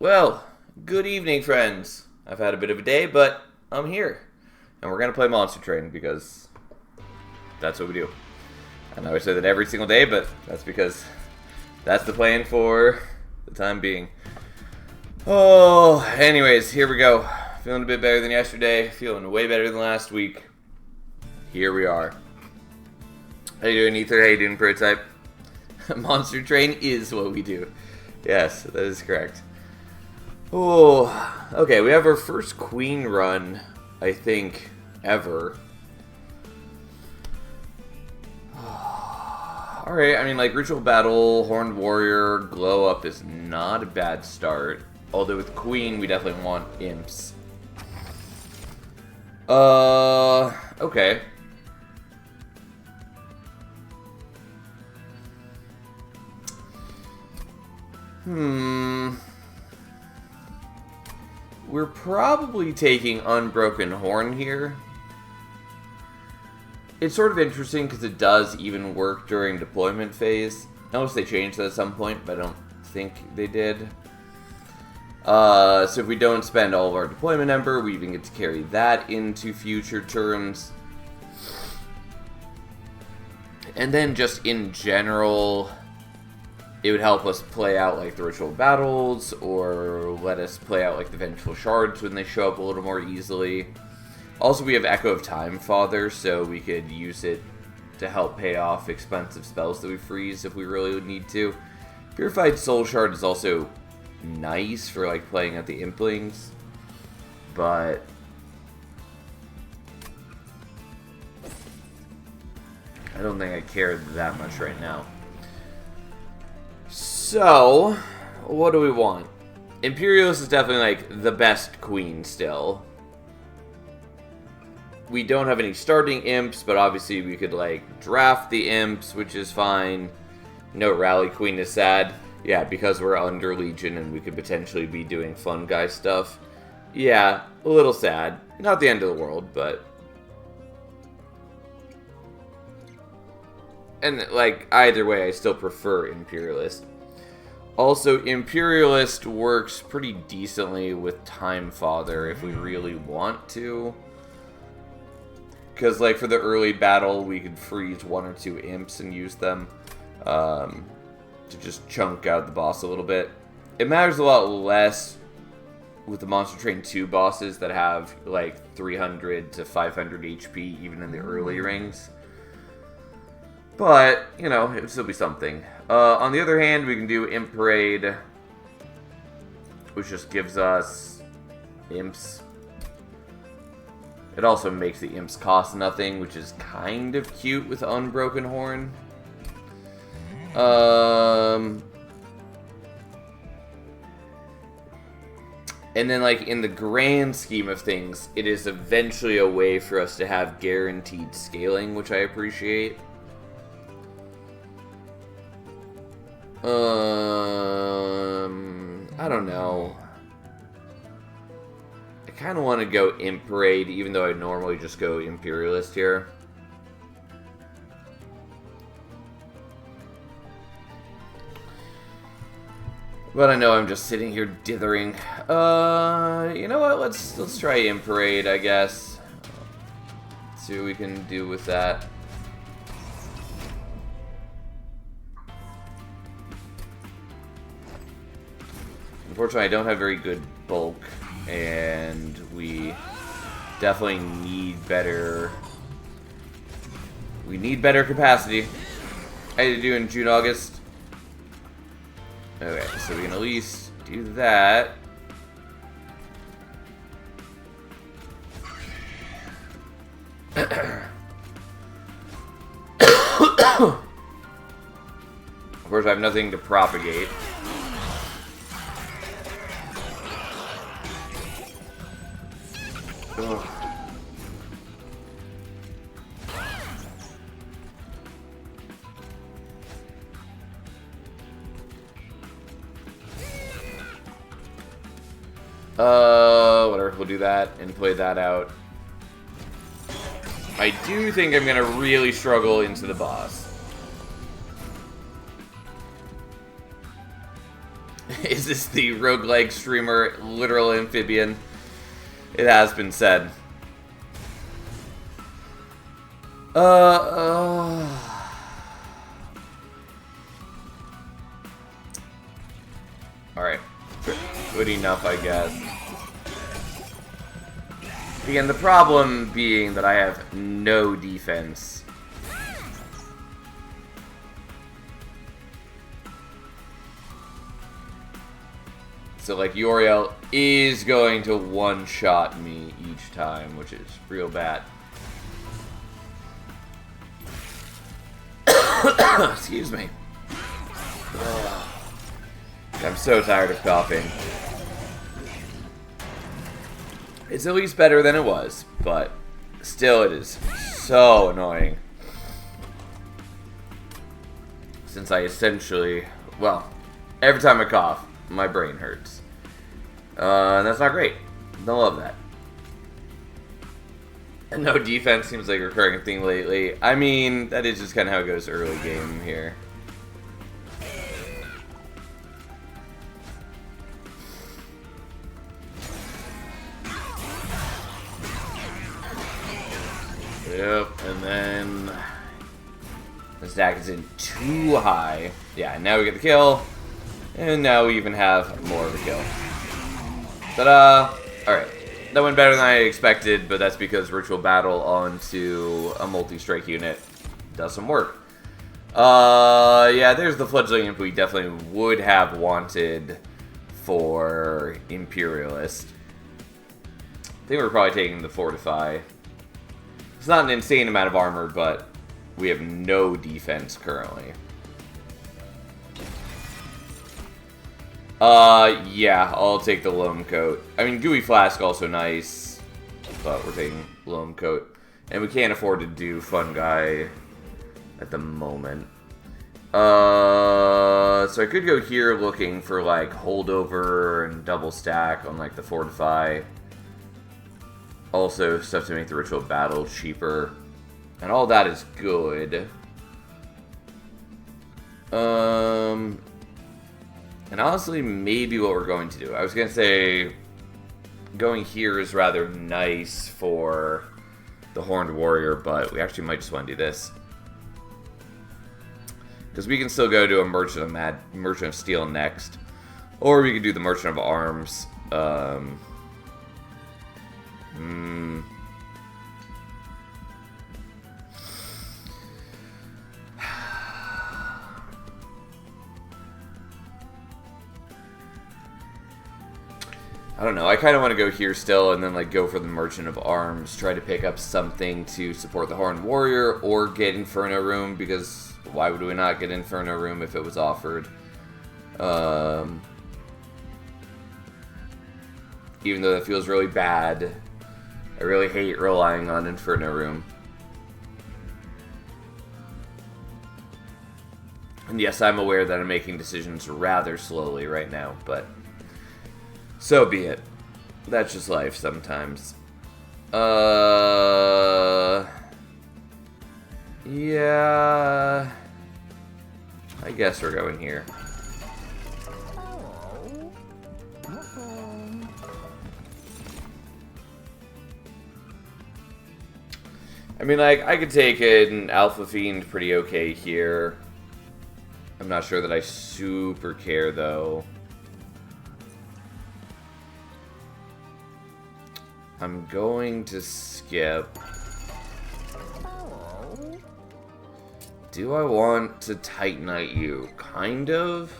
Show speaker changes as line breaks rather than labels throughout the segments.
Well, good evening, friends. I've had a bit of a day, but I'm here. And we're going to play Monster Train because that's what we do. I know I say that every single day, but that's because that's the plan for the time being. Oh, anyways, here we go. Feeling a bit better than yesterday. Feeling way better than last week. Here we are. How you doing, Ether? How you doing, Prototype? Monster Train is what we do. Yes, that is correct. Oh, okay, we have our first Queen run, I think, ever. Alright, I mean, like, Ritual Battle, Horned Warrior, Glow Up is not a bad start. Although with Queen, we definitely want Imps. Okay. We're probably taking Unbroken Horn here. It's sort of interesting because it does even work during deployment phase. Notice they changed that at some point, but I don't think they did. So if we don't spend all of our deployment ember, we even get to carry that into future turns. And then just in general, it would help us play out like the ritual battles, or let us play out like the vengeful shards when they show up a little more easily. Also, we have Echo of Time Father, so we could use it to help pay off expensive spells that we freeze if we really would need to. Purified Soul Shard is also nice for like playing at the Implings, but I don't think I care that much right now. So, what do we want? Imperialist is definitely like the best queen still. We don't have any starting imps, but obviously we could like draft the imps, which is fine. No rally queen is sad. Yeah, because we're under Legion and we could potentially be doing fun guy stuff. Yeah, a little sad. Not the end of the world, but... And like, either way, I still prefer Imperialist. Also, Imperialist works pretty decently with Time Father if we really want to. Because, like, for the early battle, we could freeze one or two imps and use them to just chunk out the boss a little bit. It matters a lot less with the Monster Train 2 bosses that have, like, 300 to 500 HP even in the early rings. But, you know, it would still be something. On the other hand, we can do Imp Parade, which just gives us imps. It also makes the imps cost nothing, which is kind of cute with Unbroken Horn. And then, like, in the grand scheme of things, it is eventually a way for us to have guaranteed scaling, which I appreciate. I don't know. I kind of want to go Imp Parade, even though I normally just go Imperialist here. But I know I'm just sitting here dithering. You know what? Let's try Imp Parade, I guess. See what we can do with that. Unfortunately, I don't have very good bulk, and we definitely need better. We need better capacity. How you doing, June, August? Okay, so we can at least do that. Of course, I have nothing to propagate. Ugh. Whatever, we'll do that and play that out. I do think I'm gonna really struggle into the boss. Is this the roguelike streamer literal amphibian? It has been said. Alright. Good enough, I guess. Again, the problem being that I have no defense. So, like, Uriel is going to one-shot me each time, which is real bad. Excuse me. Ugh. I'm so tired of coughing. It's at least better than it was, but still it is so annoying. Since I essentially, well, every time I cough, my brain hurts. And that's not great. Don't love that. And no defense seems like a recurring thing lately. I mean, that is just kind of how it goes early game here. Yep, and then the stack is in too high. Yeah, now we get the kill. And now we even have more of a kill. Ta-da! Alright. That went better than I expected, but that's because Ritual Battle onto a multi-strike unit does some work. Yeah, there's the fledgling imp we definitely would have wanted for Imperialist. I think we're probably taking the Fortify. It's not an insane amount of armor, but we have no defense currently. Yeah, I'll take the Loam Coat. I mean, Gooey Flask also nice, but we're taking Loam Coat. And we can't afford to do Fungi at the moment. So I could go here looking for, like, Holdover and Double Stack on, like, the Fortify. Also, stuff to make the Ritual Battle cheaper. And all that is good. And honestly, maybe what we're going to do. I was going to say going here is rather nice for the Horned Warrior, but we actually might just want to do this. Because we can still go to a Merchant of Steel next. Or we could do the Merchant of Arms. I don't know, I kind of want to go here still and then like go for the Merchant of Arms, try to pick up something to support the Horned Warrior or get Inferno Room, because why would we not get Inferno Room if it was offered? Even though that feels really bad, I really hate relying on Inferno Room. And yes, I'm aware that I'm making decisions rather slowly right now, but so be it. That's just life sometimes. Yeah. I guess we're going here. I mean, like, I could take an Alpha Fiend pretty okay here. I'm not sure that I super care, though. I'm going to skip. Do I want to Titanite you? Kind of.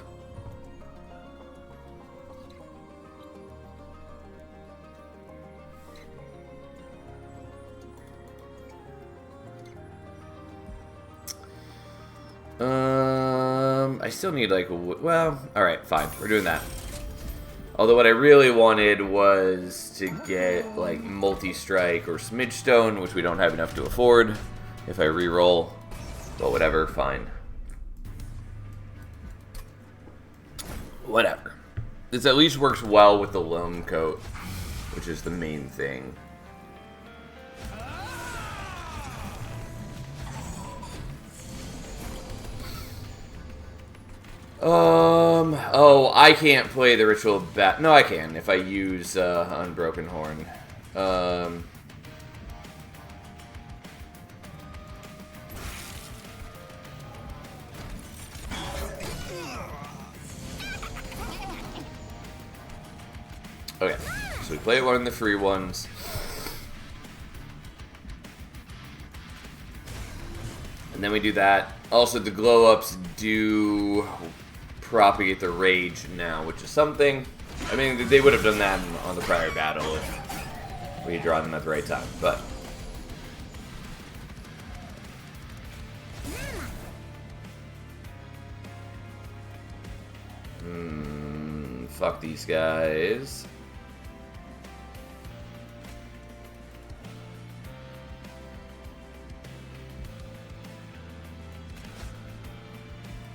I still need like, well, alright, fine, we're doing that. Although what I really wanted was to get like multi-strike or Smidgestone, which we don't have enough to afford if I re-roll. But whatever, fine. Whatever. This at least works well with the Loam Coat, which is the main thing. Oh, I can't play the Ritual Bat. No, I can if I use Unbroken Horn. Okay, so we play one of the free ones. And then we do that. Also, the glow-ups do propagate the rage now, which is something. I mean, they would have done that on the prior battle if we had drawn them at the right time, but... fuck these guys.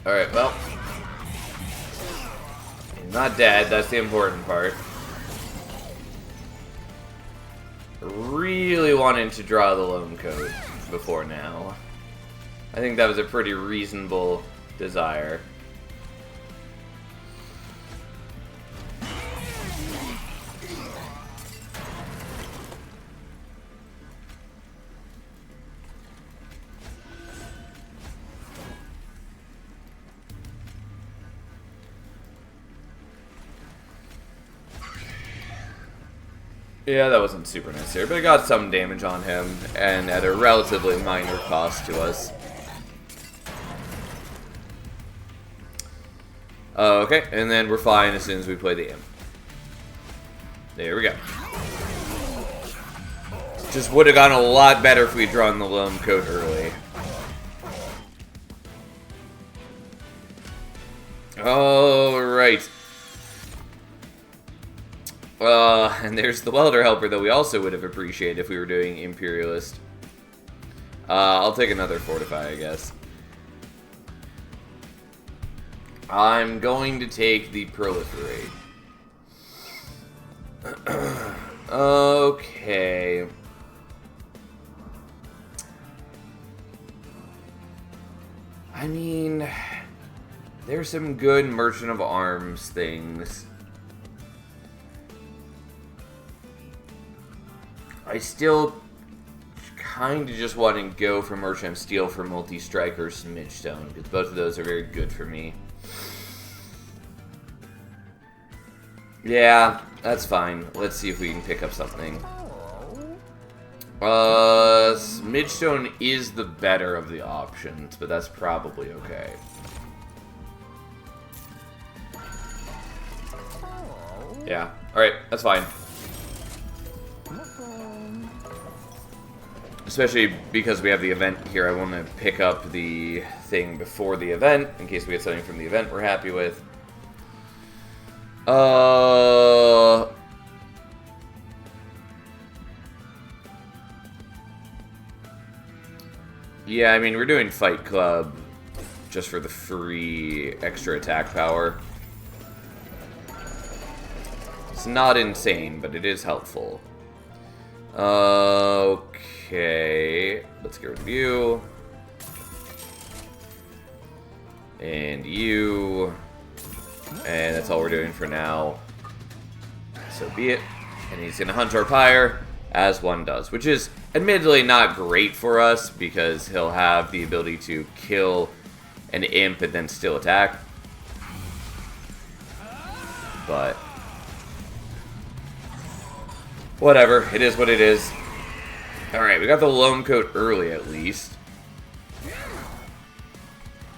Alright, well. He's not dead, that's the important part. Really wanting to draw the lone coat before now. I think that was a pretty reasonable desire. Yeah, that wasn't super necessary, but it got some damage on him, and at a relatively minor cost to us. Okay, and then we're fine as soon as we play the imp. There we go. Just would have gone a lot better if we'd drawn the lone coat early. Alright. And there's the welder helper that we also would have appreciated if we were doing Imperialist. I'll take another Fortify, I guess. I'm going to take the Proliferate. Okay. I mean, there's some good Merchant of Arms things. I still kind of just want to go for Merchant of Steel for Multi-Striker Midstone, because both of those are very good for me. Yeah, that's fine. Let's see if we can pick up something. Midstone is the better of the options, but that's probably okay. Yeah, alright, that's fine. Especially because we have the event here, I want to pick up the thing before the event, in case we get something from the event we're happy with. Yeah, I mean, we're doing Fight Club just for the free extra attack power. It's not insane, but it is helpful. Okay, let's get rid of you. And you. And that's all we're doing for now. So be it. And he's going to hunt our pyre, as one does. Which is admittedly not great for us, because he'll have the ability to kill an imp and then still attack. But whatever, it is what it is. Alright, we got the lone coat early at least.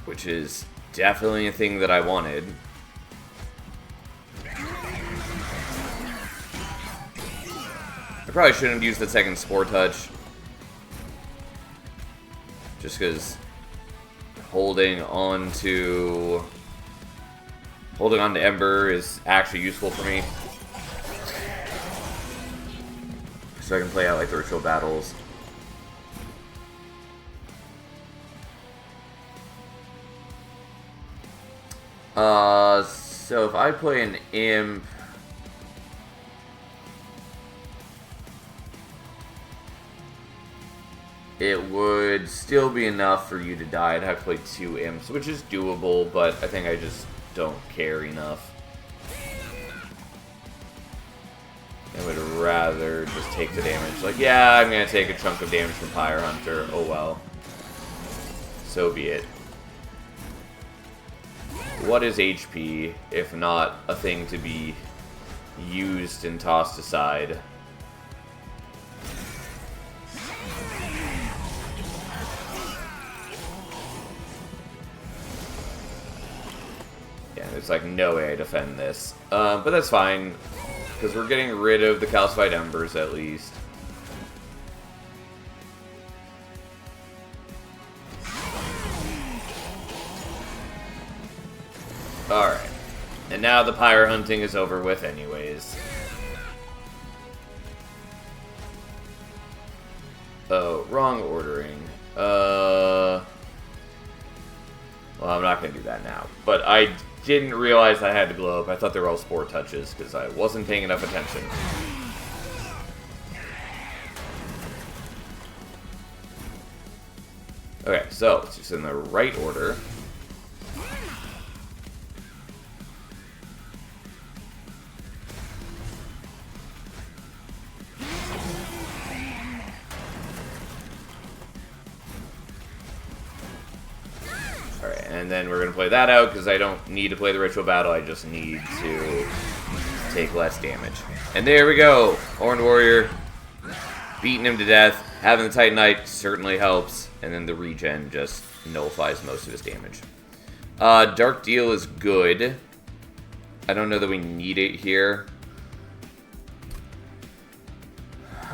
Which is definitely a thing that I wanted. I probably shouldn't have used the second Spore Touch. Just because holding on to Ember is actually useful for me. So I can play out like the ritual battles. So if I play an imp, it would still be enough for you to die. I'd have to play 2 imps, which is doable, but I think I just don't care enough. I would rather just take the damage. Like, yeah, I'm gonna take a chunk of damage from Pyre Hunter. Oh well. So be it. What is HP, if not a thing to be used and tossed aside? Yeah, there's like no way I defend this. But that's fine, because we're getting rid of the calcified embers at least. Alright. And now the pyre hunting is over with anyways. Oh, wrong ordering. Well, I'm not going to do that now. But I didn't realize I had to glow up. I thought they were all spore touches because I wasn't paying enough attention. Okay, so it's just in the right order. And then we're going to play that out, because I don't need to play the ritual battle, I just need to take less damage. And there we go! Horned Warrior, beating him to death. Having the Titanite certainly helps, and then the regen just nullifies most of his damage. Dark Deal is good. I don't know that we need it here.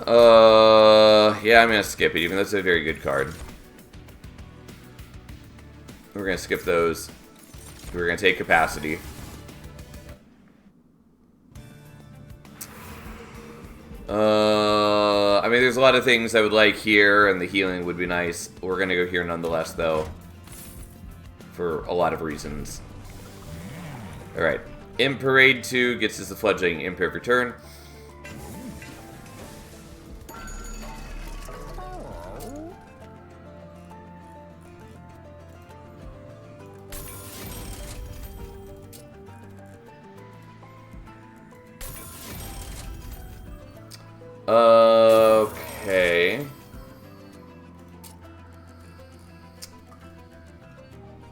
Yeah, I'm going to skip it, even though it's a very good card. We're going to skip those. We're going to take capacity. I mean, there's a lot of things I would like here, and the healing would be nice. We're going to go here nonetheless, though, for a lot of reasons. Alright. Imp Parade 2 gets us the fledgling Imp every turn. Okay.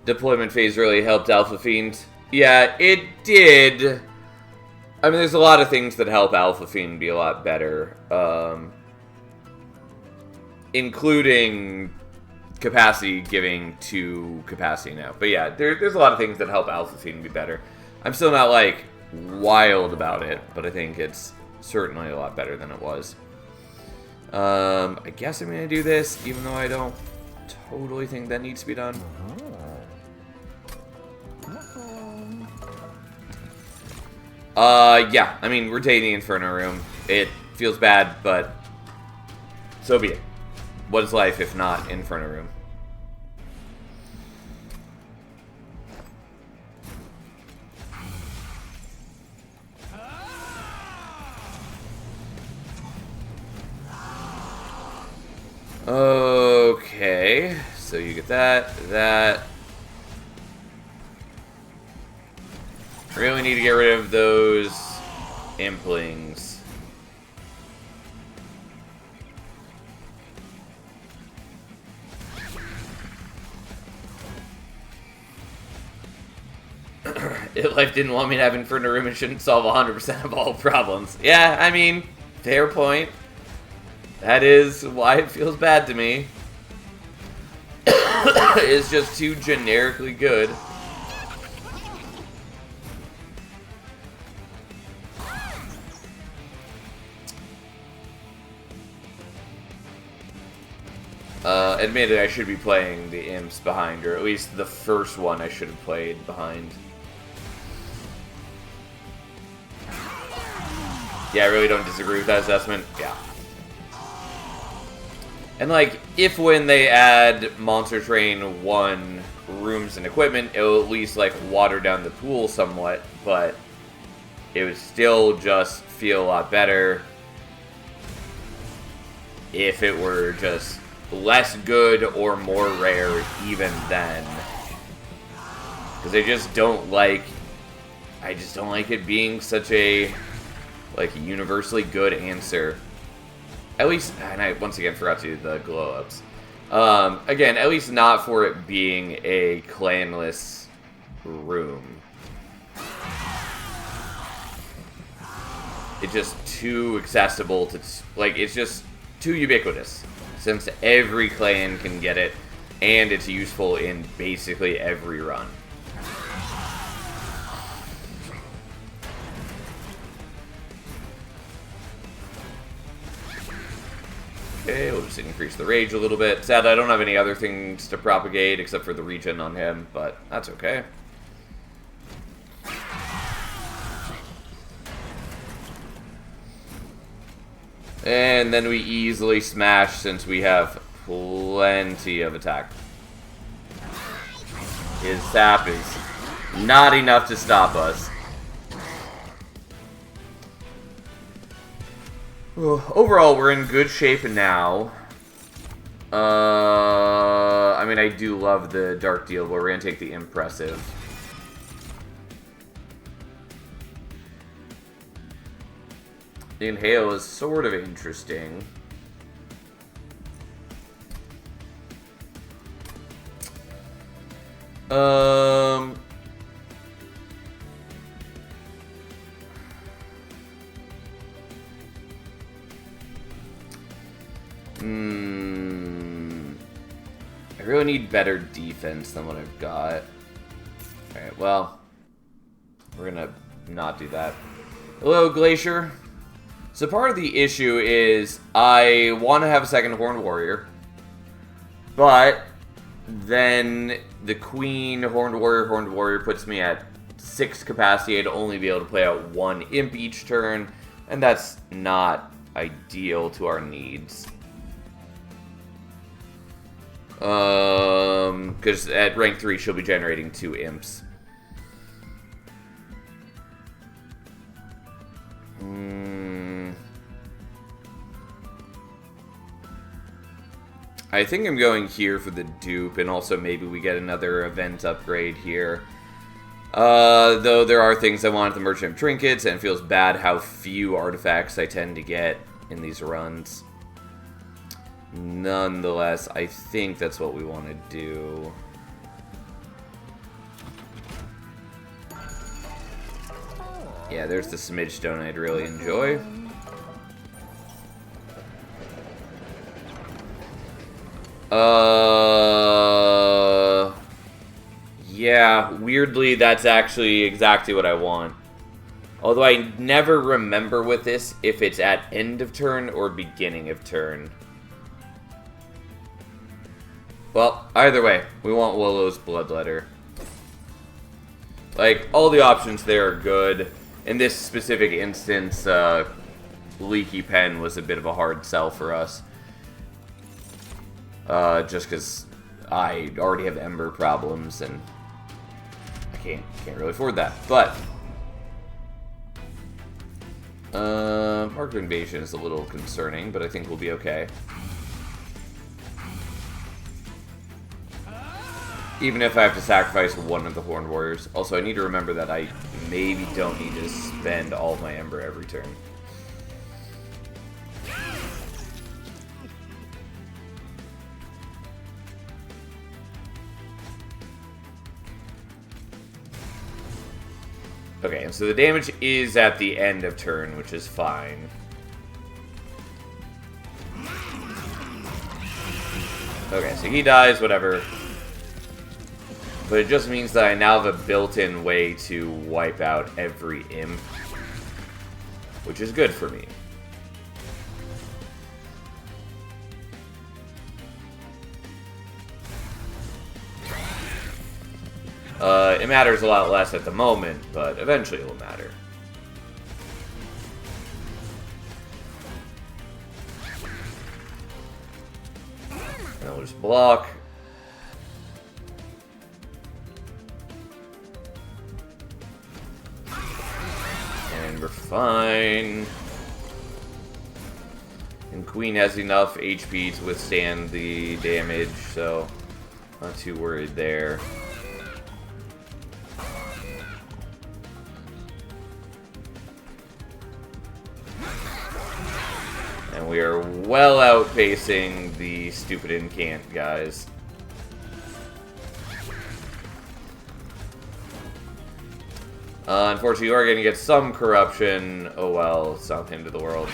Deployment phase really helped Alpha Fiend. Yeah, it did. I mean, there's a lot of things that help Alpha Fiend be a lot better. Including capacity giving to capacity now. But yeah, there's a lot of things that help Alpha Fiend be better. I'm still not, like, wild about it, but I think it's certainly a lot better than it was. I guess I'm going to do this, even though I don't totally think that needs to be done. Yeah, I mean, we're taking the Inferno Room. It feels bad, but so be it. What is life if not Inferno Room? Okay, so you get that. Really need to get rid of those implings. If life didn't want me to have Inferno Room, it shouldn't solve 100% of all problems. Yeah, I mean, fair point. That is why it feels bad to me. It's just too generically good. Admitted I should be playing the imps behind, or at least the first one I should have played behind. Yeah, I really don't disagree with that assessment. Yeah. And like, if when they add Monster Train 1 rooms and equipment, it'll at least like water down the pool somewhat, but it would still just feel a lot better if it were just less good or more rare even then. Because I just don't like I just don't like it being such a, like, universally good answer. At least, and I once again forgot to do the glow-ups. Again, at least not for it being a clanless room. It's just too accessible to, like, it's just too ubiquitous. Since every clan can get it, and it's useful in basically every run. Okay, we'll just increase the rage a little bit. Sad I don't have any other things to propagate except for the regen on him, but that's okay. And then we easily smash since we have plenty of attack. His sap is not enough to stop us. Overall, we're in good shape now. I mean, I do love the Dark Deal, but we're going to take the Impressive. The Inhale is sort of interesting. I really need better defense than what I've got. Alright, well, we're gonna not do that. Hello, Glacier. So part of the issue is I want to have a second Horned Warrior, but then the Queen Horned Warrior puts me at 6 capacity. I'd only be able to play out 1 Imp each turn, and that's not ideal to our needs. Because at rank 3 she'll be generating 2 Imps. I think I'm going here for the dupe, and also maybe we get another event upgrade here. Though there are things I want at the Merchant of Trinkets, and it feels bad how few artifacts I tend to get in these runs. Nonetheless, I think that's what we want to do. Yeah, there's the Smidge Stone I'd really enjoy. Yeah, weirdly, that's actually exactly what I want. Although I never remember with this if it's at end of turn or beginning of turn. Well, either way, we want Willow's Bloodletter. Like, all the options there are good. In this specific instance, Leaky Pen was a bit of a hard sell for us. Just because I already have Ember problems, and I can't really afford that. But Mark of Invasion is a little concerning, but I think we'll be okay. Even if I have to sacrifice one of the Horned Warriors. Also, I need to remember that I maybe don't need to spend all of my Ember every turn. Okay, and so the damage is at the end of turn, which is fine. Okay, so he dies, whatever. But it just means that I now have a built-in way to wipe out every imp, which is good for me. It matters a lot less at the moment, but eventually it'll matter. And I'll just block. And we're fine. And Queen has enough HP to withstand the damage, so not too worried there. And we are well outpacing the stupid incant guys. Unfortunately, you are going to get some corruption. Oh well, it's not the end of the world.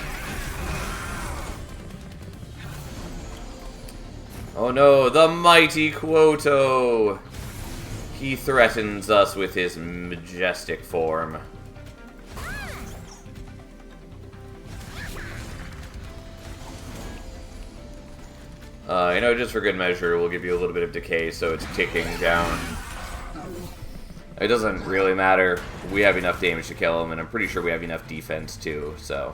Oh no, the mighty Quoto! He threatens us with his majestic form. You know, just for good measure, we'll give you a little bit of decay so it's ticking down. It doesn't really matter. We have enough damage to kill him, and I'm pretty sure we have enough defense too, so.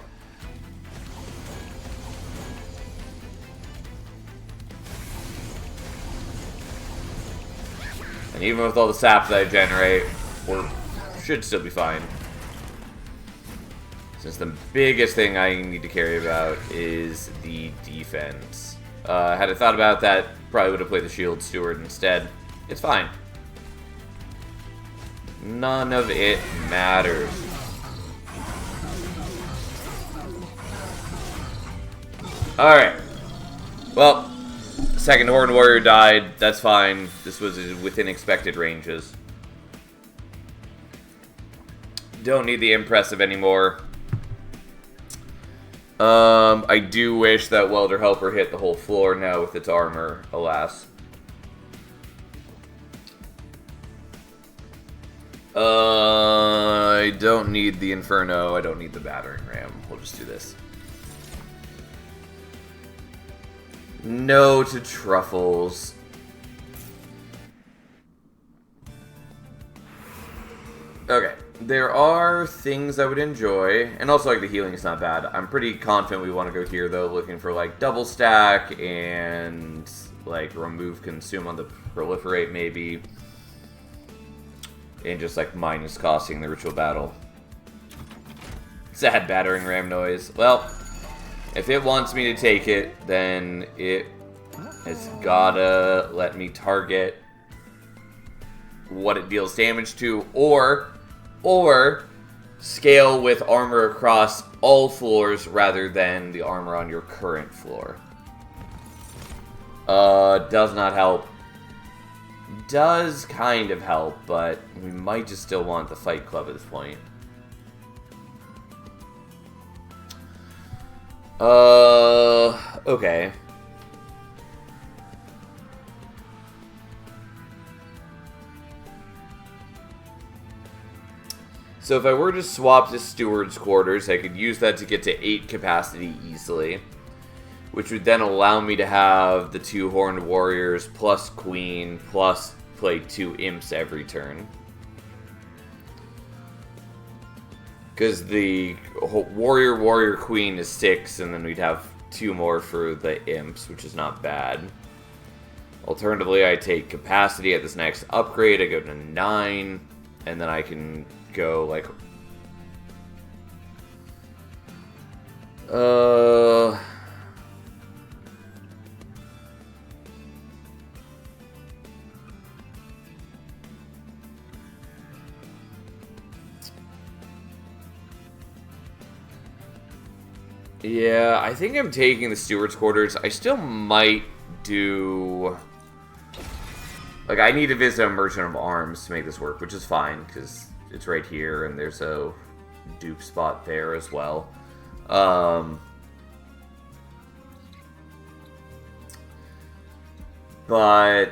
And even with all the sap that I generate, we should still be fine. Since the biggest thing I need to care about is the defense. Had I thought about that, probably would have played the Shield Steward instead. It's fine. None of it matters. Alright. Well, second Horned Warrior died. That's fine. This was within expected ranges. Don't need the Impressive anymore. I do wish that Welder Helper hit the whole floor now with its armor, alas. I don't need the Inferno, I don't need the Battering Ram. We'll just do this. No to Truffles. Okay. There are things I would enjoy, and also like the healing is not bad. I'm pretty confident we want to go here though, looking for like double stack and like remove consume on the proliferate maybe, and just like minus costing the ritual battle. Sad battering ram noise. Well, if it wants me to take it, then it has gotta let me target what it deals damage to, or scale with armor across all floors rather than the armor on your current floor. Does not help. Does kind of help, but we might just still want the Fight Club at this point. Okay. So if I were to swap to Steward's Quarters, I could use that to get to 8 capacity easily, which would then allow me to have the 2 Horned Warriors plus Queen plus play 2 Imps every turn. Because the Warrior Queen is 6, and then we'd have 2 more for the Imps, which is not bad. Alternatively, I take capacity at this next upgrade, I go to 9, and then I can go like yeah, I think I'm taking the Steward's Quarters. I still might do like I need to visit a Merchant of Arms to make this work, which is fine because it's right here, and there's a dupe spot there as well. But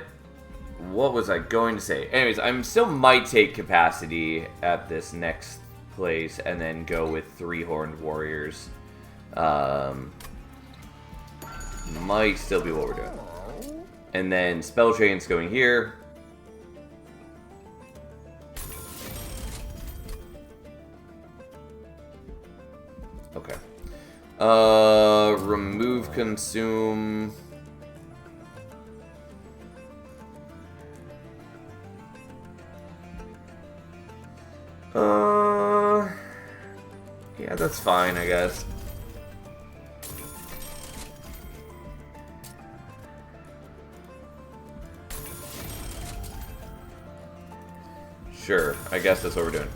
what was I going to say? Anyways, I still might take capacity at this next place and then go with 3 Horned Warriors. Might still be what we're doing. And then Spell Chain's going here. Okay. Remove consume. Yeah, that's fine, I guess. Sure, I guess that's what we're doing.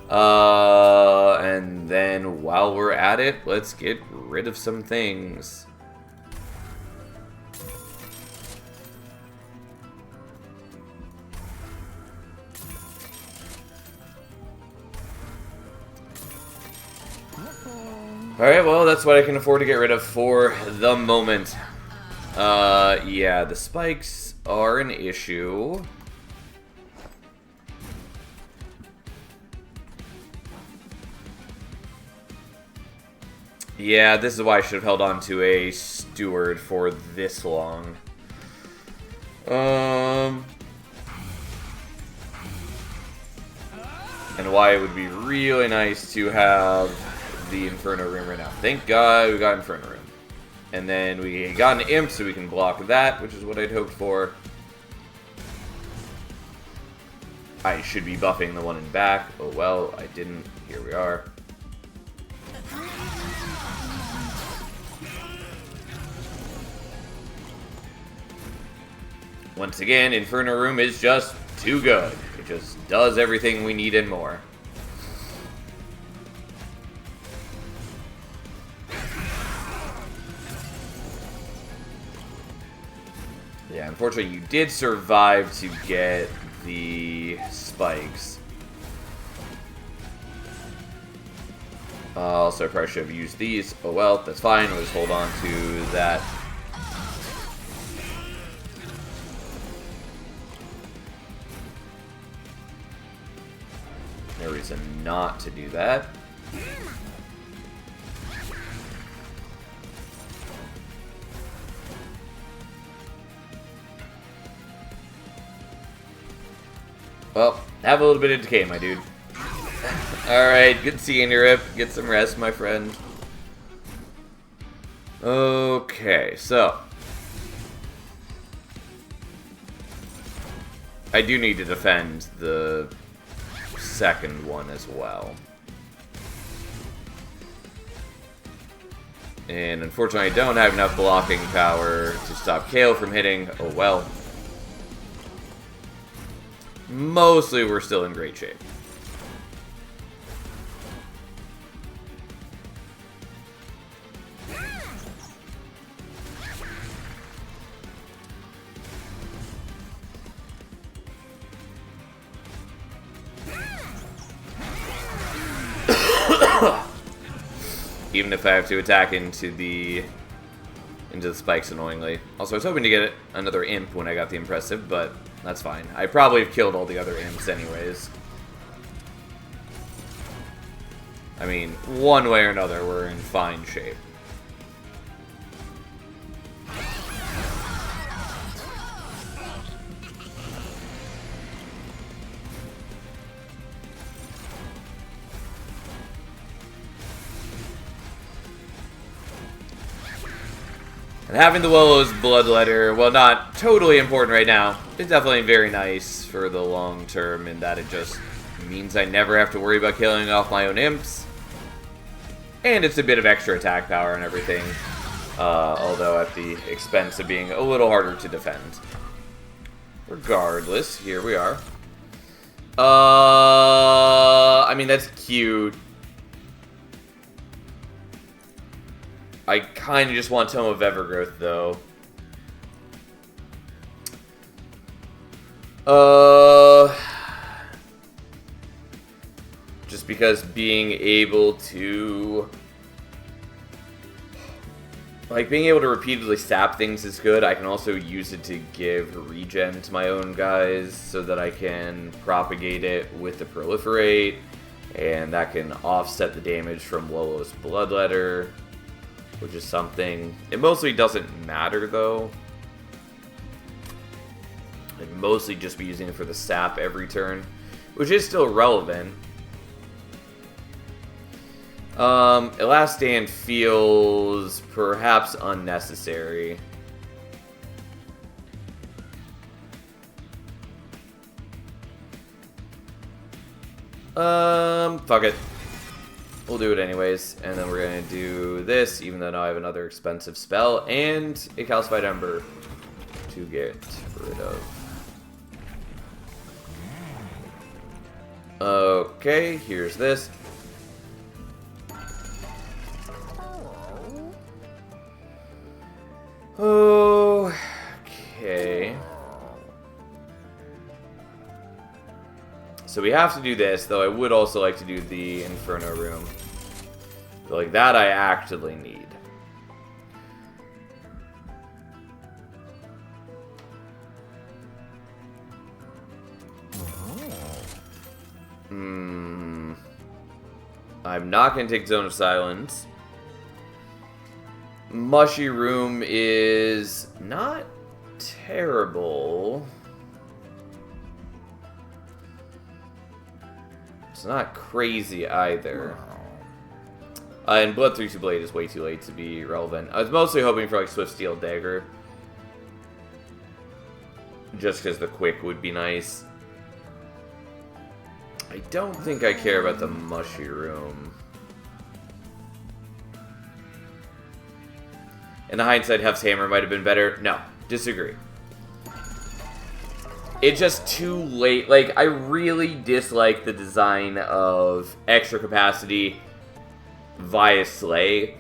And then while we're at it, let's get rid of some things. Alright, well, that's what I can afford to get rid of for the moment. Yeah, the spikes are an issue. Yeah, this is why I should have held on to a steward for this long. And why it would be really nice to have the Inferno Room right now. Thank God we got Inferno Room. And then we got an Imp so we can block that, which is what I'd hoped for. I should be buffing the one in back. Oh well, I didn't. Here we are. Once again, Inferno Room is just too good. It just does everything we need and more. Yeah, unfortunately you did survive to get the spikes. Also, I probably should have used these. Oh well, that's fine. We'll just hold on to that. No reason not to do that. Well, have a little bit of decay, my dude. Alright, good seeing you, Rip. Get some rest, my friend. Okay, so. I do need to defend the second one as well. And unfortunately I don't have enough blocking power to stop Kale from hitting. Oh well. Mostly we're still in great shape. Even if I have to attack into the spikes annoyingly. Also, I was hoping to get another imp when I got the impressive, but that's fine. I probably have killed all the other imps anyways. I mean, one way or another, we're in fine shape. And having the Willow's Bloodletter, well, not totally important right now, it's definitely very nice for the long term in that it just means I never have to worry about killing off my own imps. And it's a bit of extra attack power and everything, although at the expense of being a little harder to defend. Regardless, here we are. I mean, that's cute. I kind of just want Tome of Evergrowth, though. Just because being able to... like, being able to repeatedly sap things is good. I can also use it to give regen to my own guys so that I can propagate it with the Proliferate. And that can offset the damage from Lolo's Bloodletter, which is something. It mostly doesn't matter, though. I'd mostly just be using it for the sap every turn, which is still relevant. Last Stand feels perhaps unnecessary. Fuck it. We'll do it anyways, and then we're gonna do this, even though now I have another expensive spell, and a Calcified Ember to get rid of. Okay, here's this. Okay. So we have to do this, though I would also like to do the Inferno room. But like that I actually need. I'm not going to take Zone of Silence. Mushy Room is not terrible. It's not crazy either. And Bloodthirsty Blade is way too late to be relevant. I was mostly hoping for like Swift Steel Dagger. Just because the quick would be nice. I don't think I care about the Mushy Room. In hindsight, Hef's Hammer might have been better. No, disagree. It's just too late. Like, I really dislike the design of extra capacity via Slay.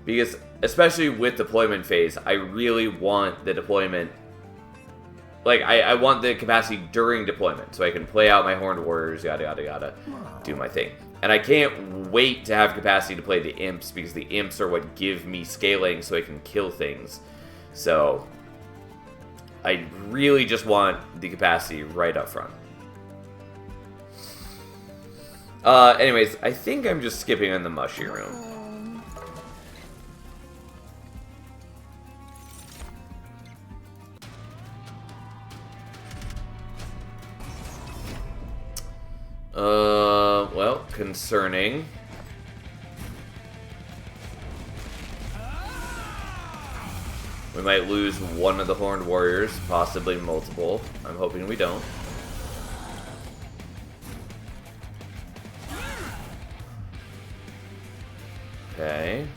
Because, especially with deployment phase, I really want the deployment... Like, I want the capacity during deployment, so I can play out my Horned Warriors, yada yada yada, do my thing. And I can't wait to have capacity to play the Imps, because the Imps are what give me scaling so I can kill things. So, I really just want the capacity right up front. Anyways, I think I'm just skipping on the Mushy Room. Well, concerning. We might lose one of the Horned Warriors, possibly multiple. I'm hoping we don't. Okay.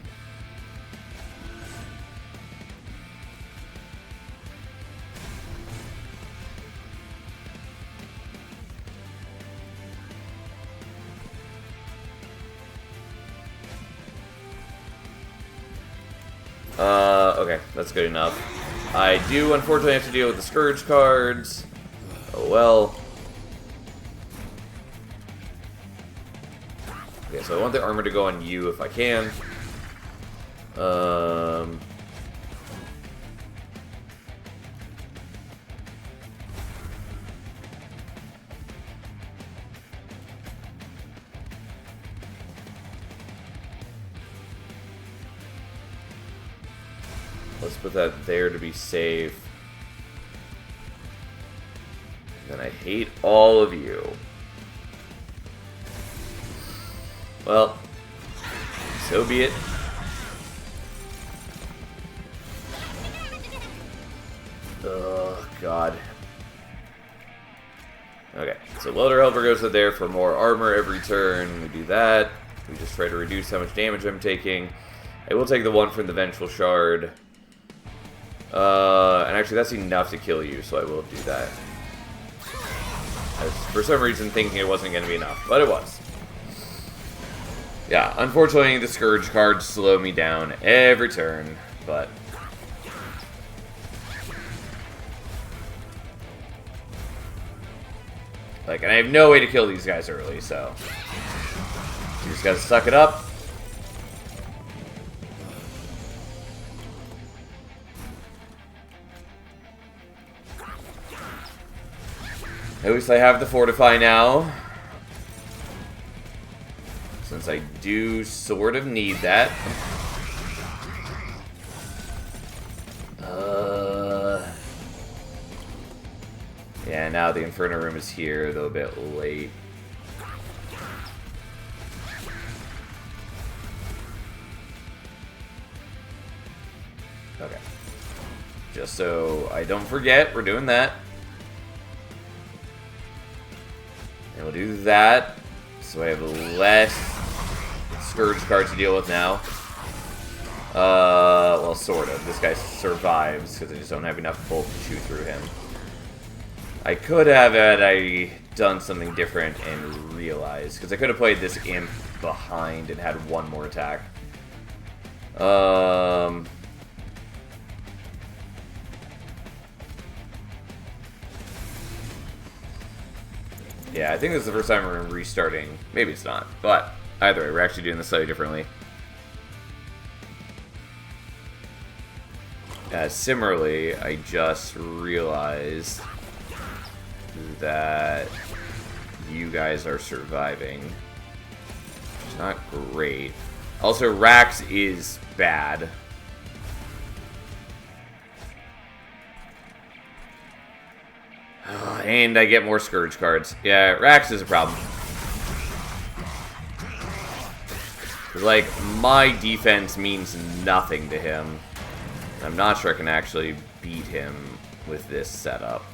Okay, that's good enough. I do, unfortunately, have to deal with the Scourge cards. Oh well. Okay, so I want the armor to go on you if I can. Let's put that there to be safe. And I hate all of you. Well, so be it. Oh, God. Okay, so Loader Helper goes to there for more armor every turn. We do that. We just try to reduce how much damage I'm taking. I will take the one from the Vengeful Shard. And actually that's enough to kill you, so I will do that. I was, for some reason, thinking it wasn't going to be enough, but it was. Yeah, unfortunately the Scourge cards slow me down every turn, but... Like, and I have no way to kill these guys early, so... You just gotta suck it up. At least I have the Fortify now. Since I do sort of need that. Yeah, now the Inferno Room is here, though a bit late. Okay. Just so I don't forget, we're doing that. And we'll do that, so I have less Scourge cards to deal with now. Well, sort of. This guy survives, because I just don't have enough bolt to shoot through him. I could have had I done something different and realized, because I could have played this imp behind and had one more attack. Yeah, I think this is the first time we're restarting. Maybe it's not, but either way, we're actually doing this slightly differently. Similarly, I just realized that you guys are surviving. It's not great. Also, Rax is bad. And I get more Scourge cards. Yeah, Rax is a problem. Like, my defense means nothing to him. I'm not sure I can actually beat him with this setup.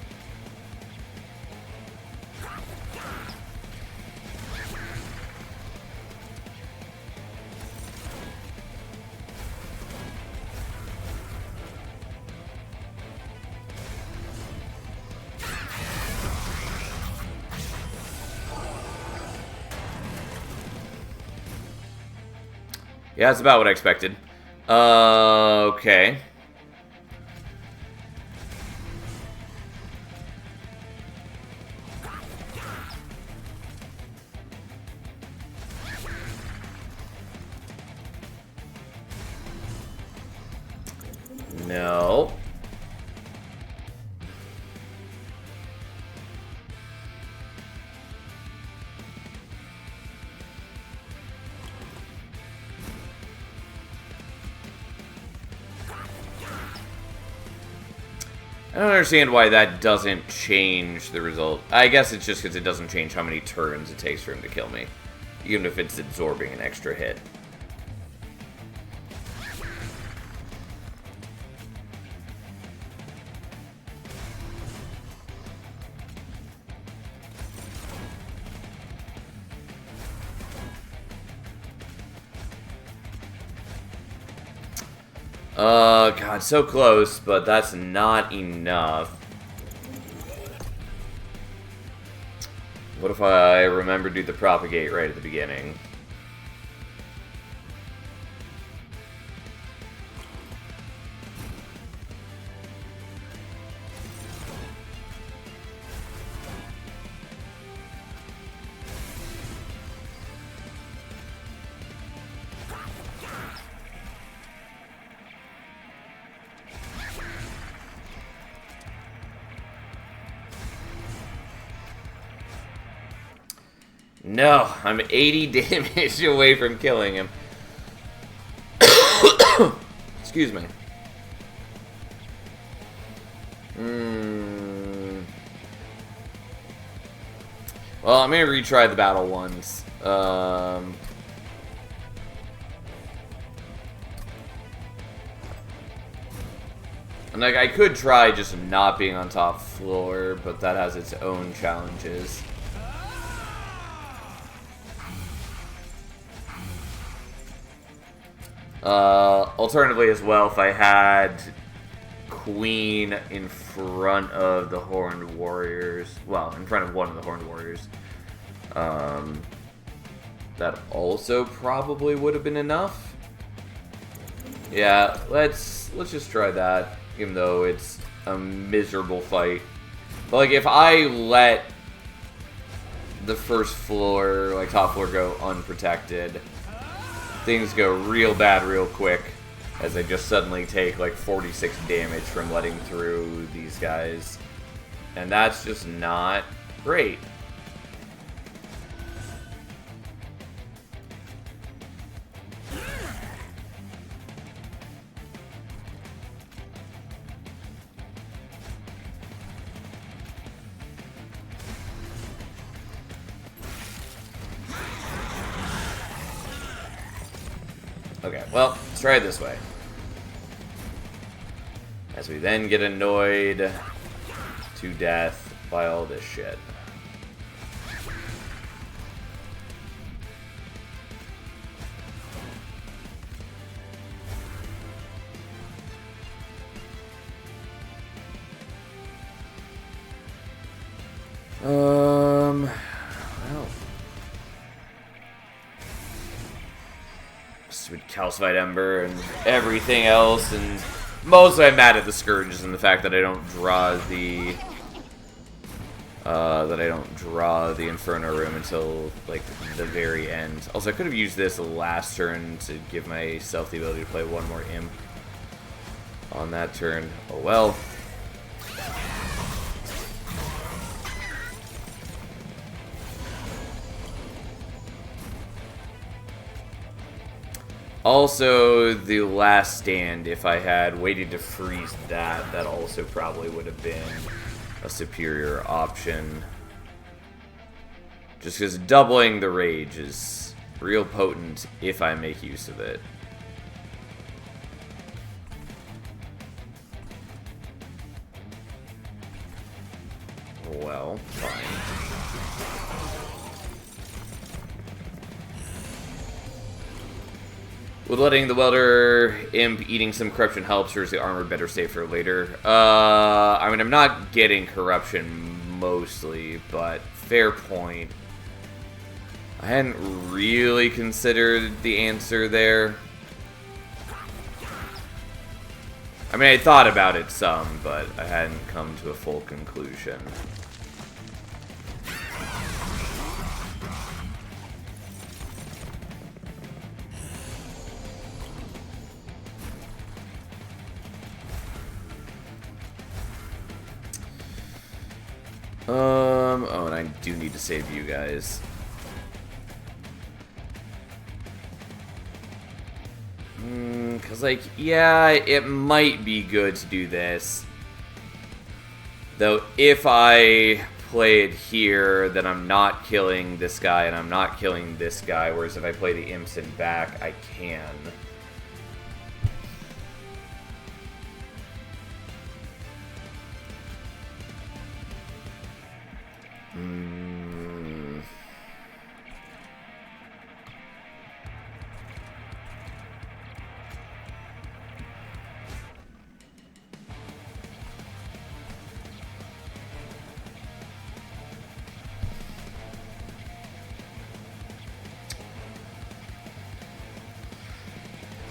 Yeah, that's about what I expected. Okay. No. I don't understand why that doesn't change the result. I guess it's just because it doesn't change how many turns it takes for him to kill me. Even if it's absorbing an extra hit. God, so close, but that's not enough. What if I remember to do the propagate right at the beginning? No, I'm 80 damage away from killing him. Excuse me. Well, I'm gonna retry the battle once. And like, I could try just not being on top floor, but that has its own challenges. Alternatively as well, if I had Queen in front of the Horned Warriors, well, in front of one of the Horned Warriors, that also probably would have been enough. Yeah, let's just try that, even though it's a miserable fight. But like, if I let the first floor, like top floor, go unprotected, things go real bad real quick, as I just suddenly take like 46 damage from letting through these guys. And that's just not great. Okay, well, let's try it this way. As we then get annoyed to death by all this shit. Stupid Calcified Ember and everything else, and mostly I'm mad at the Scourges and the fact that I don't draw the Inferno Room until like the very end. Also, I could have used this last turn to give myself the ability to play one more Imp on that turn. Oh well. Also, the Last Stand, if I had waited to freeze that, that also probably would have been a superior option. Just because doubling the rage is real potent if I make use of it. Well, fine. Would letting the Welder Imp eating some corruption helps, or is the armor better saved for later? I mean, I'm not getting corruption mostly, but fair point. I hadn't really considered the answer there. I mean, I thought about it some, but I hadn't come to a full conclusion. Oh, and I do need to save you guys. Because, like, yeah, it might be good to do this. Though, if I play it here, then I'm not killing this guy and I'm not killing this guy. Whereas if I play the Imps in back, I can.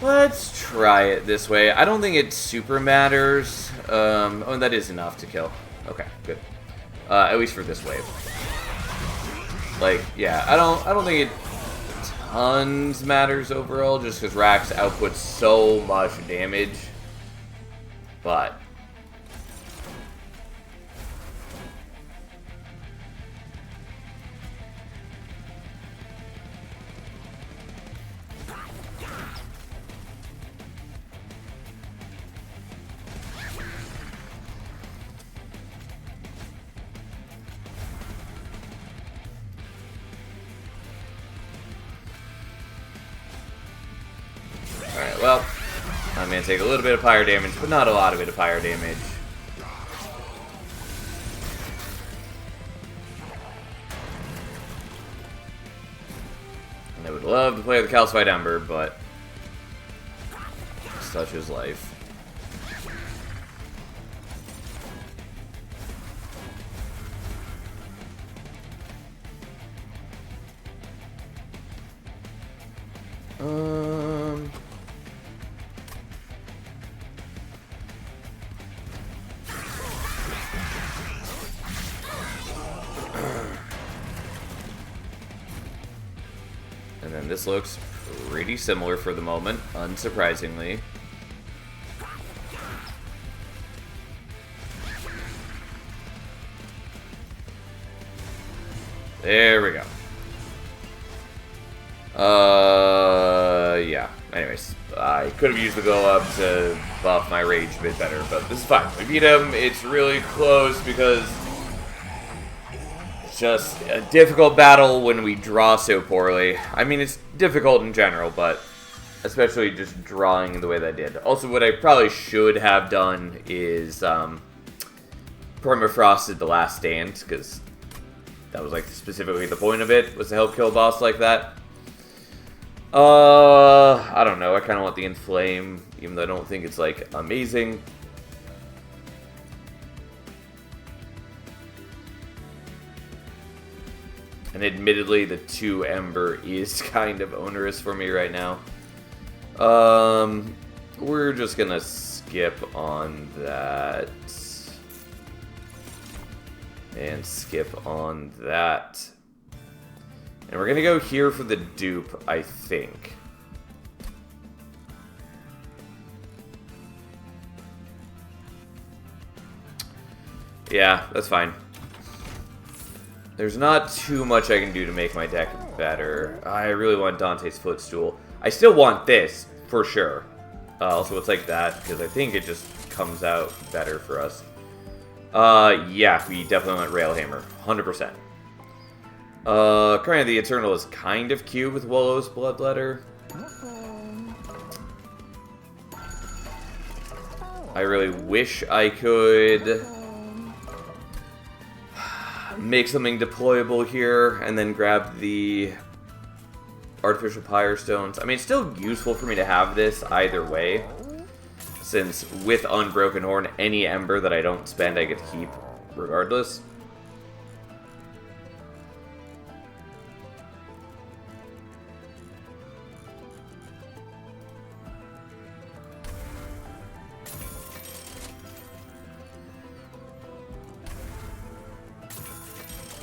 Let's try it this way. I don't think it super matters. Oh, that is enough to kill. Okay, good. At least for this wave. Like, yeah, I don't think it tons matters overall, just because Rax outputs so much damage. But alright, well, I'm going to take a little bit of fire damage, but not a lot of it of fire damage. And I would love to play the Calcified Ember, but such is life. And then this looks pretty similar for the moment, unsurprisingly. There we go. Yeah. Anyways, I could have used the go up to buff my rage a bit better, but this is fine. We beat him. It's really close because it's just a difficult battle when we draw so poorly. I mean, it's difficult in general, but especially just drawing the way that I did. Also, what I probably should have done is permafrosted the Last Stand, because that was like specifically the point of it, was to help kill a boss like that. I don't know. I kind of want the Inflame, even though I don't think it's like amazing. And admittedly, the 2 Ember is kind of onerous for me right now. We're just gonna skip on that. And skip on that. And we're gonna go here for the dupe, I think. Yeah, that's fine. There's not too much I can do to make my deck better. I really want Dante's Footstool. I still want this, for sure. Also, it's like that, because I think it just comes out better for us. Yeah, we definitely want Railhammer. 100%. Currently the Eternal is kind of cute with Wollow's Bloodletter. I really wish I could make something deployable here and then grab the Artificial Pyre Stones. I mean, it's still useful for me to have this either way, since with Unbroken Horn, any Ember that I don't spend I get to keep regardless.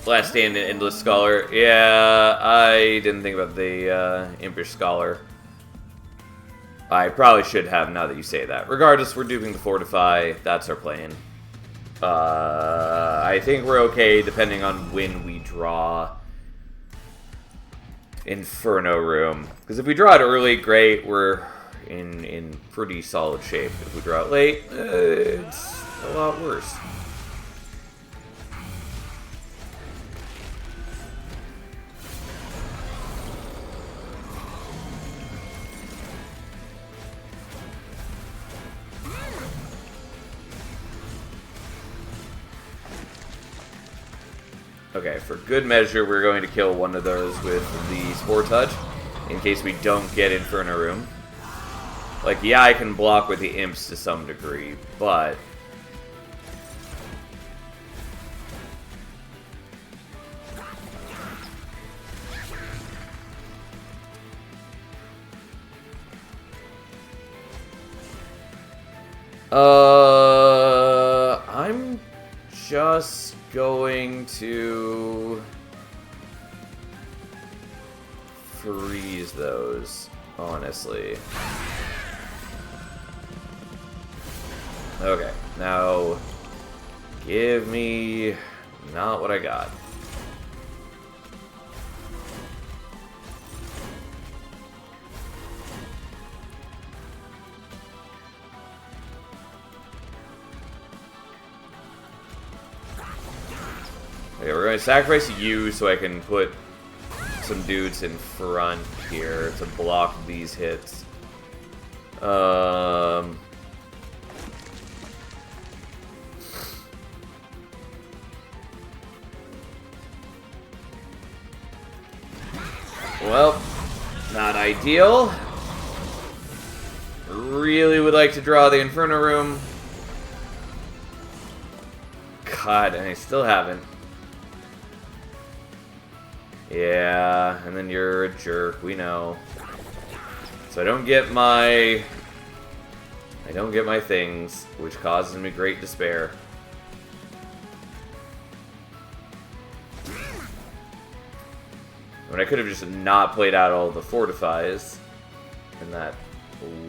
Last Stand and Endless Scholar. Yeah, I didn't think about the Impish Scholar. I probably should have now that you say that. Regardless, we're duping the Fortify. That's our plan. I think we're okay depending on when we draw Inferno Room. Because if we draw it early, great. We're in pretty solid shape. If we draw it late, it's a lot worse. Okay, for good measure, we're going to kill one of those with the Spore Touch, in case we don't get Inferno Room. Like, yeah, I can block with the Imps to some degree, but... I'm just going to freeze those, honestly. Okay, now give me not what I got. Okay, we're going to sacrifice you so I can put some dudes in front here to block these hits. Well, not ideal. Really would like to draw the Inferno Room. God, and I still haven't. Yeah, and then you're a jerk, we know. So I don't get my things, which causes me great despair. When I could have just not played out all the Fortifies, and that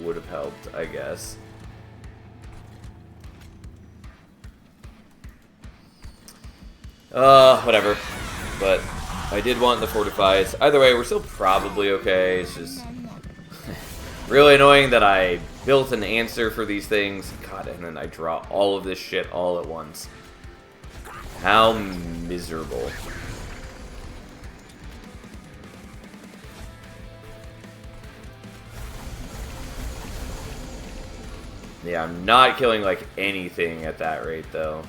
would have helped, I guess. Whatever. But I did want the Fortifies. Either way, we're still probably okay. It's just really annoying that I built an answer for these things. God, and then I draw all of this shit all at once. How miserable. Yeah, I'm not killing, like, anything at that rate, though.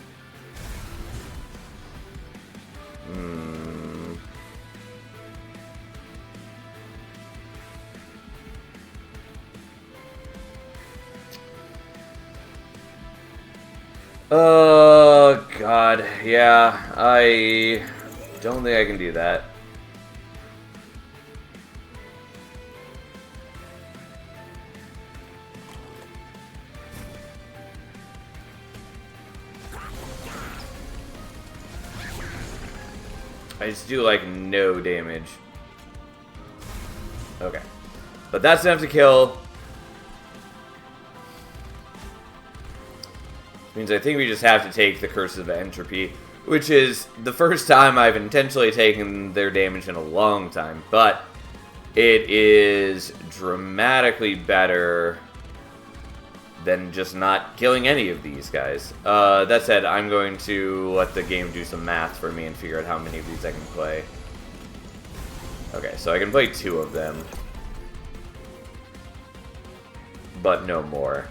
Oh, God. Yeah, I don't think I can do that. I just do like no damage. Okay. But that's enough to kill. Means I think we just have to take the Curse of Entropy, which is the first time I've intentionally taken their damage in a long time, but it is dramatically better than just not killing any of these guys. That said, I'm going to let the game do some math for me and figure out how many of these I can play. Okay, so I can play 2 of them, but no more.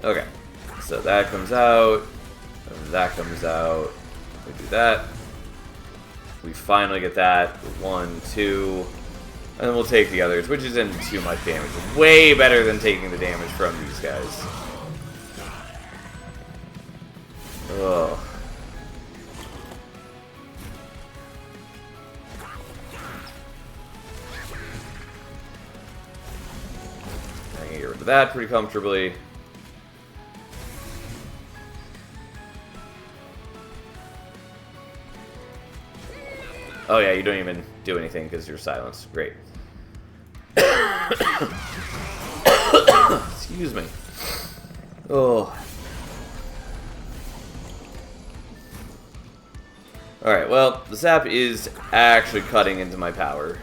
Okay, so that comes out, and that comes out, we do that, we finally get that, 1, 2, and then we'll take the others, which isn't too much damage. Way better than taking the damage from these guys. Ugh. I can get rid of that pretty comfortably. Oh yeah, you don't even do anything because you're silenced. Great. Excuse me. Oh. Alright, well, the sap is actually cutting into my power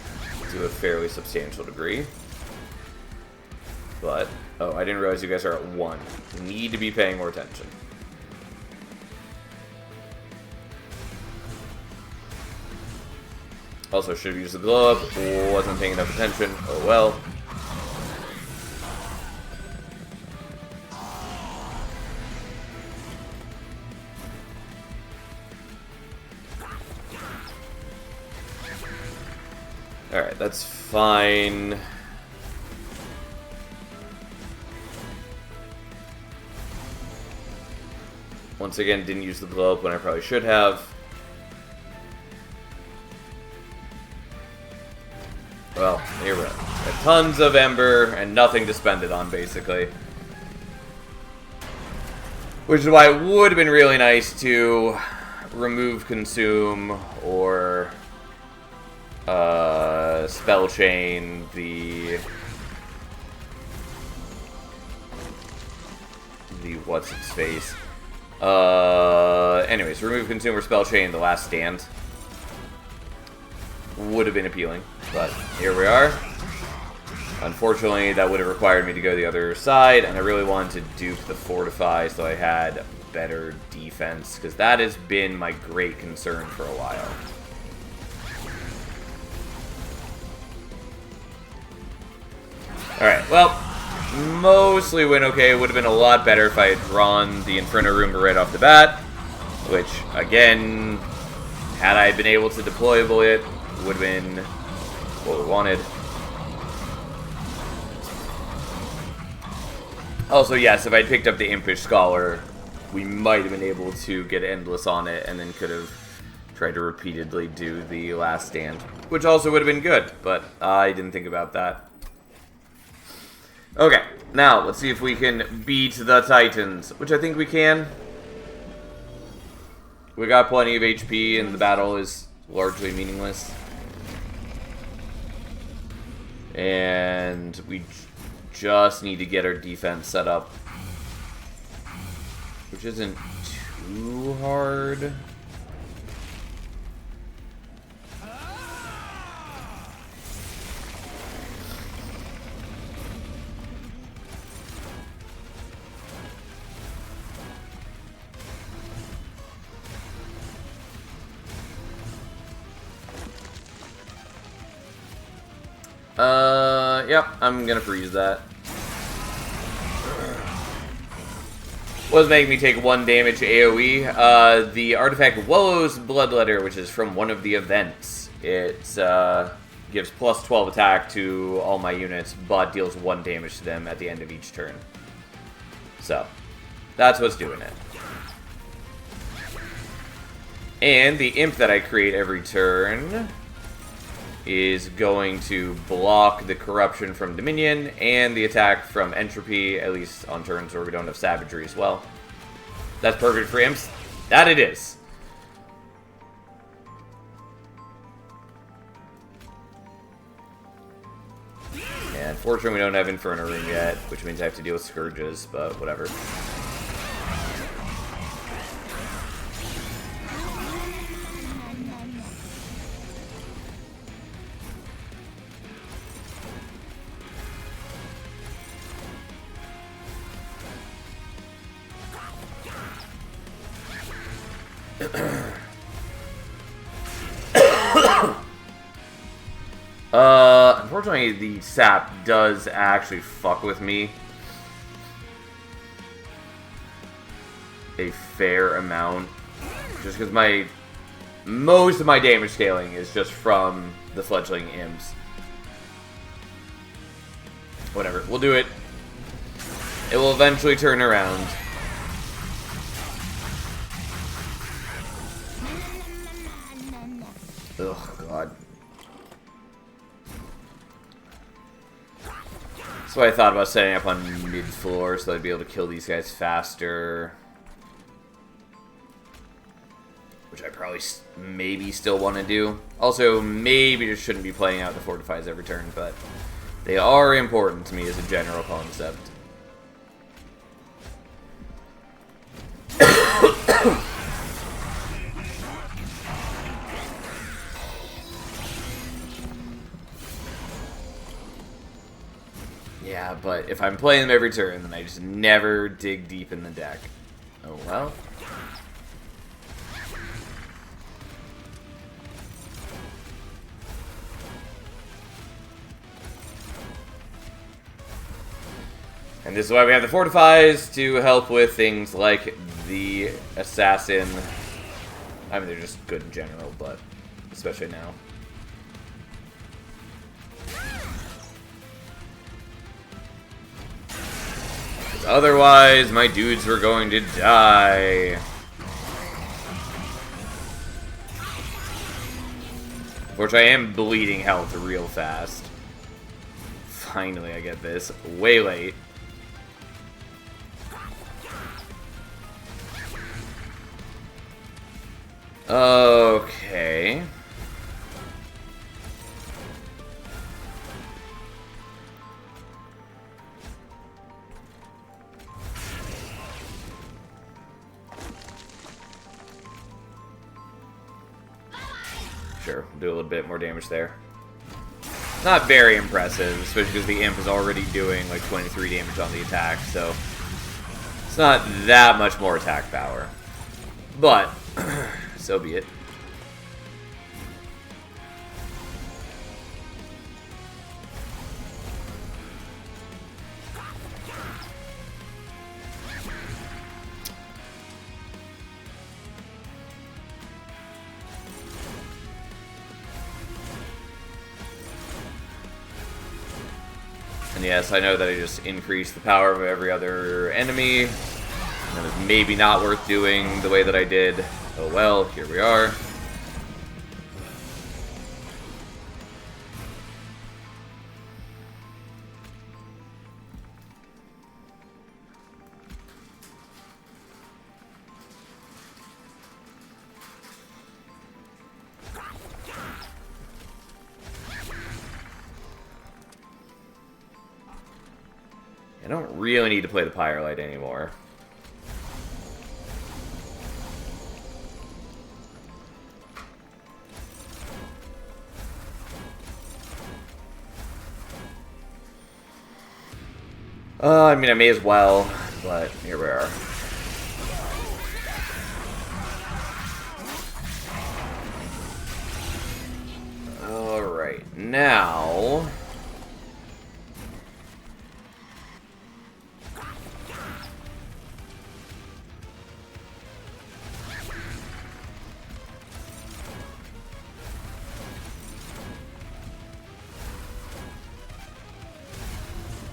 to a fairly substantial degree. But, oh, I didn't realize you guys are at 1. You need to be paying more attention. Also, should have used the glow up. Wasn't paying enough attention. Oh well. Alright, that's fine. Once again, didn't use the blow up when I probably should have. Well, here we go. Got tons of Ember and nothing to spend it on, basically. Which is why it would have been really nice to remove Consume or Spell Chain the what's its face. Anyways, remove Consume or Spell Chain the Last Stand. Would have been appealing, but here we are. Unfortunately, that would have required me to go the other side, and I really wanted to dupe the Fortify so I had better defense, because that has been my great concern for a while. Alright, well, mostly went okay. It would have been a lot better if I had drawn the Inferno Roomba right off the bat, which, again, had I been able to deployable it, would have been what we wanted. Also, yes, if I'd picked up the Impish Scholar, we might have been able to get Endless on it, and then could have tried to repeatedly do the Last Stand, which also would have been good, but I didn't think about that. Okay, now let's see if we can beat the Titans, which I think we can. We got plenty of HP, and the battle is largely meaningless. And we just need to get our defense set up, which isn't too hard. Yep, I'm gonna freeze that. Was making me take 1 damage AoE. The artifact Woe's Bloodletter, which is from one of the events. It gives plus 12 attack to all my units, but deals 1 damage to them at the end of each turn. So, that's what's doing it. And the imp that I create every turn is going to block the corruption from Dominion and the attack from Entropy, at least on turns where we don't have Savagery as well. That's perfect for imps. That it is. And unfortunately, we don't have Inferno Room yet, which means I have to deal with Scourges, but whatever. Unfortunately, the sap does actually fuck with me a fair amount, just because most of my damage scaling is just from the fledgling imps. Whatever, we'll do it. It will eventually turn around. Oh god. So I thought about setting up on mid-floor so I'd be able to kill these guys faster. Which I probably maybe still want to do. Also, maybe just shouldn't be playing out the fortifies every turn, but they are important to me as a general concept. Yeah, but if I'm playing them every turn, then I just never dig deep in the deck. Oh well. And this is why we have the fortifies, to help with things like the assassin. I mean, they're just good in general, but especially now. Otherwise, my dudes were going to die. Unfortunately, I am bleeding health real fast. Finally, I get this. Way late. Okay. Sure, we'll do a little bit more damage there. Not very impressive, especially because the imp is already doing like 23 damage on the attack, so it's not that much more attack power. But so be it. And yes, I know that I just increased the power of every other enemy. That was maybe not worth doing the way that I did. Oh well, here we are. I don't really need to play the Pyrelite anymore. I mean, I may as well, but here we are. Alright, now...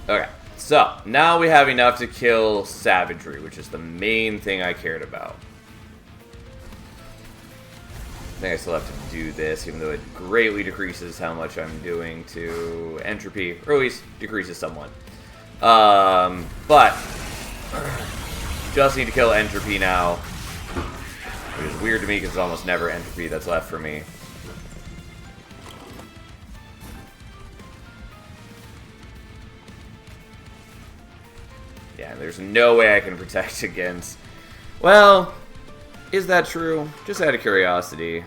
Okay, so now we have enough to kill savagery, which is the main thing I cared about. I think I still have to do this, even though it greatly decreases how much I'm doing to entropy, or at least decreases somewhat. But just need to kill Entropy now. Which is weird to me because it's almost never Entropy that's left for me. Yeah, there's no way I can protect against... Well, is that true? Just out of curiosity.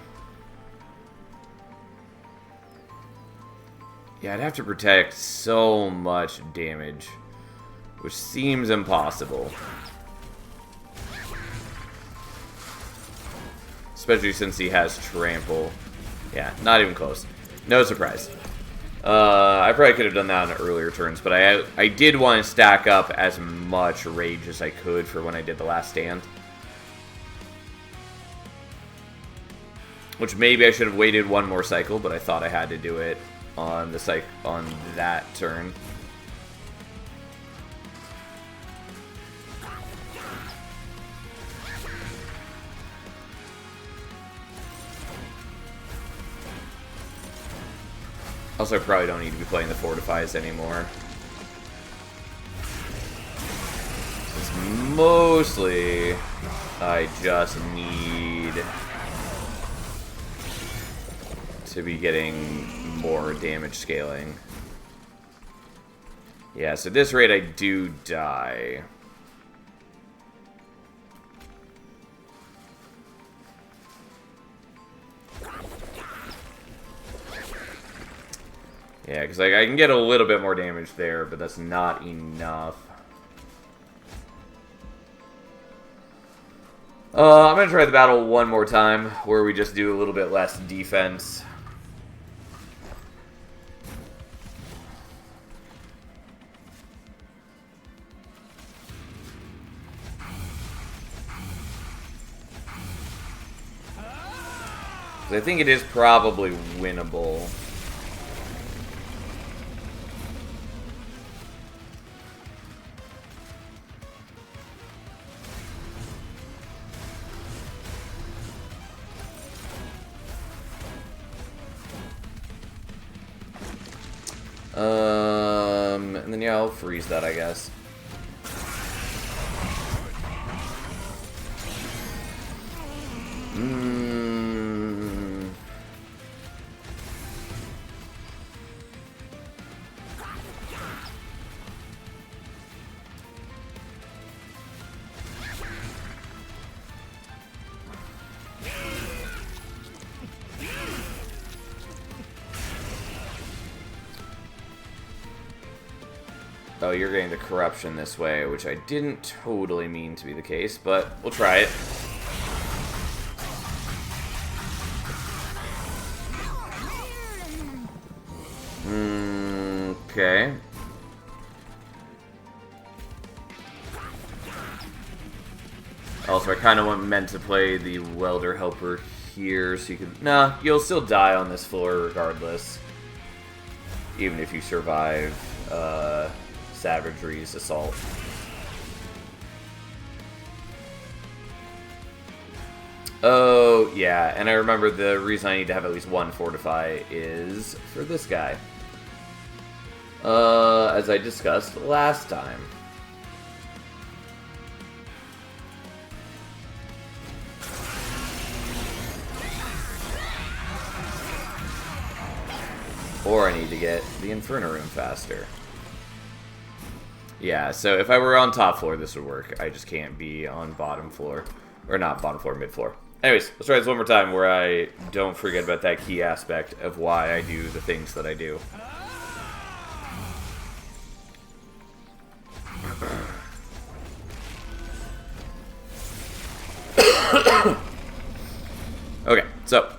Yeah, I'd have to protect so much damage, which seems impossible. Especially since he has Trample. Yeah, not even close. No surprise. I probably could have done that on earlier turns, but I did want to stack up as much Rage as I could for when I did the last stand. Which maybe I should have waited one more cycle, but I thought I had to do it on the on that turn. Also, I probably don't need to be playing the Fortifies anymore. It's mostly I just need to be getting more damage scaling. Yeah, so at this rate I do die. Yeah, because like, I can get a little bit more damage there, but that's not enough. I'm going to try the battle one more time, where we just do a little bit less defense. I think it is probably winnable. And then yeah, I'll freeze that, I guess. Oh, you're getting the corruption this way, which I didn't totally mean to be the case, but we'll try it. Okay. Also, I kind of meant to play the Welder Helper here, so you could... Nah, you'll still die on this floor regardless. Even if you survive, Savagery's assault. Oh, yeah, and I remember the reason I need to have at least one Fortify is for this guy. As I discussed last time. Or I need to get the Inferno Room faster. Yeah, so if I were on top floor, this would work. I just can't be on bottom floor. Or not bottom floor, mid floor. Anyways, let's try this one more time where I don't forget about that key aspect of why I do the things that I do. Okay, so,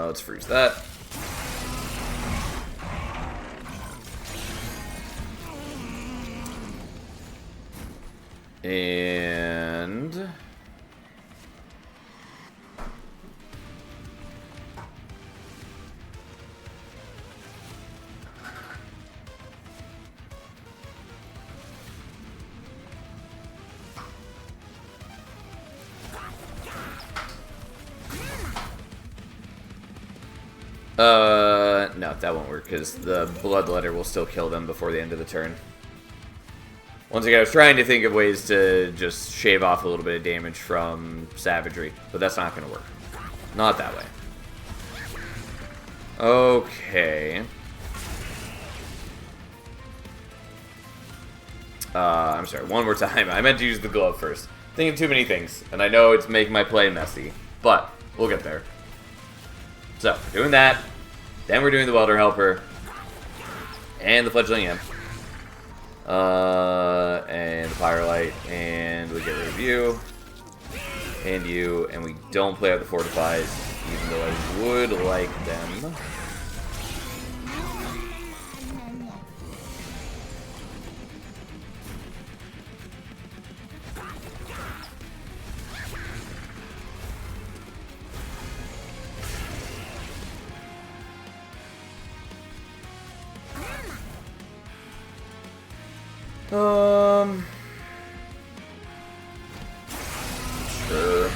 let's freeze that. And... No, that won't work, because the Bloodletter will still kill them before the end of the turn. Once again, I was trying to think of ways to just shave off a little bit of damage from Savagery, but that's not going to work. Not that way. Okay. I'm sorry, one more time. I meant to use the glove first. Thinking too many things, and I know it's making my play messy, but we'll get there. So, we're doing that. Then we're doing the Welder Helper. And the Fledgling Imp. And the Firelight. And we get rid of you. And you. And we don't play out the Fortifies, even though I would like them. Sure.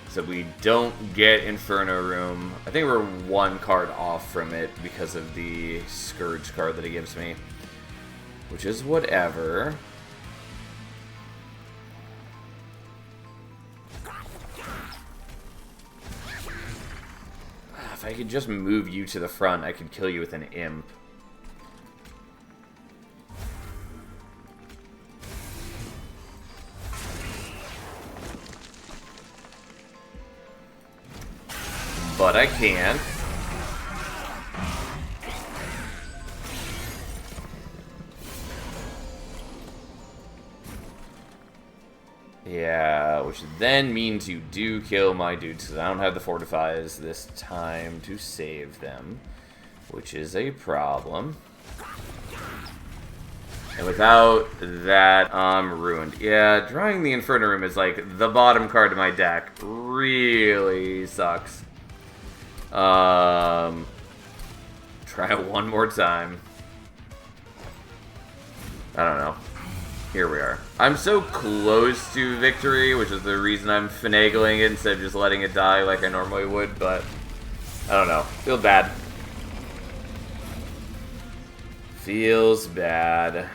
So we don't get Inferno Room. I think we're one card off from it because of the Scourge card that it gives me. Which is whatever. If I could just move you to the front, I could kill you with an Imp. But I can't. Yeah, which then means you do kill my dudes, because I don't have the Fortifies this time to save them, which is a problem. And without that, I'm ruined. Yeah, drawing the Inferno Room is like the bottom card of my deck. Really sucks. Try it one more time. I don't know. Here we are. I'm so close to victory, which is the reason I'm finagling it instead of just letting it die like I normally would, but I don't know. Feels bad. Feels bad.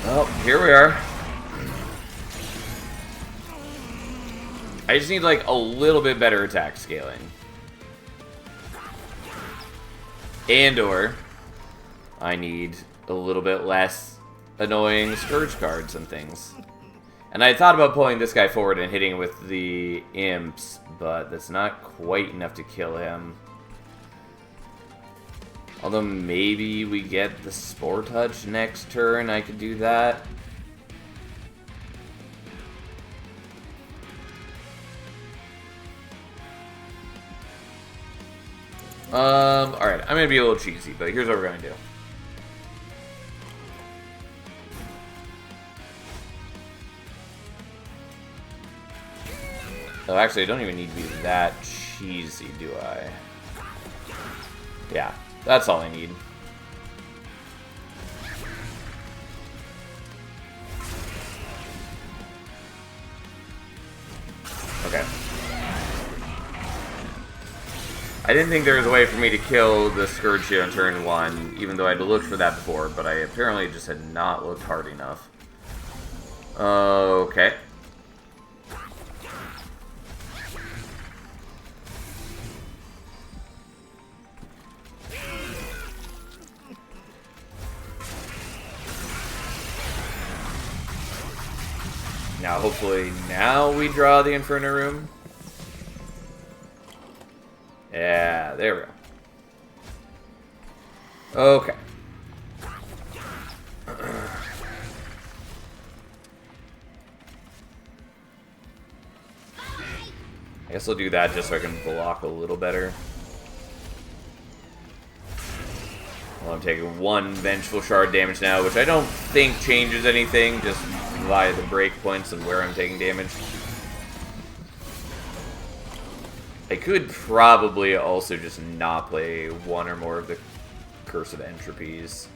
Well, here we are. I just need, like, a little bit better attack scaling. And/or I need a little bit less annoying Scourge cards and things. And I thought about pulling this guy forward and hitting with the Imps, but that's not quite enough to kill him. Although maybe we get the Spore Touch next turn, I could do that. Alright, I'm gonna be a little cheesy, but here's what we're gonna do. Oh, actually, I don't even need to be that cheesy, do I? Yeah. That's all I need. Okay. I didn't think there was a way for me to kill the Scourge here on turn 1, even though I'd looked for that before, but I apparently just had not looked hard enough. Okay. Now, hopefully, now we draw the Inferno Room. Yeah, there we go. Okay. I guess I'll do that just so I can block a little better. Well, I'm taking 1 Vengeful Shard damage now, which I don't think changes anything, just via the breakpoints and where I'm taking damage. I could probably also just not play 1 or more of the Curse of Entropies,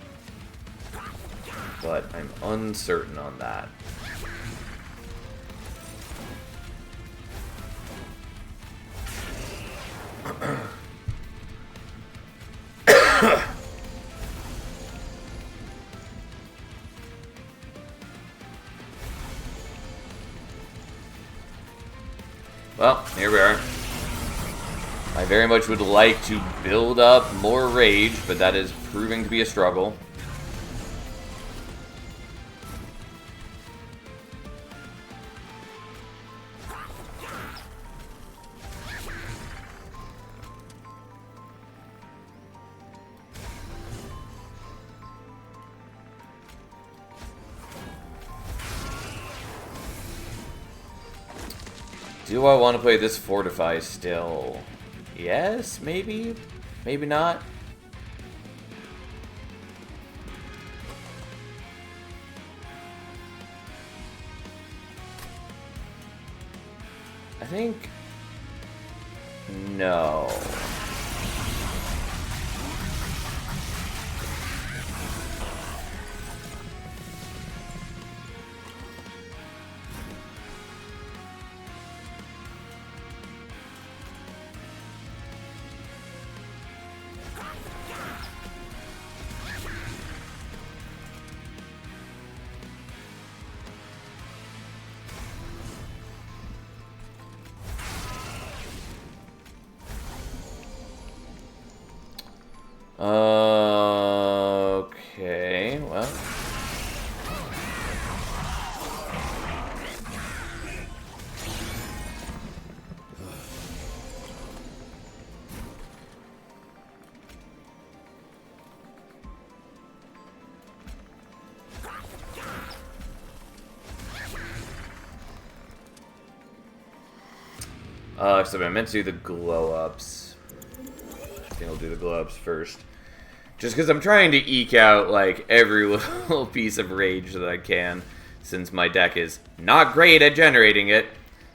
but I'm uncertain on that. Well, here we are. I very much would like to build up more rage, but that is proving to be a struggle. Do I want to play this Fortify still? Yes, maybe? Maybe not? I think... no. Okay, well. So I meant to do the glow-ups. I think I'll do the glow-ups first. Just because I'm trying to eke out, like, every little piece of rage that I can, since my deck is not great at generating it,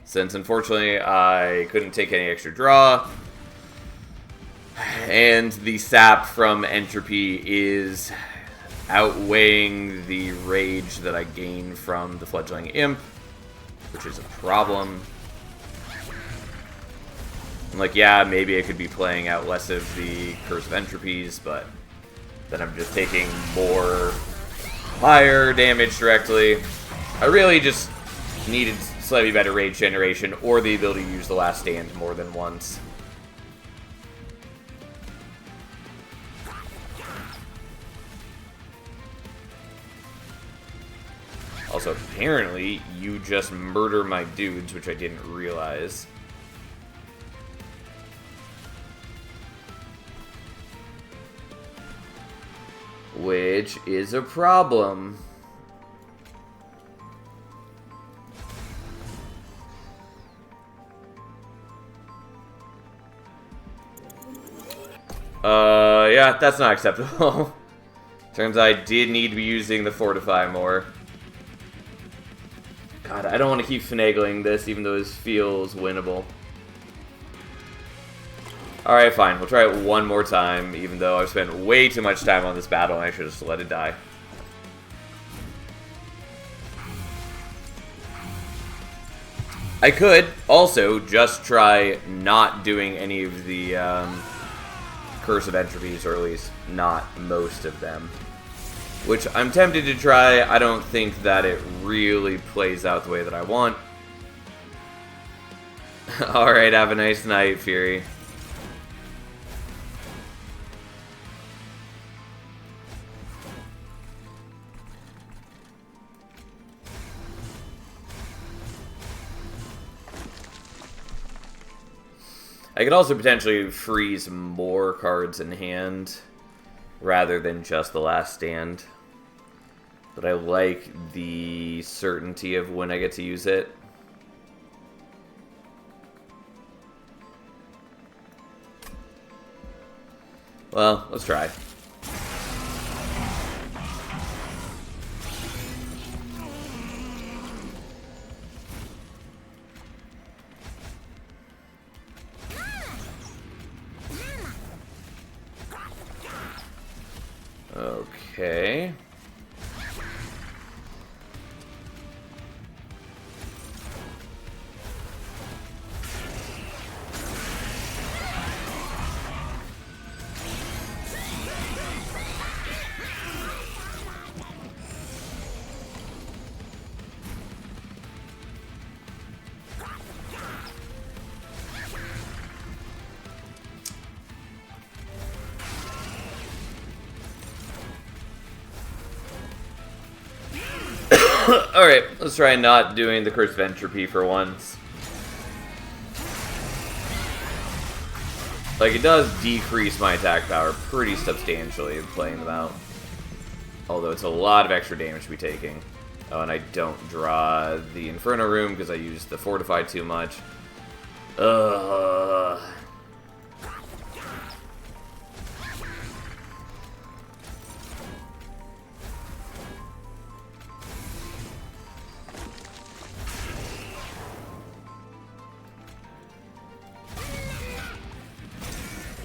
since, unfortunately, I couldn't take any extra draw, and the sap from Entropy is outweighing the rage that I gain from the Fledgling Imp, which is a problem. I'm like, yeah, maybe I could be playing out less of the Curse of Entropies, but then I'm just taking more higher damage directly. I really just needed slightly better rage generation or the ability to use the Last Stand more than once. Also, apparently, you just murder my dudes, which I didn't realize. Which is a problem. Yeah, that's not acceptable. Turns out I did need to be using the Fortify more. God, I don't want to keep finagling this, even though this feels winnable. Alright, fine. We'll try it one more time, even though I've spent way too much time on this battle, and I should just let it die. I could also just try not doing any of the Curse of Entropies, or at least not most of them. Which I'm tempted to try. I don't think that it really plays out the way that I want. Alright, have a nice night, Fury. I could also potentially freeze more cards in hand rather than just the Last Stand. But I like the certainty of when I get to use it. Well, let's try. Okay. Alright, let's try not doing the Cursed Entropy for once. Like, it does decrease my attack power pretty substantially playing them out. Although it's a lot of extra damage to be taking. Oh, and I don't draw the Inferno Room because I used the Fortify too much. Ugh.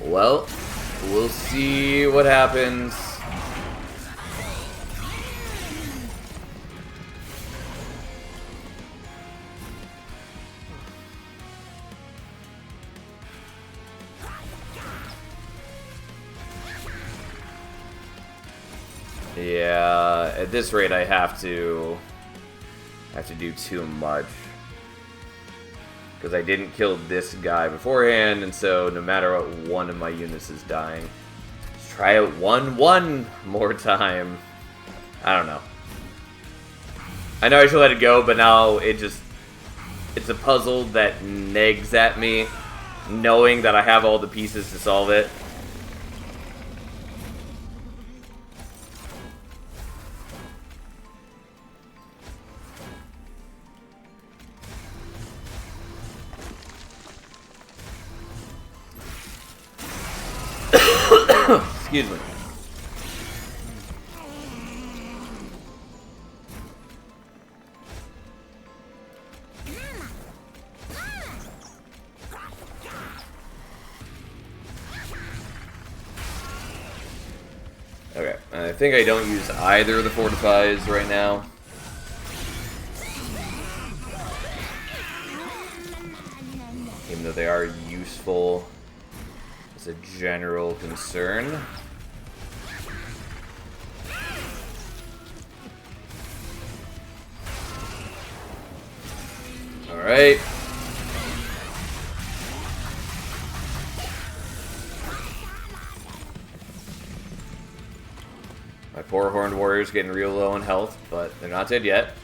Well, we'll see what happens. Yeah, at this rate I have to do too much. Because I didn't kill this guy beforehand, and so no matter what, one of my units is dying. Let's try it one more time. I don't know. I know I should let it go, but now it's a puzzle that negs at me, knowing that I have all the pieces to solve it. Excuse me. Okay, I think I don't use either of the fortifies right now. Even though they are useful as a general concern. Alright. My poor Horned Warrior's getting real low in health, but they're not dead yet.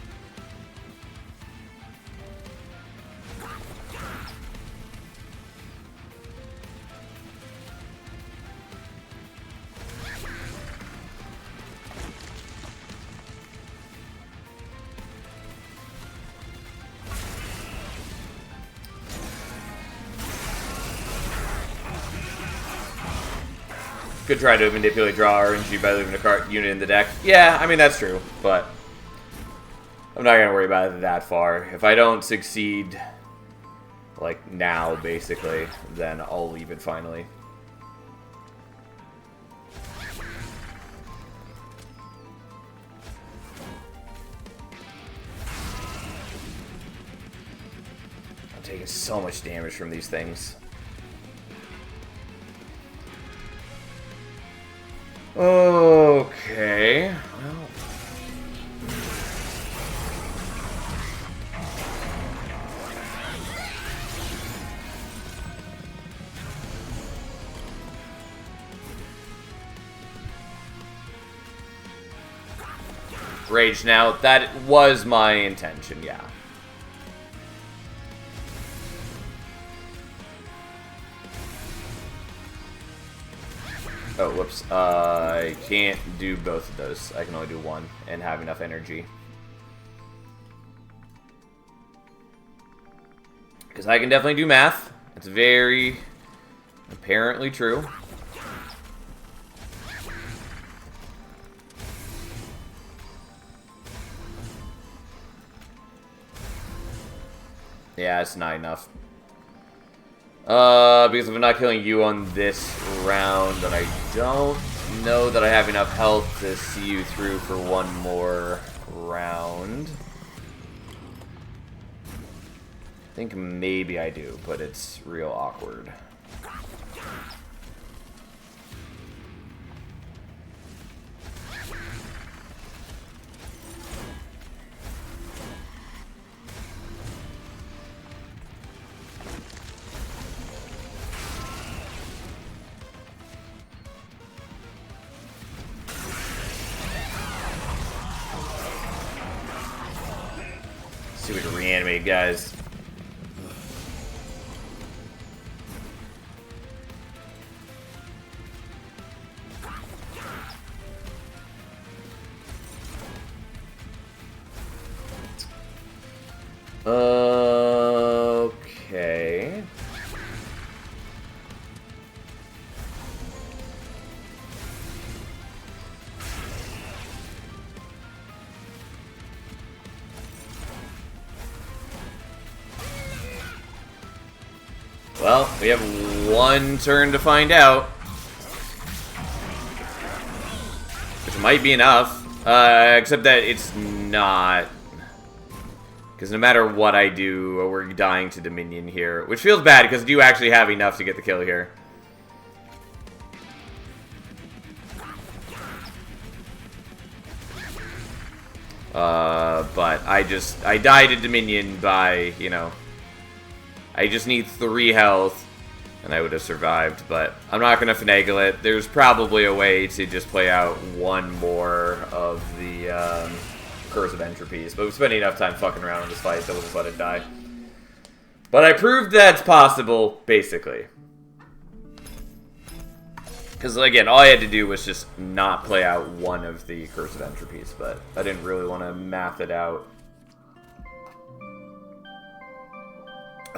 Could try to manipulate draw RNG by leaving a card unit in the deck. Yeah, I mean, that's true, but I'm not going to worry about it that far. If I don't succeed, like, now, basically, then I'll leave it finally. I'm taking so much damage from these things. Okay. Well. Rage now. That was my intention, yeah. Oh, whoops. I can't do both of those. I can only do one and have enough energy. Because I can definitely do math. It's very apparently true. Yeah, it's not enough. Because if I'm not killing you on this round, then I don't know that I have enough health to see you through for one more round. I think maybe I do, but it's real awkward. See if we can reanimate, guys. Okay. Well, we have one turn to find out. Which might be enough. Except that it's not. Because no matter what I do, we're dying to Dominion here. Which feels bad, because I do actually have enough to get the kill here. But I died to Dominion by, you know... I just need 3 health, and I would have survived, but I'm not going to finagle it. There's probably a way to just play out one more of the Curse of Entropies, but we're spending enough time fucking around in this fight, so we'll just let it die. But I proved that's possible, basically. Because, again, all I had to do was just not play out one of the Curse of Entropies, but I didn't really want to math it out.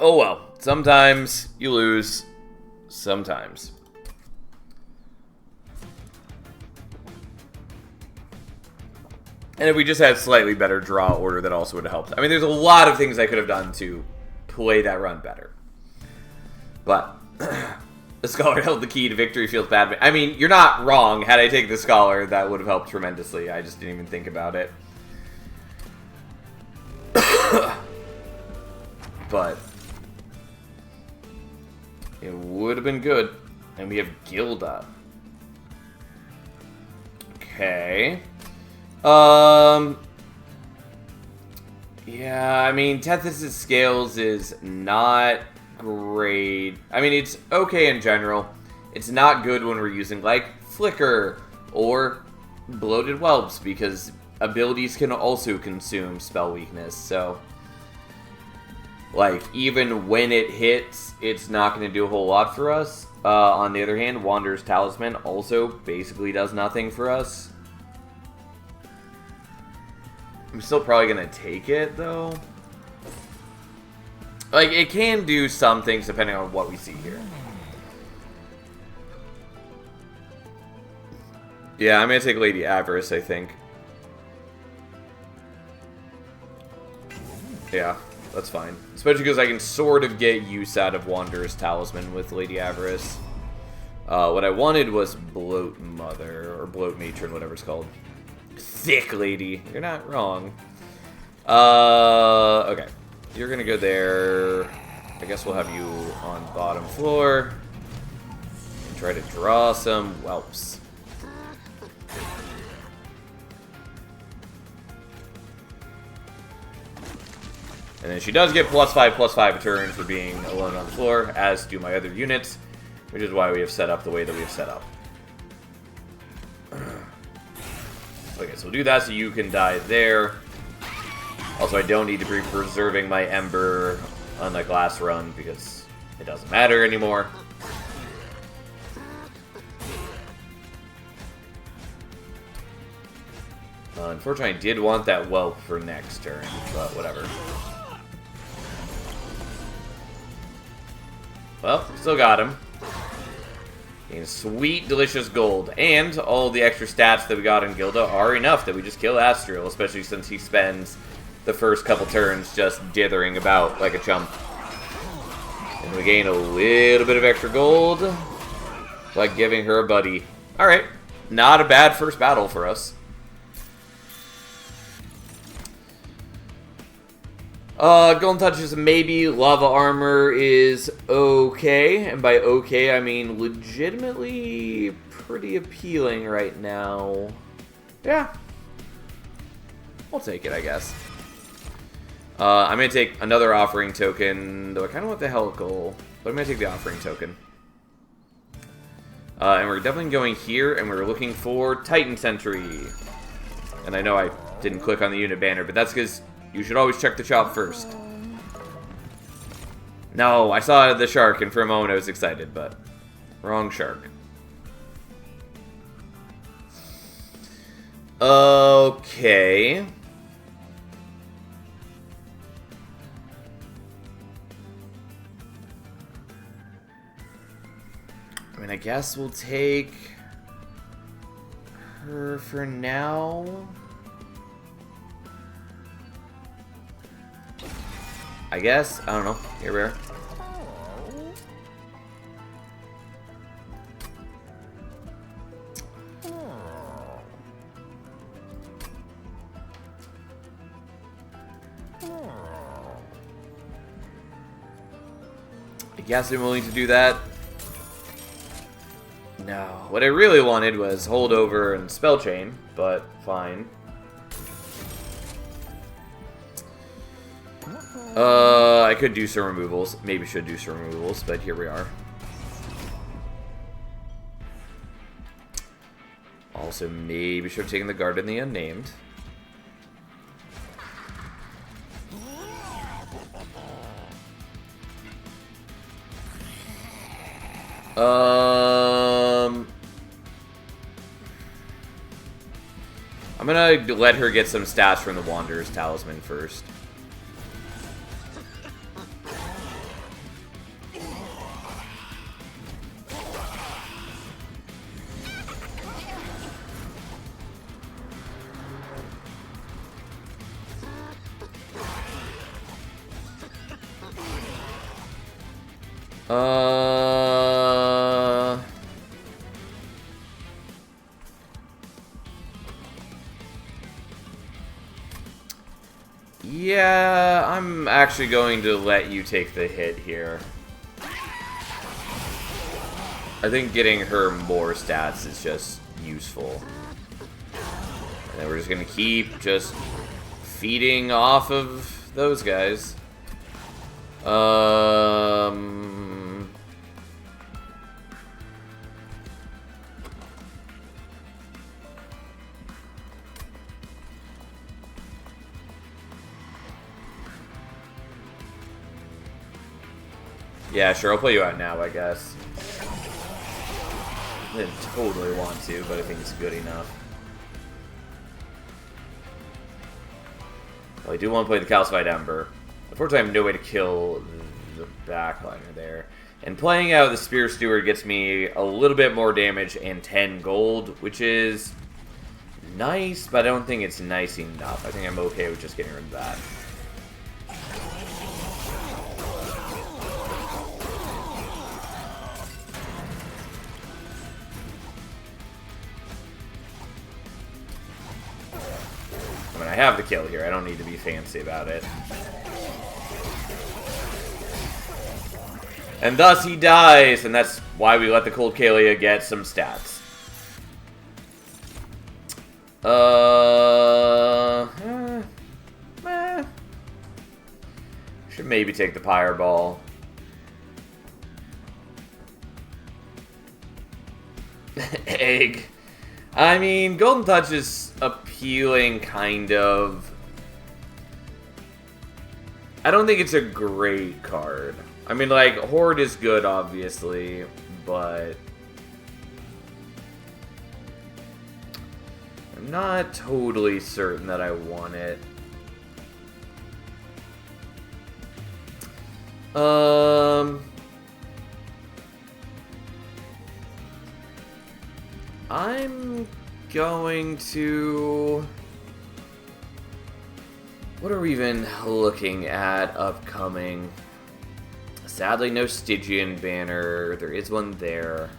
Oh well, sometimes you lose, sometimes. And if we just had slightly better draw order, that also would have helped. I mean, there's a lot of things I could have done to play that run better. But, the Scholar held the key to victory feels bad. I mean, you're not wrong. Had I taken the Scholar, that would have helped tremendously. I just didn't even think about it. But... it would have been good. And we have Gilda. Okay. Yeah, I mean, Tethys' Scales is not great. I mean, it's okay in general. It's not good when we're using, like, Flicker or Bloated Whelps, because abilities can also consume spell weakness, so... like, even when it hits, it's not going to do a whole lot for us. On the other hand, Wanderer's Talisman also basically does nothing for us. I'm still probably going to take it, though. Like, it can do some things depending on what we see here. Yeah, I'm going to take Lady Avarice, I think. Yeah. That's fine. Especially because I can sort of get use out of Wanderer's Talisman with Lady Avarice. What I wanted was Bloat Mother, or Bloat Matron, whatever it's called. Thick Lady. You're not wrong. Okay. You're going to go there. I guess we'll have you on bottom floor. And try to draw some whelps. And then she does get +5/+5 turns for being alone on the floor, as do my other units, which is why we have set up the way that we have set up. Okay, so we'll do that so you can die there. Also, I don't need to be preserving my Ember on the glass run, because it doesn't matter anymore. Unfortunately, I did want that Whelp for next turn, but whatever. Well, still got him. Getting sweet, delicious gold. And all the extra stats that we got in Gilda are enough that we just kill Astriel, especially since he spends the first couple turns just dithering about like a chump. And we gain a little bit of extra gold by giving her a buddy. Alright. not a bad first battle for us. Golden Touch's maybe. Lava Armor is okay. And by okay, I mean legitimately pretty appealing right now. Yeah. I'll take it, I guess. I'm going to take another Offering Token, though I kind of want the Helical, but I'm going to take the Offering Token. And we're definitely going here, and we're looking for Titan Sentry. And I know I didn't click on the unit banner, but that's because you should always check the shop first. No, I saw the shark, and for a moment I was excited, but wrong shark. Okay. I mean, I guess we'll take her for now. I guess. I don't know. Here we are. I guess I'm willing to do that. No. What I really wanted was Hold Over and Spell Chain, but fine. I could do some removals. Maybe should do some removals, but here we are. Also, maybe should have taken the Guard in the Unnamed. I'm gonna let her get some stats from the Wanderer's Talisman first. Yeah, I'm actually going to let you take the hit here. I think getting her more stats is just useful. And then we're just going to keep just feeding off of those guys. Yeah, sure, I'll play you out now, I guess. I didn't totally want to, but I think it's good enough. Well, I do want to play the Calcified Ember. Unfortunately, I have no way to kill the backliner there. And playing out the Spear Steward gets me a little bit more damage and 10 gold, which is nice, but I don't think it's nice enough. I think I'm okay with just getting rid of that. I mean, I have the kill here. I don't need to be fancy about it. And thus he dies, and that's why we let the Cold Kalia get some stats. Should maybe take the Pyre Ball. Egg. I mean, Golden Touch is appealing, kind of. I don't think it's a great card. I mean, like, Horde is good, obviously, but I'm not totally certain that I want it. I'm going to... What are we even looking at upcoming? Sadly, no Stygian banner. There is one there.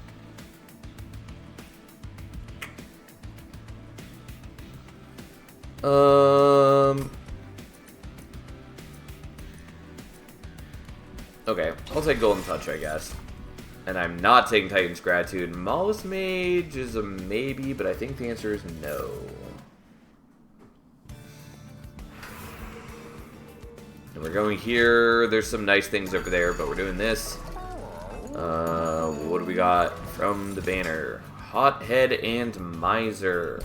Okay, I'll take Golden Touch, I guess. And I'm not taking Titan's Gratitude. Mouse Mage is a maybe, but I think the answer is no. And we're going here. There's some nice things over there, but we're doing this. What do we got from the banner? Hothead and Miser.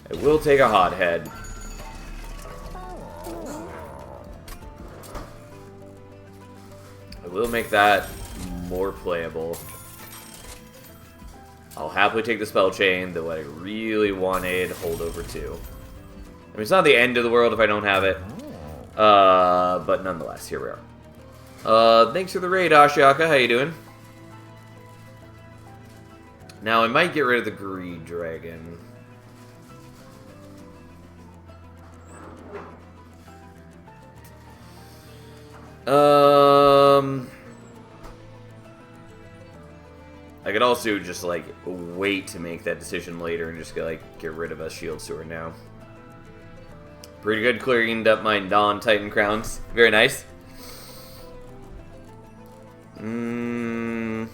I will take a Hothead. I will make that more playable. I'll happily take the Spell Chain, though I really wanted Holdover 2. I mean, it's not the end of the world if I don't have it. But nonetheless, here we are. Thanks for the raid, Ashiaka. How you doing? Now, I might get rid of the Greed Dragon. I could also just, like, wait to make that decision later and just, get rid of a Shield Sword now. Pretty good, clearing up my non-Titan crowns. Very nice. I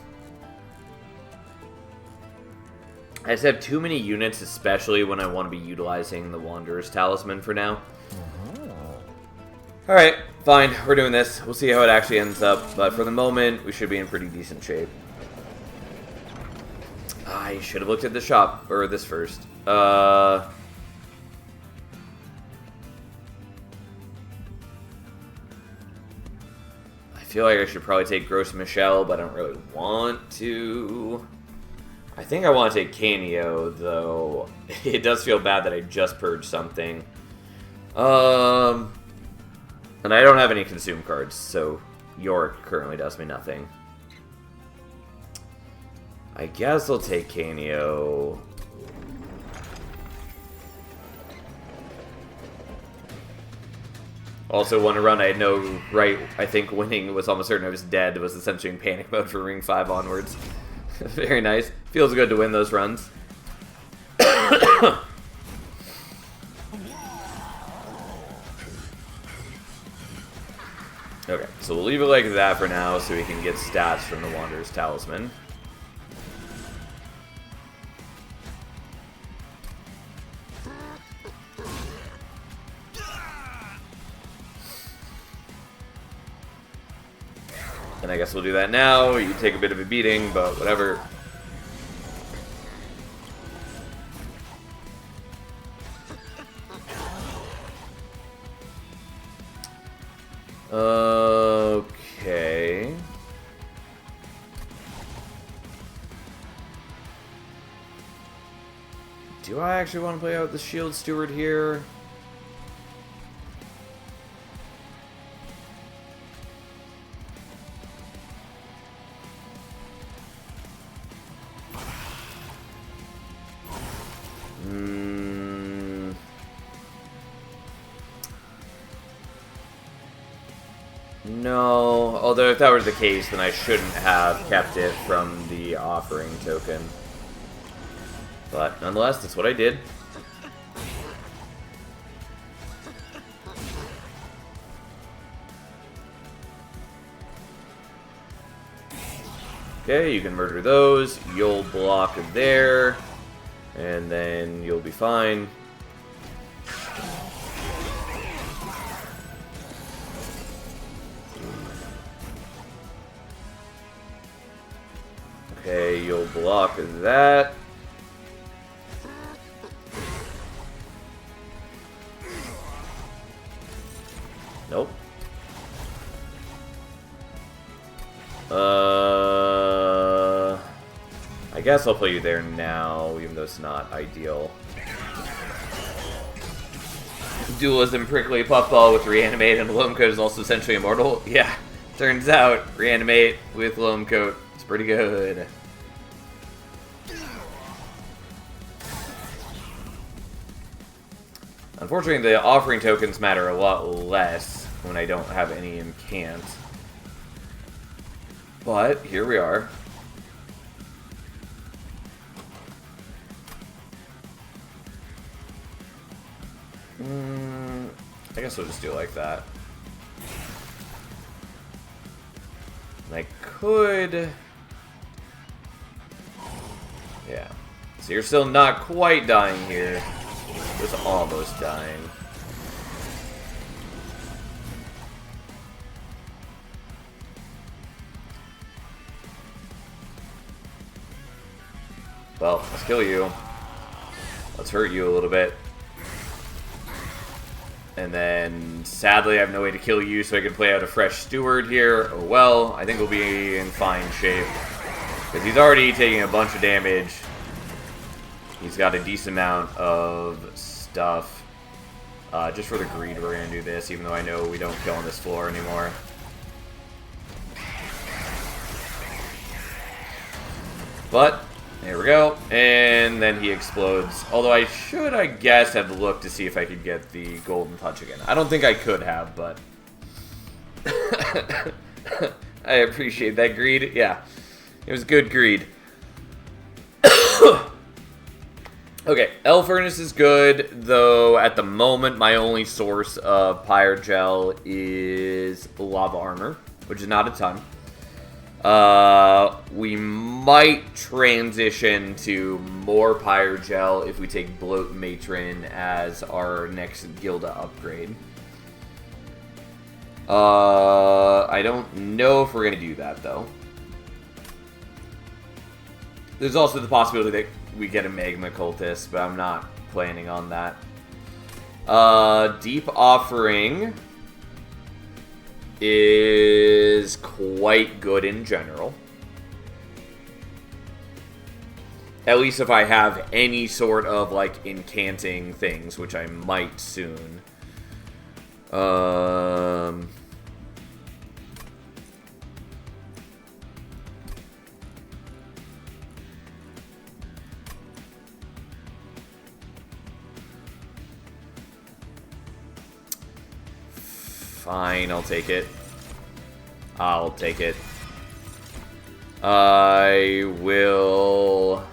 just have too many units, especially when I want to be utilizing the Wanderer's Talisman for now. Alright, fine. We're doing this. We'll see how it actually ends up. But for the moment, we should be in pretty decent shape. I should have looked at the shop, or this first. I feel like I should probably take Gross Michelle, but I don't really want to. I think I want to take Canio, though. It does feel bad that I just purged something. And I don't have any consume cards, so York currently does me nothing. I guess I'll take Canio. Also, one run I had no right, I think winning was almost certain I was dead, was essentially in panic mode for Ring 5 onwards. Very nice. Feels good to win those runs. Okay, so we'll leave it like that for now so we can get stats from the Wanderer's Talisman. And I guess we'll do that now. You take a bit of a beating, but whatever. Okay. Do I actually want to play out the Shield Steward here? No, although if that was the case, then I shouldn't have kept it from the offering token. But nonetheless, that's what I did. Okay, you can murder those. You'll block there. And then you'll be fine. Okay, you'll block that. Nope. I guess I'll play you there now, even though it's not ideal. Dualism, Prickly Puffball with Reanimate, and Loam Coat is also essentially immortal. Yeah, turns out Reanimate with Loam Coat is pretty good. Unfortunately, the offering tokens matter a lot less when I don't have any incant. But here we are. guess we'll just do it like that. And I could... Yeah. So you're still not quite dying here. Just almost dying. Well, let's kill you. Let's hurt you a little bit. And then, sadly, I have no way to kill you, so I can play out a fresh steward here. Oh well, I think we'll be in fine shape. Because he's already taking a bunch of damage. He's got a decent amount of stuff. Just for the greed, we're going to do this, even though I know we don't kill on this floor anymore. But, there we go. And then he explodes. Although I should, I guess, have looked to see if I could get the golden touch again. I don't think I could have, but... I appreciate that greed. Yeah, it was good greed. Okay, L Furnace is good, though at the moment my only source of Pyre Gel is Lava Armor, which is not a ton. We might transition to more Pyre Gel if we take Bloat Matron as our next Gilda upgrade. I don't know if we're going to do that, though. There's also the possibility that we get a Magma Cultist, but I'm not planning on that. Deep Offering is quite good in general. At least if I have any sort of, like, incanting things, which I might soon. Fine, I'll take it. I'll take it. I will...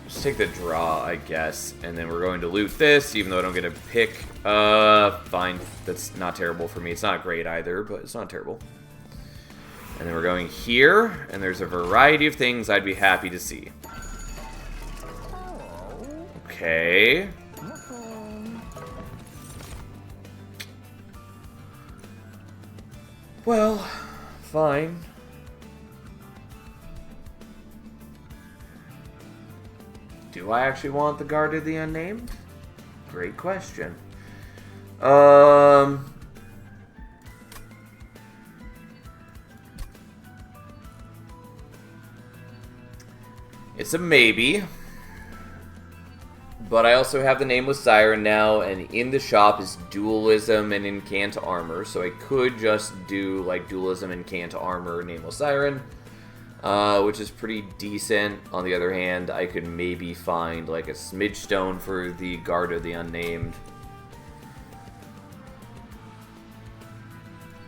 just take the draw, I guess. And then we're going to loot this, even though I don't get a pick. Fine. That's not terrible for me. It's not great either, but it's not terrible. And then we're going here, and there's a variety of things I'd be happy to see. Okay. Well, fine. Do I actually want the Guard of the Unnamed? Great question. It's a maybe. But I also have the Nameless Siren now, and in the shop is Dualism and Incant Armor, so I could just do, like, Dualism, Incant Armor, Nameless Siren, which is pretty decent. On the other hand, I could maybe find, like, a Smidge Stone for the Guard of the Unnamed.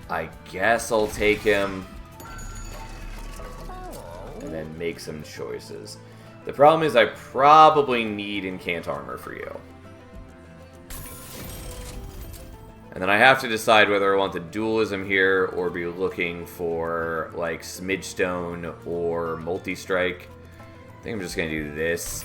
I guess I'll take him, and then make some choices. The problem is I probably need Incant Armor for you. And then I have to decide whether I want the Dualism here or be looking for, like, Smidge Stone or Multi-Strike. I think I'm just going to do this.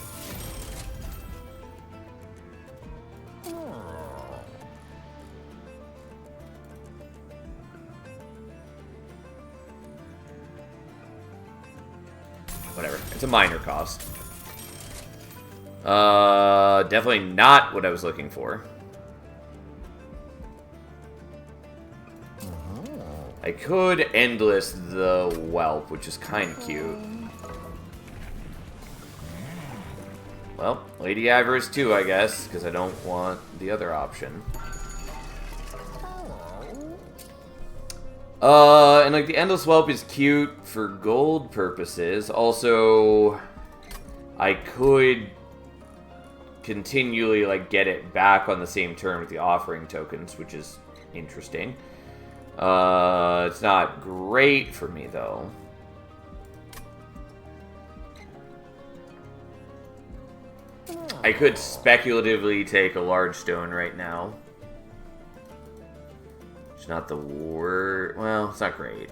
Whatever. It's a minor cost. Definitely not what I was looking for. I could Endless the Whelp, which is kind of cute. Well, Lady Avarice too, I guess, because I don't want the other option. And like the Endless Whelp is cute for gold purposes. Also, I could continually like get it back on the same turn with the offering tokens, which is interesting. It's not great for me though. I could speculatively take a large stone right now. It's not the word. Well, it's not great.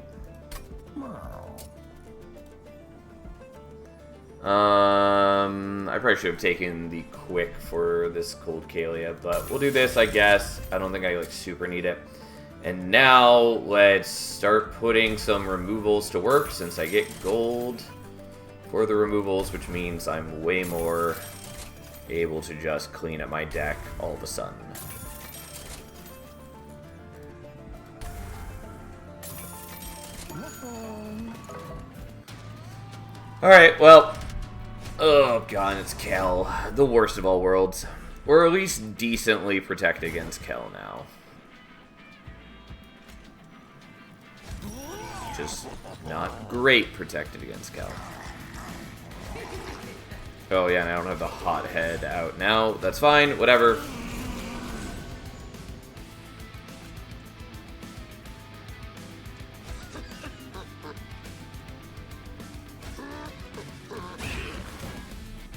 I probably should have taken the quick for this Cold Kalia, but we'll do this, I guess. I don't think I like super need it. And now let's start putting some removals to work since I get gold for the removals, which means I'm way more able to just clean up my deck all of a sudden. Alright, well, oh god, it's Kel. The worst of all worlds. We're at least decently protected against Kel now. Just not great protected against Kel. Oh yeah, and I don't have the hot head out now. That's fine, whatever.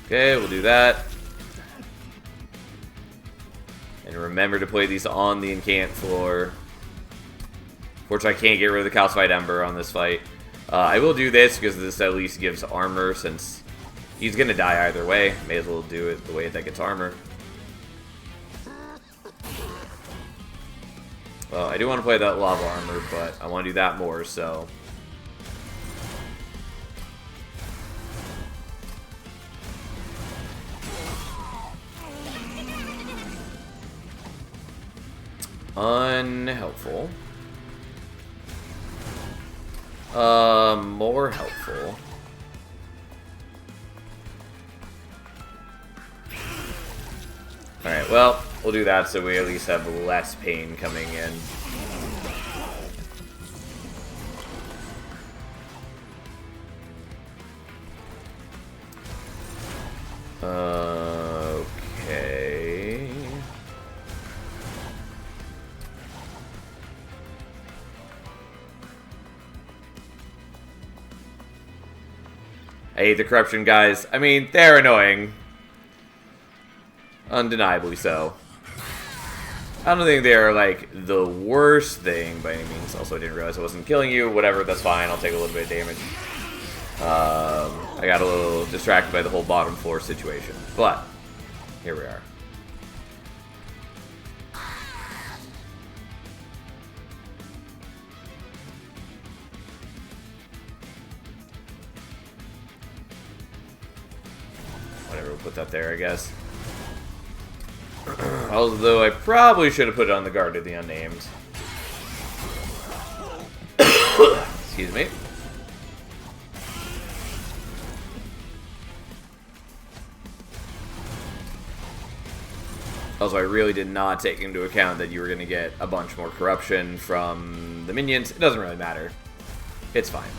Okay, we'll do that. And remember to play these on the incant floor. Fortunately, I can't get rid of the Calcified Ember on this fight. I will do this because this at least gives armor since he's going to die either way. May as well do it the way that gets armor. Well, I do want to play that lava armor, but I want to do that more, so... Unhelpful. More helpful. Alright, well, we'll do that so we at least have less pain coming in. Okay. I hate the corruption guys. I mean, they're annoying. Undeniably so. I don't think they're, like, the worst thing by any means. Also, I didn't realize I wasn't killing you. Whatever, that's fine. I'll take a little bit of damage. I got a little distracted by the whole bottom floor situation. But, here we are. Whatever, we'll put that there, I guess. Although I probably should have put it on the Guard of the Unnamed. Excuse me. Also, I really did not take into account that you were going to get a bunch more corruption from the minions. It doesn't really matter. It's fine.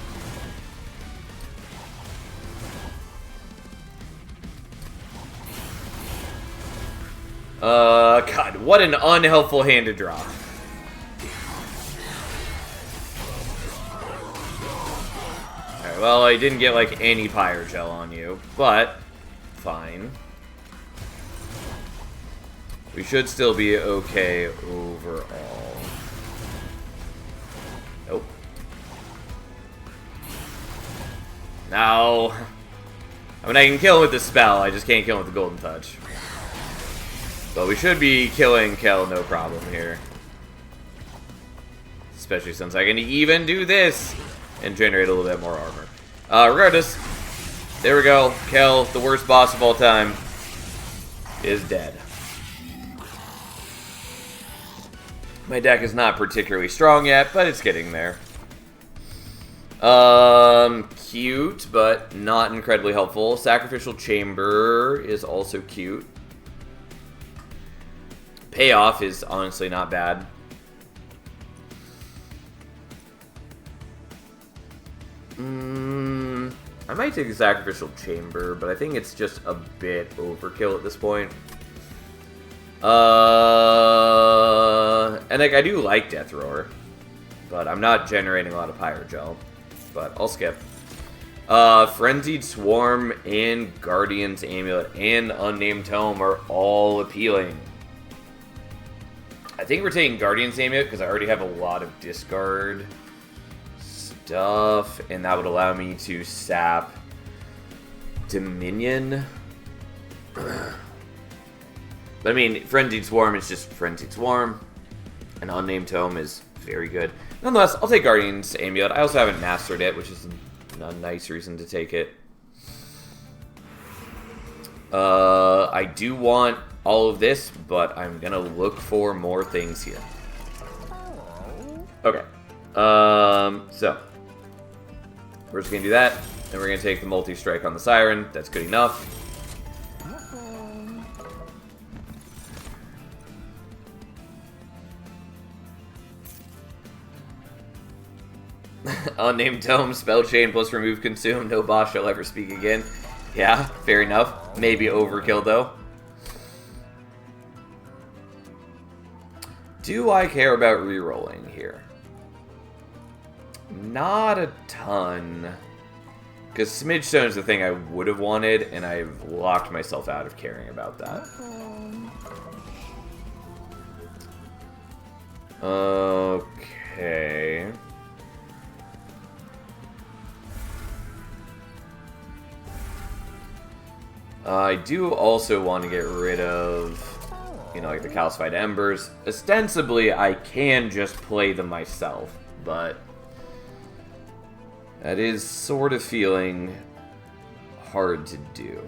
God, what an unhelpful hand to draw. Alright, well, I didn't get, like, any Pyre Gel on you, but fine. We should still be okay overall. Nope. No. I mean, I can kill him with the spell, I just can't kill him with the Golden Touch. But we should be killing Kel no problem here. Especially since I can even do this and generate a little bit more armor. Regardless, there we go. Kel, the worst boss of all time, is dead. My deck is not particularly strong yet, but it's getting there. Cute, but not incredibly helpful. Sacrificial Chamber is also cute. Payoff is honestly not bad. I might take a Sacrificial Chamber, but I think it's just a bit overkill at this point. And like, I do like Death Roar, but I'm not generating a lot of Pyre Gel. But I'll skip. Frenzied Swarm and Guardian's Amulet and Unnamed Tome are all appealing. I think we're taking Guardian's Amulet because I already have a lot of discard stuff, and that would allow me to sap Dominion. But I mean, Frenzied Swarm is just Frenzied Swarm, and Unnamed Tome is very good. Nonetheless, I'll take Guardian's Amulet. I also haven't mastered it, which is a nice reason to take it. I do want all of this, but I'm gonna look for more things here. Okay. So we're just gonna do that, and we're gonna take the multi-strike on the Siren. That's good enough. Unnamed Tome, Spell Chain plus Remove Consume. No boss shall ever speak again. Yeah, fair enough. Maybe overkill, though. Do I care about rerolling here? Not a ton. Because Smidge Stone is the thing I would have wanted, and I've locked myself out of caring about that. Okay. I do also want to get rid of, you know, like the Calcified Embers. Ostensibly, I can just play them myself, but that is sort of feeling hard to do.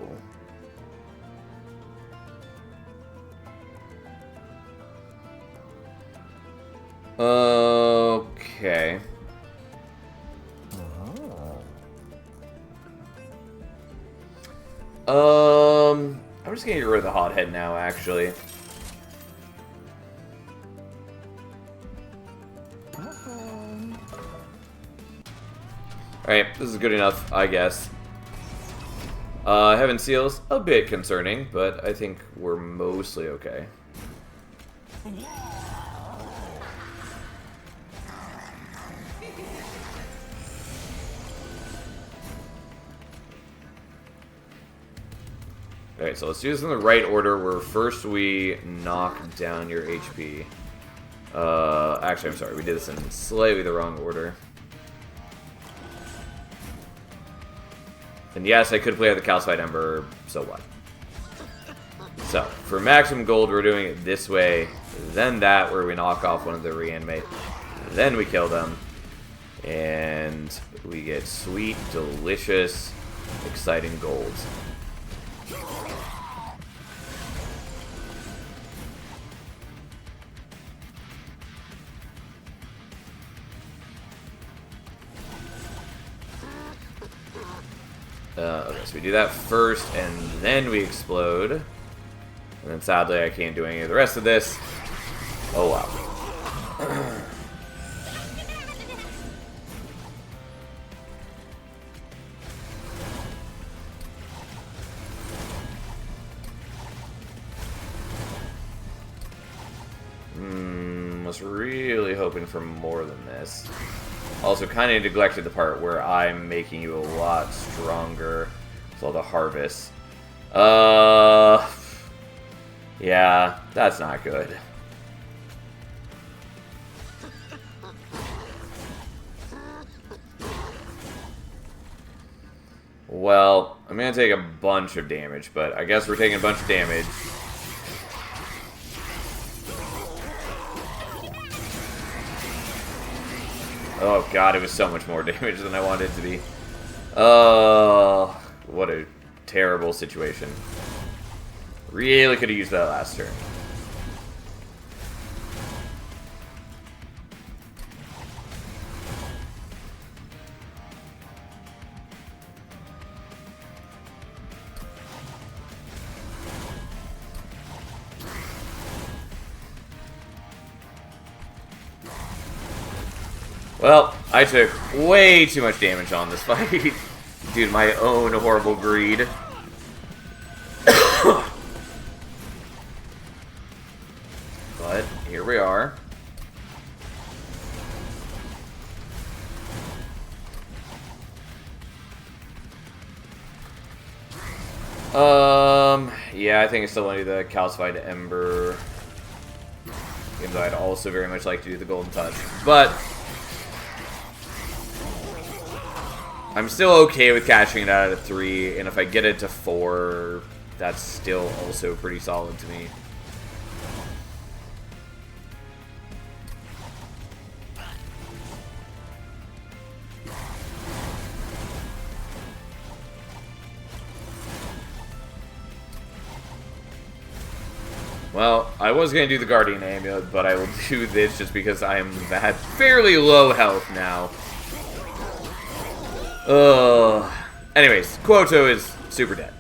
Okay. I'm just gonna get rid of the Hothead now, actually. Alright, this is good enough, I guess. Heaven Seal's a bit concerning, but I think we're mostly okay. Alright, so let's do this in the right order, where first we knock down your HP. Actually, I'm sorry, we did this in slightly the wrong order. And yes, I could play out the Calcified Ember, so what? So, for maximum gold, we're doing it this way, then that, where we knock off one of the reanimate, then we kill them, and we get sweet, delicious, exciting golds. Okay, so we do that first, and then we explode. And then sadly, I can't do any of the rest of this. Oh, wow. Was really hoping for more than this. Also, kind of neglected the part where I'm making you a lot stronger with all the harvests. Yeah, that's not good. Well, I'm gonna take a bunch of damage, but I guess we're taking a bunch of damage. Oh god, it was so much more damage than I wanted it to be. Oh, what a terrible situation. Really could have used that last turn. Well, I took way too much damage on this fight due to my own horrible greed. But here we are. Yeah, I think I still want to do the Calcified Ember. Even though I'd also very much like to do the Golden Touch. But I'm still okay with cashing it out at 3, and if I get it to 4, that's still also pretty solid to me. Well, I was going to do the Guardian Amulet, but I will do this just because I am at fairly low health now. Anyways, Quoto is super dead.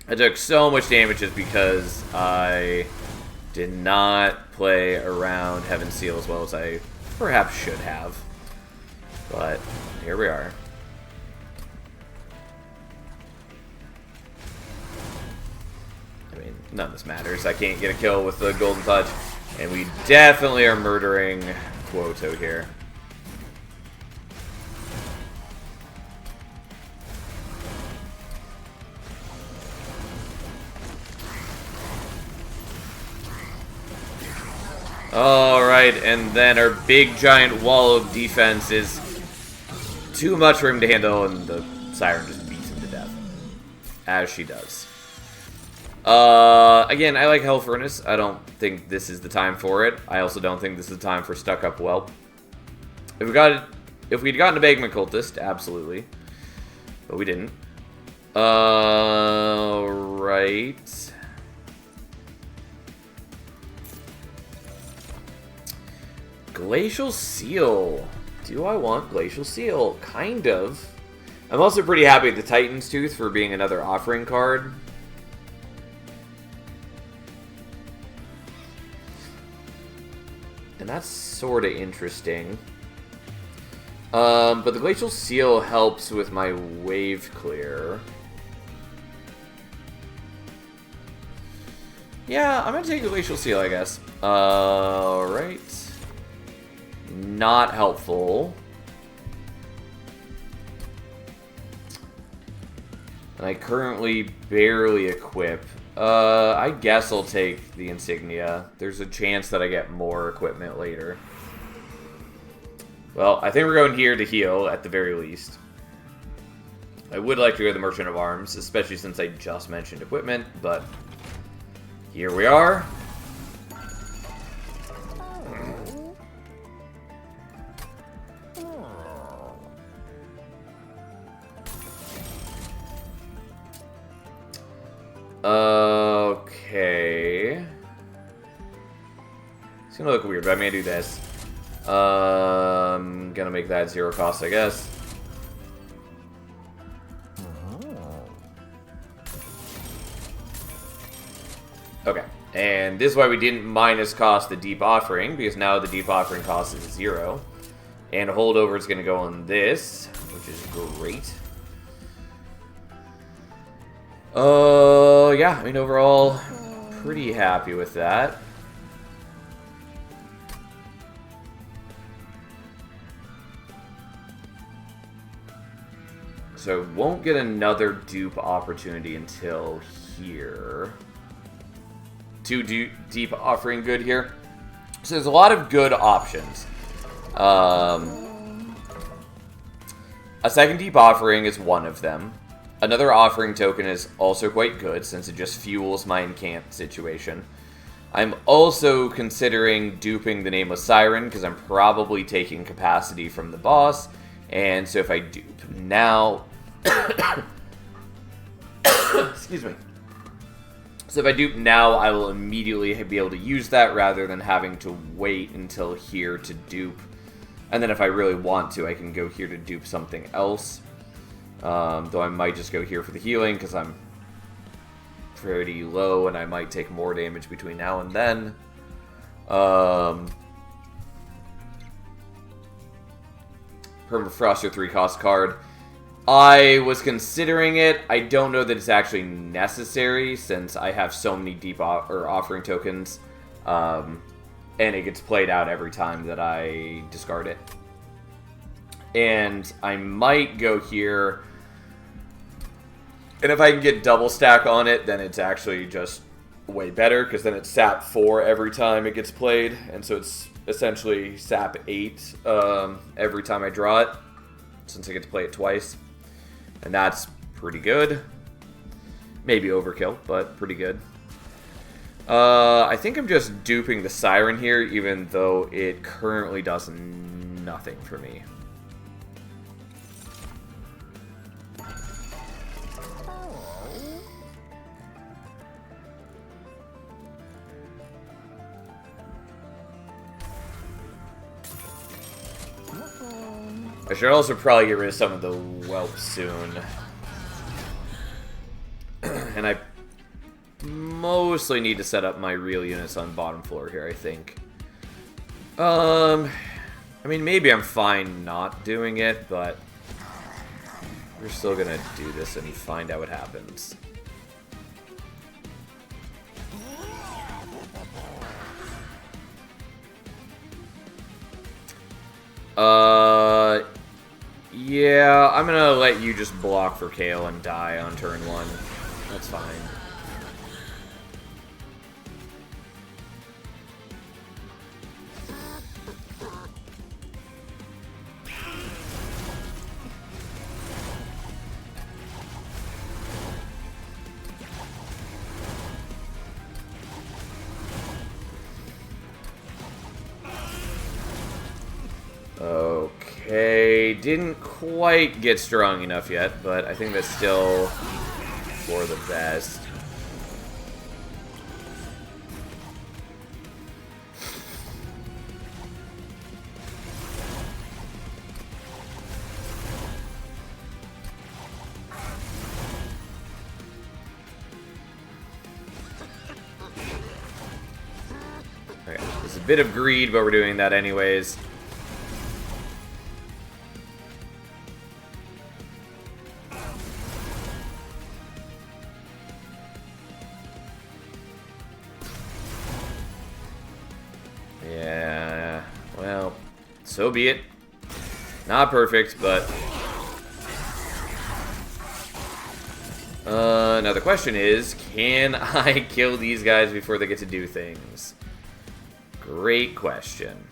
I took so much damage just because I did not play around Heaven's Seal as well as I perhaps should have. But here we are. I mean, none of this matters. I can't get a kill with the Golden Touch. And we definitely are murdering Quoto here. Alright, and then our big giant wall of defense is too much for him to handle, and the Siren just beats him to death. As she does. Again, I like Hell Furnace. I don't think this is the time for it. I also don't think this is the time for Stuck Up Whelp. If we'd gotten a Bagman Cultist, absolutely. But we didn't. Right. Glacial Seal. Do I want Glacial Seal? Kind of. I'm also pretty happy with the Titan's Tooth for being another offering card. And that's sort of interesting. But the Glacial Seal helps with my wave clear. Yeah, I'm gonna take the Glacial Seal, I guess. Alright. Not helpful. And I currently barely equip. I guess I'll take the Insignia. There's a chance that I get more equipment later. Well, I think we're going here to heal, at the very least. I would like to go to the Merchant of Arms, especially since I just mentioned equipment, but here we are. Okay. It's gonna look weird, but I'm gonna do this. Gonna make that 0 cost, I guess. Okay, and this is why we didn't minus cost the Deep Offering, because now the Deep Offering cost is 0. And Holdover is gonna go on this, which is great. Yeah, I mean, overall, pretty happy with that. So, won't get another dupe opportunity until here. 2 deep offering good here. So, there's a lot of good options. A second deep offering is one of them. Another offering token is also quite good, since it just fuels my incant situation. I'm also considering duping the Nameless Siren, because I'm probably taking capacity from the boss. And so if I dupe now... Excuse me. So if I dupe now, I will immediately be able to use that, rather than having to wait until here to dupe. And then if I really want to, I can go here to dupe something else. Though I might just go here for the healing, because I'm pretty low, and I might take more damage between now and then. Permafrost, your 3-cost card. I was considering it. I don't know that it's actually necessary, since I have so many deep offering tokens. And it gets played out every time that I discard it. And I might go here And if I can get double stack on it, then it's actually just way better, because then it's sap 4 every time it gets played, and so it's essentially sap 8 every time I draw it, since I get to play it twice. And that's pretty good. Maybe overkill, but pretty good. I think I'm just duping the Siren here, even though it currently does nothing for me. I should also probably get rid of some of the whelp soon. And I mostly need to set up my real units on bottom floor here, I think. I mean, maybe I'm fine not doing it, but we're still gonna do this and find out what happens. Yeah, I'm gonna let you just block for Kale and die on turn 1. That's fine. Okay, didn't quite get strong enough yet, but I think that's still for the best. Okay, there's a bit of greed, but we're doing that anyways. Yeah, well, so be it. Not perfect, but... now the question is, can I kill these guys before they get to do things? Great question.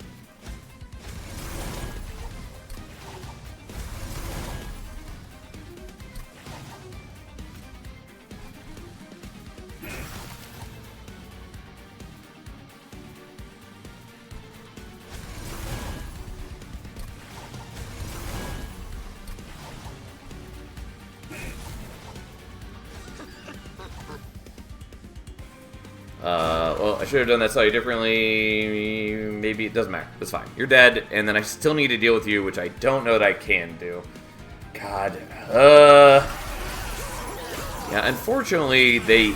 Well, I should have done that slightly differently. Maybe it doesn't matter. It's fine. You're dead, and then I still need to deal with you, which I don't know that I can do. God. Yeah, unfortunately, they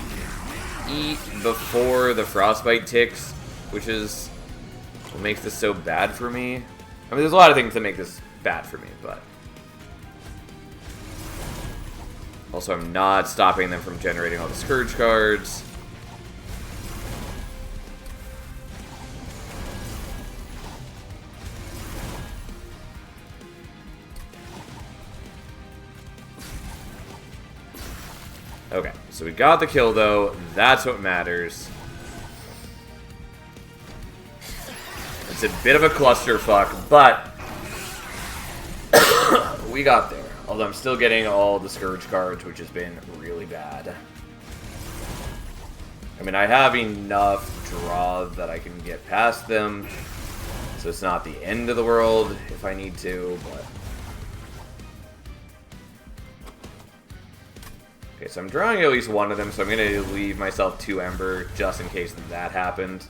eat before the frostbite ticks, which is what makes this so bad for me. I mean, there's a lot of things that make this bad for me, but... Also, I'm not stopping them from generating all the Scourge cards. Okay, so we got the kill, though. That's what matters. It's a bit of a clusterfuck, but we got there. Although I'm still getting all the Scourge cards, which has been really bad. I mean, I have enough draw that I can get past them, so it's not the end of the world if I need to, but... Okay, so I'm drawing at least one of them, so I'm going to leave myself 2 Ember just in case that happened.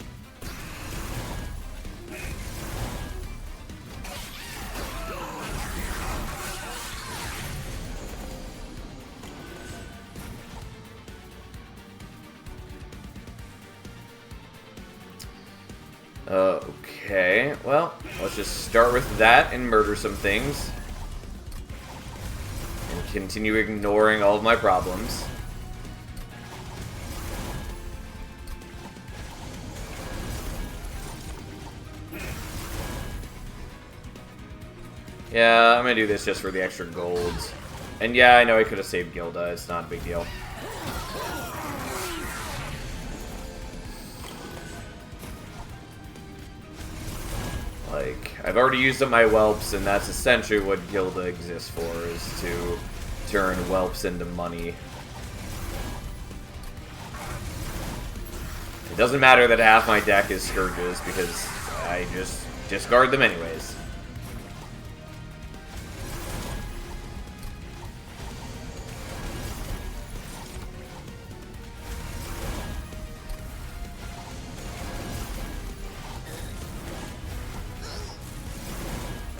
Okay, well, let's just start with that and murder some things. And continue ignoring all of my problems. Yeah, I'm gonna do this just for the extra golds. And yeah, I know I could have saved Gilda. It's not a big deal. Like, I've already used up my whelps, and that's essentially what Gilda exists for, is to turn whelps into money. It doesn't matter that half my deck is Scourges, because I just discard them anyways.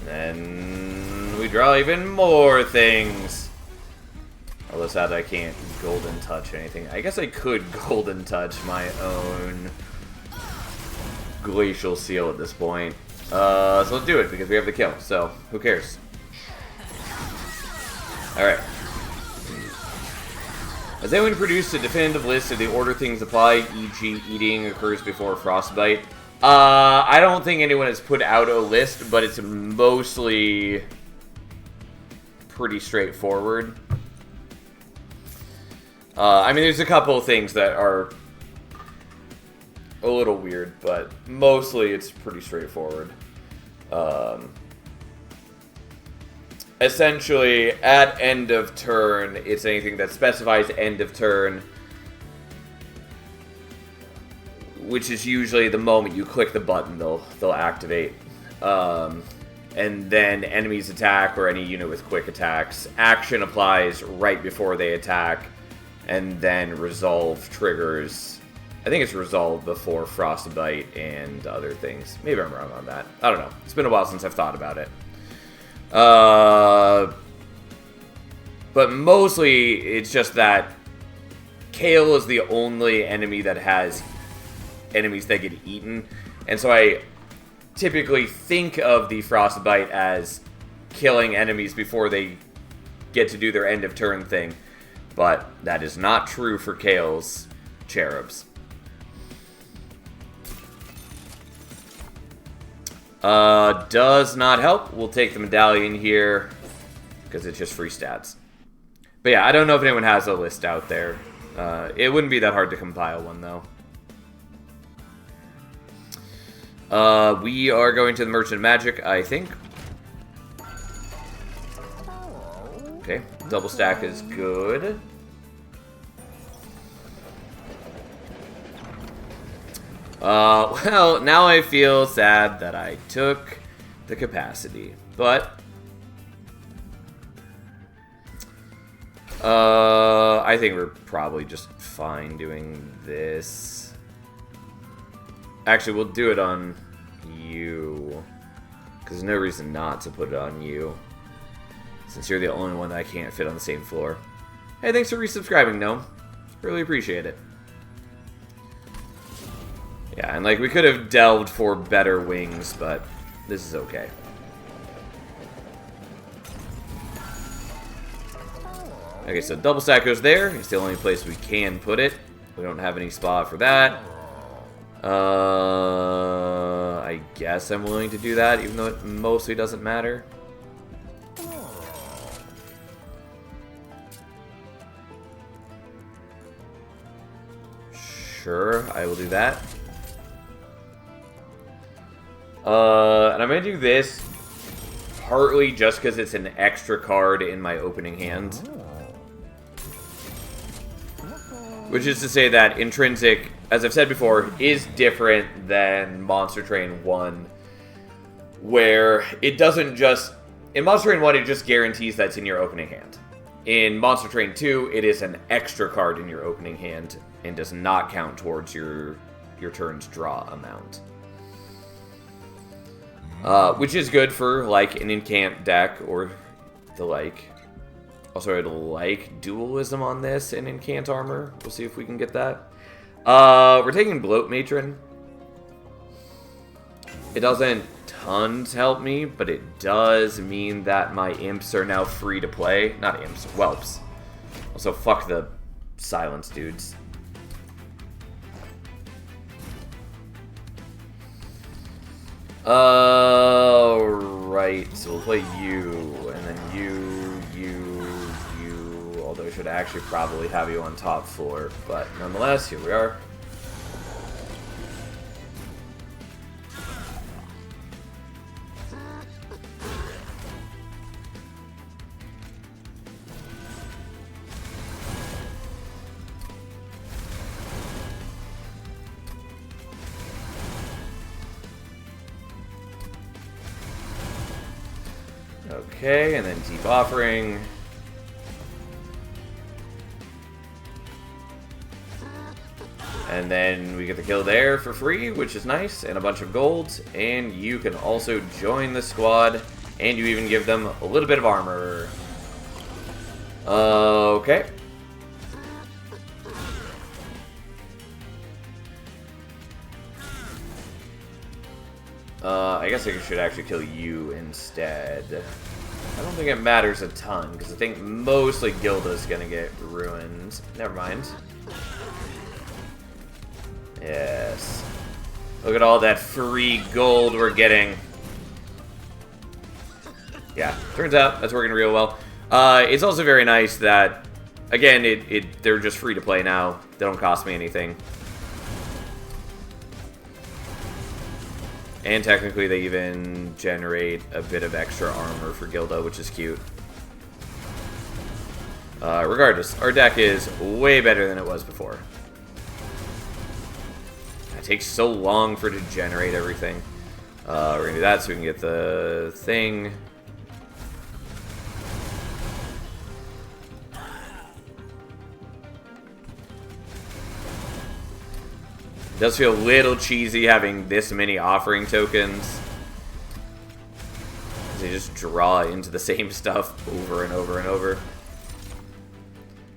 And we draw even more things. Although sad I can't golden touch anything. I guess I could golden touch my own glacial seal at this point. So let's do it because we have the kill. So who cares? Alright. Has anyone produced a definitive list of the order things apply, e.g. eating occurs before frostbite? I don't think anyone has put out a list, but it's mostly pretty straightforward. I mean, there's a couple of things that are a little weird, but mostly it's pretty straightforward. Essentially, at end of turn, it's anything that specifies end of turn, which is usually the moment you click the button, they'll activate. And then enemies attack, or any unit with quick attacks. Action applies right before they attack, and then resolve triggers. I think it's resolve before frostbite and other things. Maybe I'm wrong on that. I don't know. It's been a while since I've thought about it. But mostly, it's just that Kale is the only enemy that has enemies that get eaten. And so I typically think of the frostbite as killing enemies before they get to do their end of turn thing. But that is not true for Kale's cherubs. Does not help. We'll take the medallion here because it's just free stats. But yeah, I don't know if anyone has a list out there. It wouldn't be that hard to compile one, though. We are going to the Merchant of Magic, I think. Okay, double stack is good. Well, now I feel sad that I took the capacity, but I think we're probably just fine doing this. Actually, we'll do it on you, because there's no reason not to put it on you, since you're the only one that I can't fit on the same floor. Hey, thanks for resubscribing, Gnome. Really appreciate it. Yeah, and like, we could have delved for better wings, but this is okay. Okay, so double stack goes there. It's the only place we can put it. We don't have any spot for that. I guess I'm willing to do that, even though it mostly doesn't matter. Sure, I will do that. And I'm going to do this partly just because it's an extra card in my opening hand. Which is to say that Intrinsic, as I've said before, is different than Monster Train 1. Where it doesn't just... In Monster Train 1, it just guarantees that's in your opening hand. In Monster Train 2, it is an extra card in your opening hand and does not count towards your turn's draw amount. Which is good for, like, an incant deck or the like. Also, I'd like dualism on this in incant armor. We'll see if we can get that. We're taking Bloat Matron. It doesn't tons help me, but it does mean that my imps are now free to play. Not imps, whelps. Also, fuck the silence dudes. Right, so we'll play you, and then you, so I should actually probably have you on top floor. But nonetheless, here we are. Okay, and then Deep Offering. And then we get the kill there for free, which is nice, and a bunch of golds. And you can also join the squad, and you even give them a little bit of armor. Okay. I guess I should actually kill you instead. I don't think it matters a ton, because I think mostly Gilda's gonna get ruined. Never mind. Yes. Look at all that free gold we're getting. Yeah, turns out that's working real well. It's also very nice that, again, they're just free to play now. They don't cost me anything. And technically they even generate a bit of extra armor for Gilda, which is cute. Regardless, our deck is way better than it was before. It takes so long for it to generate everything. We're gonna do that so we can get the thing. It does feel a little cheesy having this many offering tokens. They just draw into the same stuff over and over and over.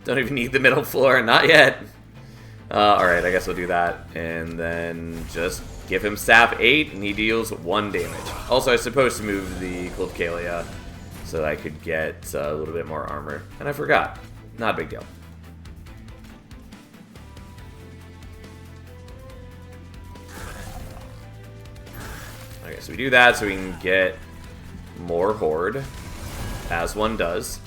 Don't even need the middle floor, not yet. Alright, I guess we'll do that. And then just give him Sap 8 and he deals 1 damage. Also, I was supposed to move the Calia so I could get a little bit more armor. And I forgot. Not a big deal. Okay, so we do that so we can get more Horde, as one does.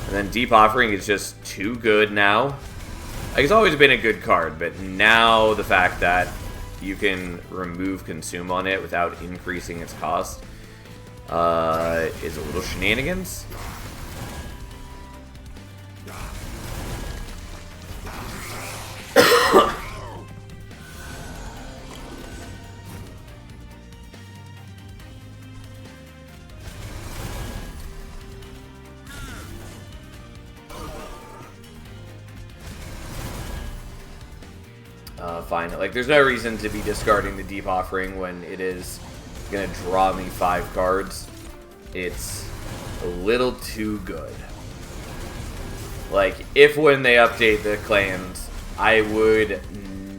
And then Deep Offering is just too good now. Like, it's always been a good card, but now the fact that you can remove Consume on it without increasing its cost is a little shenanigans. Fine. Like, there's no reason to be discarding the Deep Offering when it is going to draw me 5 cards. It's a little too good. Like, if when they update the clans, I would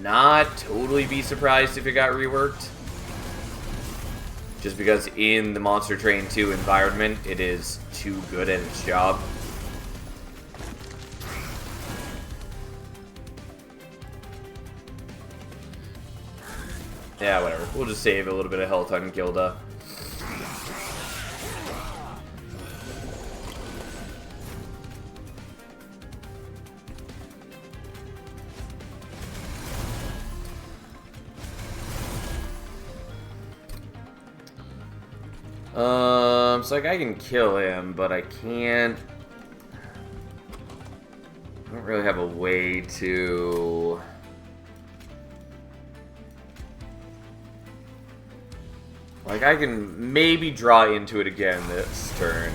not totally be surprised if it got reworked. Just because in the Monster Train 2 environment, it is too good at its job. Yeah, whatever. We'll just save a little bit of health on Gilda. So like I can kill him, but I can't. I don't really have a way to. Like, I can maybe draw into it again this turn.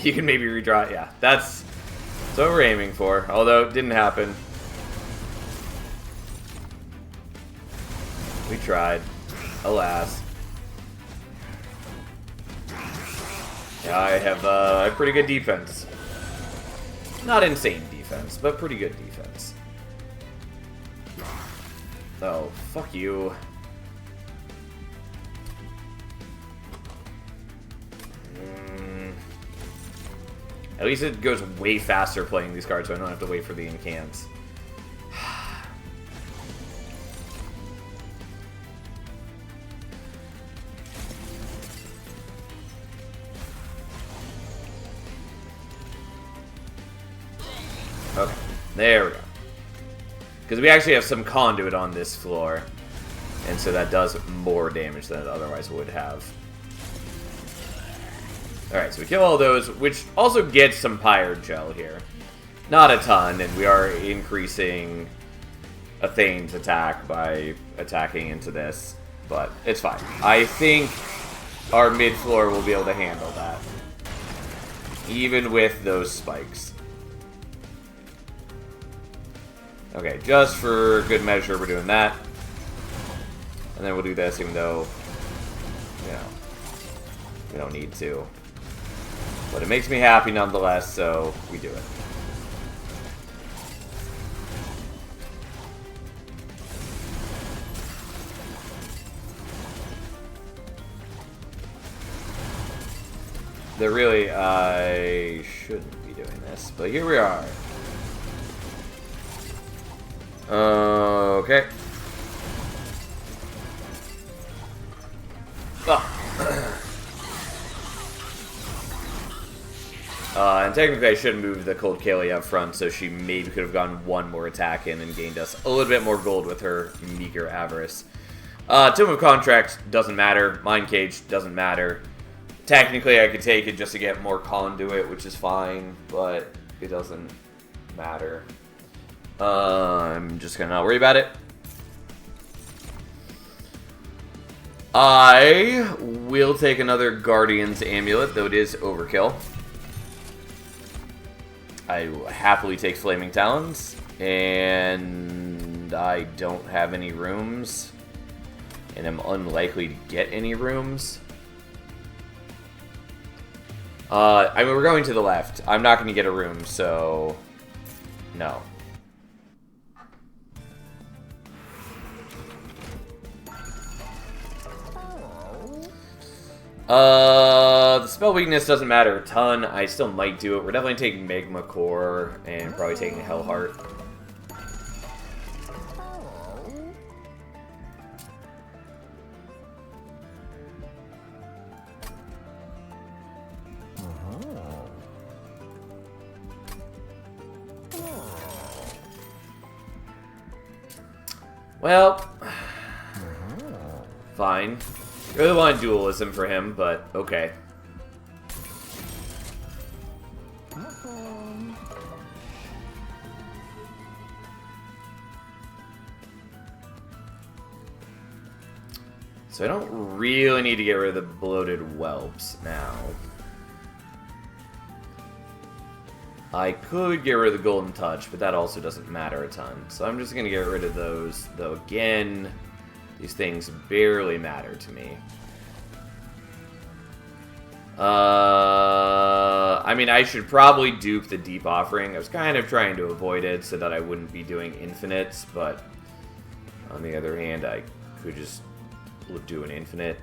You can maybe redraw it. Yeah, that's what we're aiming for. Although, it didn't happen. We tried. Alas. Yeah, I have a pretty good defense. Not insane defense, but pretty good defense. Oh, fuck you. At least it goes way faster playing these cards, so I don't have to wait for the incants. There we go. Because we actually have some conduit on this floor. And so that does more damage than it otherwise would have. Alright, so we kill all those, which also gets some Pyre Gel here. Not a ton, and we are increasing Athane's attack by attacking into this. But it's fine. I think our mid-floor will be able to handle that. Even with those spikes. Okay, just for good measure, we're doing that. And then we'll do this, even though, you know, we don't need to. But it makes me happy nonetheless, so we do it. Really, I shouldn't be doing this, but here we are. Okay. And technically I should move the Cold Kaylee up front, so she maybe could have gotten one more attack in and gained us a little bit more gold with her meager avarice. Tomb of Contract doesn't matter. Mind Cage doesn't matter. Technically I could take it just to get more conduit, which is fine, but it doesn't matter. I'm just gonna not worry about it. I will take another Guardian's Amulet, though it is overkill. I will happily take Flaming Talons, and I don't have any rooms, and I'm unlikely to get any rooms. I mean, we're going to the left. I'm not going to get a room, so no. The spell weakness doesn't matter a ton. I still might do it. We're definitely taking Magma Core and probably taking Hellheart. Well, fine. Really want dualism for him, but okay. So I don't really need to get rid of the bloated whelps now. I could get rid of the golden touch, but that also doesn't matter a ton. So I'm just going to get rid of those, though again, these things barely matter to me. I mean, I should probably dupe the Deep Offering. I was kind of trying to avoid it so that I wouldn't be doing infinites, but on the other hand, I could just do an infinite.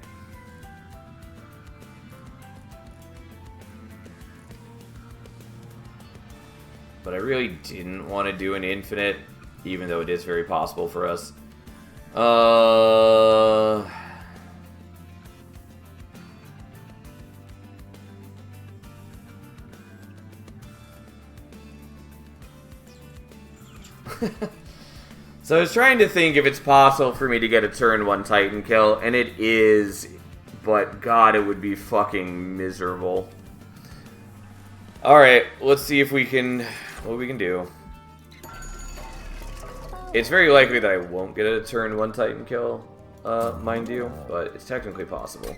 But I really didn't want to do an infinite, even though it is very possible for us. So I was trying to think if it's possible for me to get a turn 1 Titan kill, and it is, but god, it would be fucking miserable. Alright, let's see if we can, what we can do. It's very likely that I won't get a turn 1 Titan kill, mind you, but it's technically possible.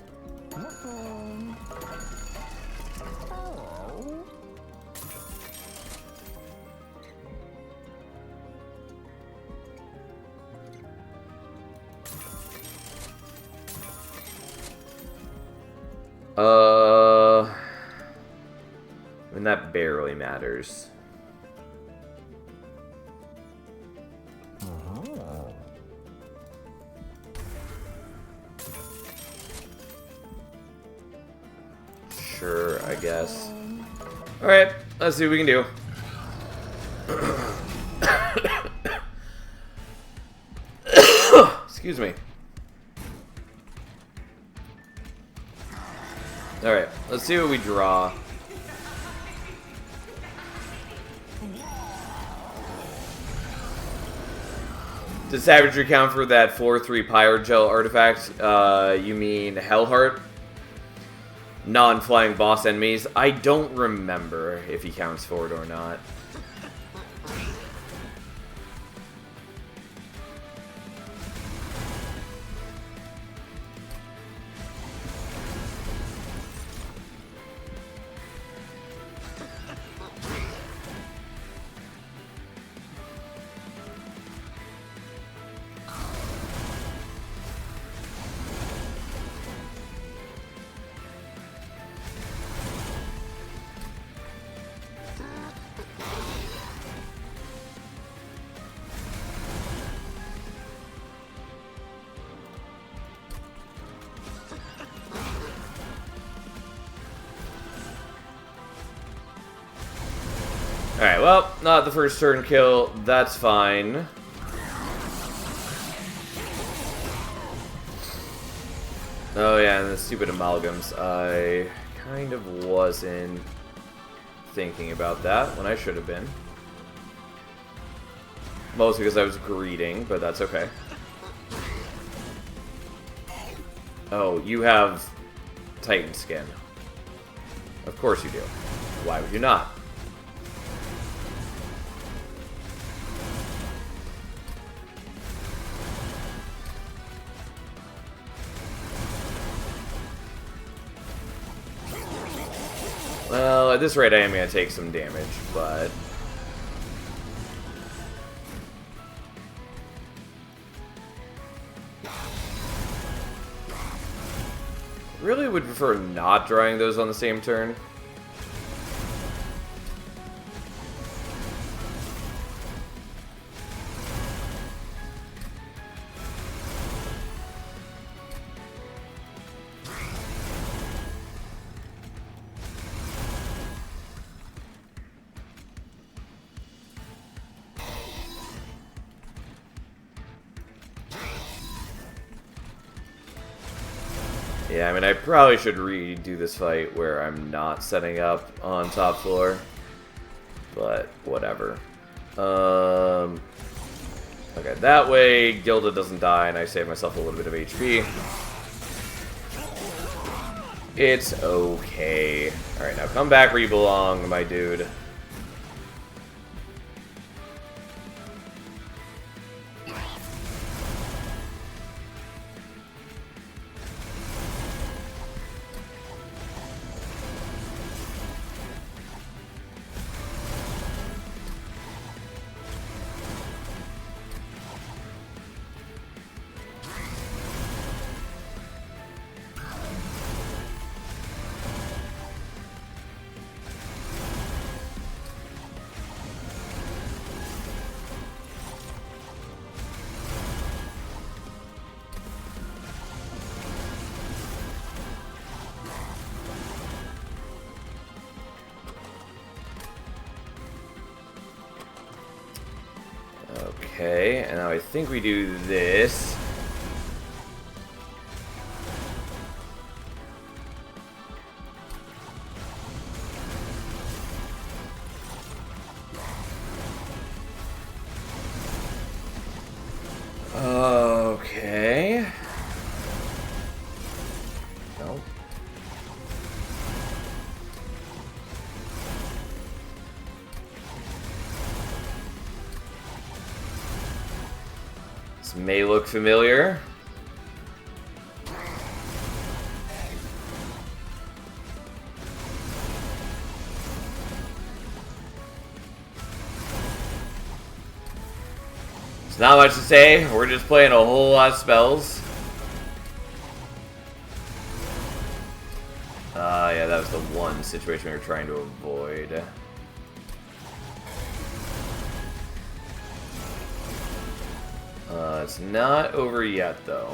And that barely matters. Sure, I guess. Alright, let's see what we can do. Excuse me. Alright, let's see what we draw. Does savagery count for that 4/3 Pyro Gel artifact? You mean Hellheart? Non-flying boss enemies? I don't remember if he counts for it or not. Alright, well, not the first turn kill. That's fine. Oh yeah, and the stupid amalgams. I kind of wasn't thinking about that when I should have been. Mostly because I was greeting, but that's okay. Oh, you have Titan skin. Of course you do. Why would you not? Well, at this rate I am going to take some damage, but... really would prefer not drawing those on the same turn. Yeah, I mean, I probably should redo this fight where I'm not setting up on top floor, but whatever. Okay, that way Gilda doesn't die and I save myself a little bit of HP. It's okay. Alright, now come back where you belong, my dude. Okay, and now I think we do this. Okay. Nope. This may look familiar. There's not much to say. We're just playing a whole lot of spells. Yeah, that was the one situation we were trying to avoid. It's not over yet, though.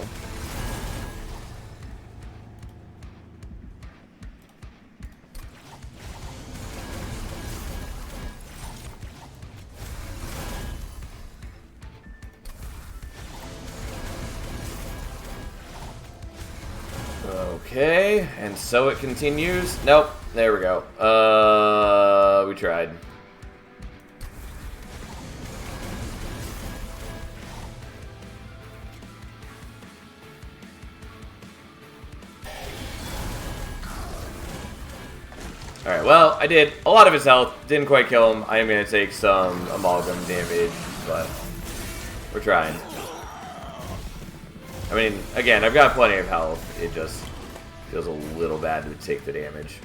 Okay, and so it continues. Nope, there we go. We tried. Alright, well, I did a lot of his health. Didn't quite kill him. I am going to take some amalgam damage, but we're trying. I mean, again, I've got plenty of health. It just feels a little bad to take the damage.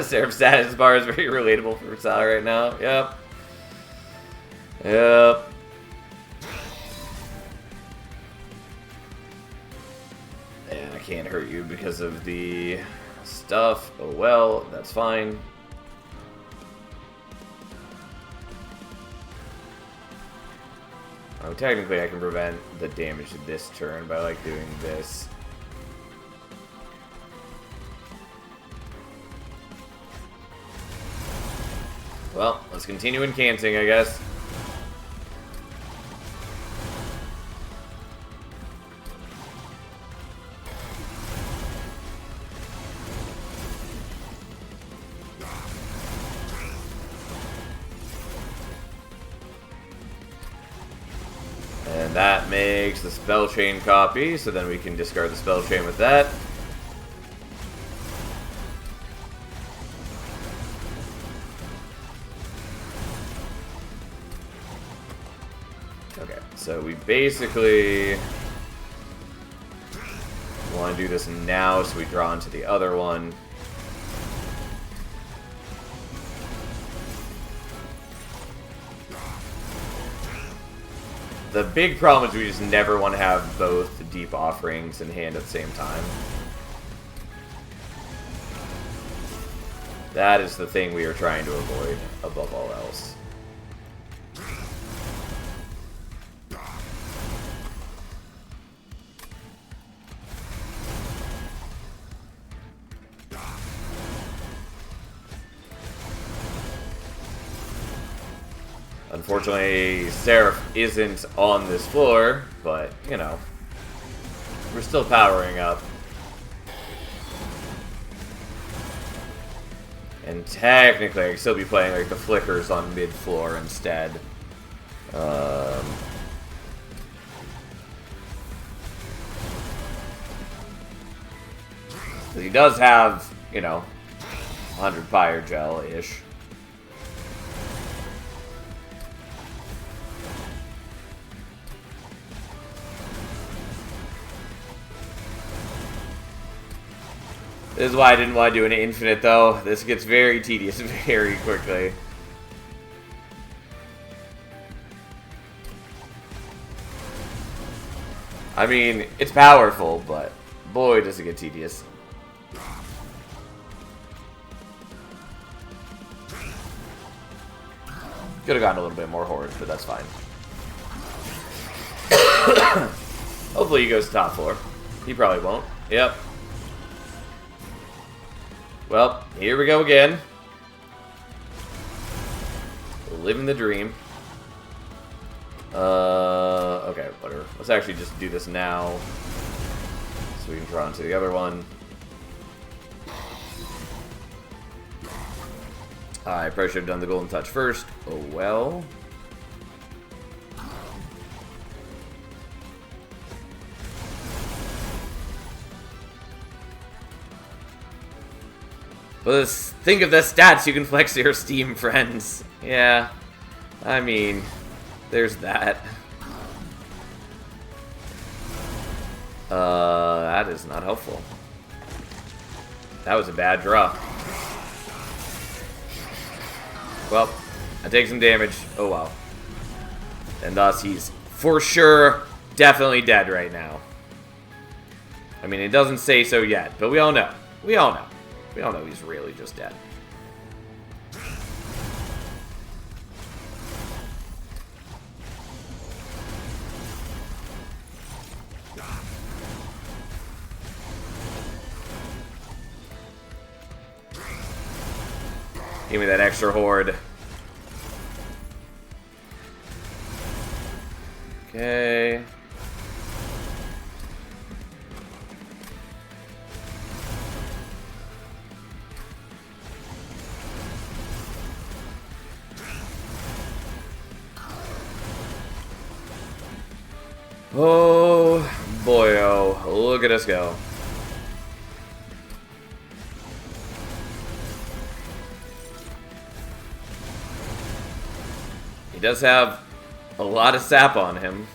Seraph status bar is very relatable for Sal right now. Yep. Yep. And I can't hurt you because of the stuff. Oh well, that's fine. Oh, technically I can prevent the damage to this turn by like doing this. Well, let's continue incanting, I guess. And that makes the spell chain copy, so then we can discard the spell chain with that. Okay, so we basically want to do this now, so we draw into the other one. The big problem is we just never want to have both deep offerings in hand at the same time. That is the thing we are trying to avoid above all else. Unfortunately, Seraph isn't on this floor, but, you know, we're still powering up. And technically, I could still be playing, like, the flickers on mid-floor instead. He does have, you know, 100 fire gel-ish. This is why I didn't want to do an infinite, though. This gets very tedious very quickly. I mean, it's powerful, but boy, does it get tedious. Could have gotten a little bit more horde, but that's fine. Hopefully he goes to top floor. He probably won't. Yep. Well, here we go again. Living the dream. Okay, whatever. Let's actually just do this now. So we can draw into the other one. I probably should have done the golden touch first. Oh well. But think of the stats you can flex your Steam friends. Yeah, I mean, there's that. That is not helpful. That was a bad draw. Well, I take some damage. Oh wow. And thus he's for sure definitely dead right now. I mean, it doesn't say so yet, but we all know. We all know. We all know he's really just dead. Give me that extra horde. Okay. Oh, boy, oh, look at us go. does have a lot of sap on him.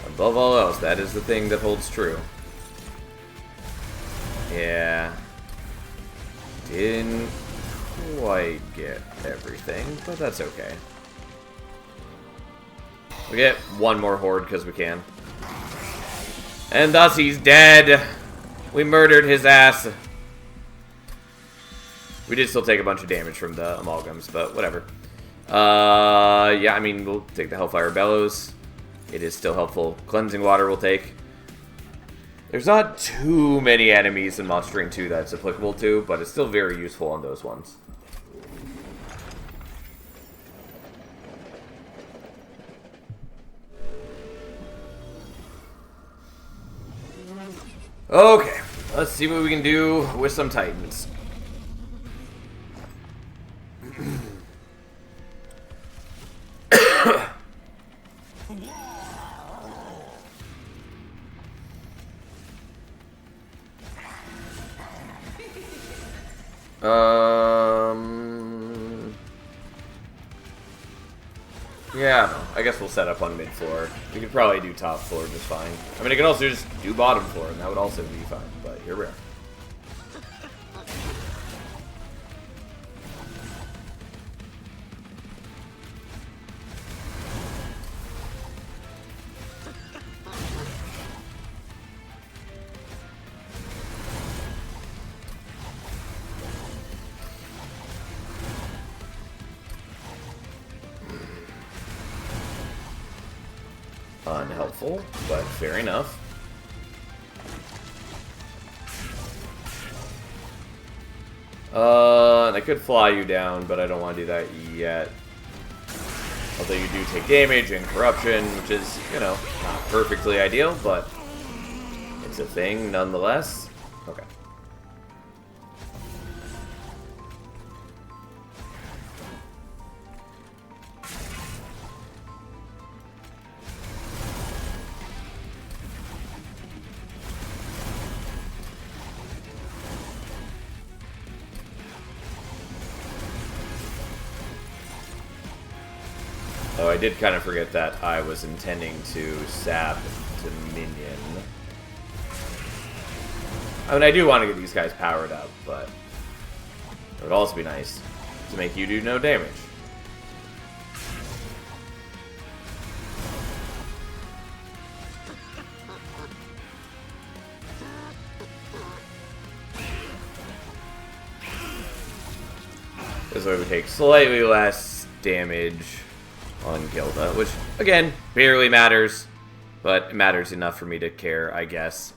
Above all else, that is the thing that holds true. Yeah. Didn't quite get everything, but that's okay. We get one more horde because we can. And thus he's dead. We murdered his ass. We did still take a bunch of damage from the amalgams, but whatever. Yeah, I mean, we'll take the Hellfire Bellows. It is still helpful. Cleansing Water we'll take. There's not too many enemies in Monster Train 2 that's applicable to, but it's still very useful on those ones. Okay, let's see what we can do with some Titans. Yeah, I don't know. I guess we'll set up on mid-floor. We could probably do top floor just fine. I mean, I could also just do bottom floor, and that would also be fine, but here we are. Unhelpful, but fair enough. And I could fly you down, but I don't want to do that yet. Although you do take damage and corruption, which is, you know, not perfectly ideal, but it's a thing nonetheless. Okay. Oh, I did kind of forget that I was intending to sap to minion. I mean, I do want to get these guys powered up, but it would also be nice to make you do no damage. This way we take slightly less damage on Gilda, which, again, barely matters, but it matters enough for me to care, I guess.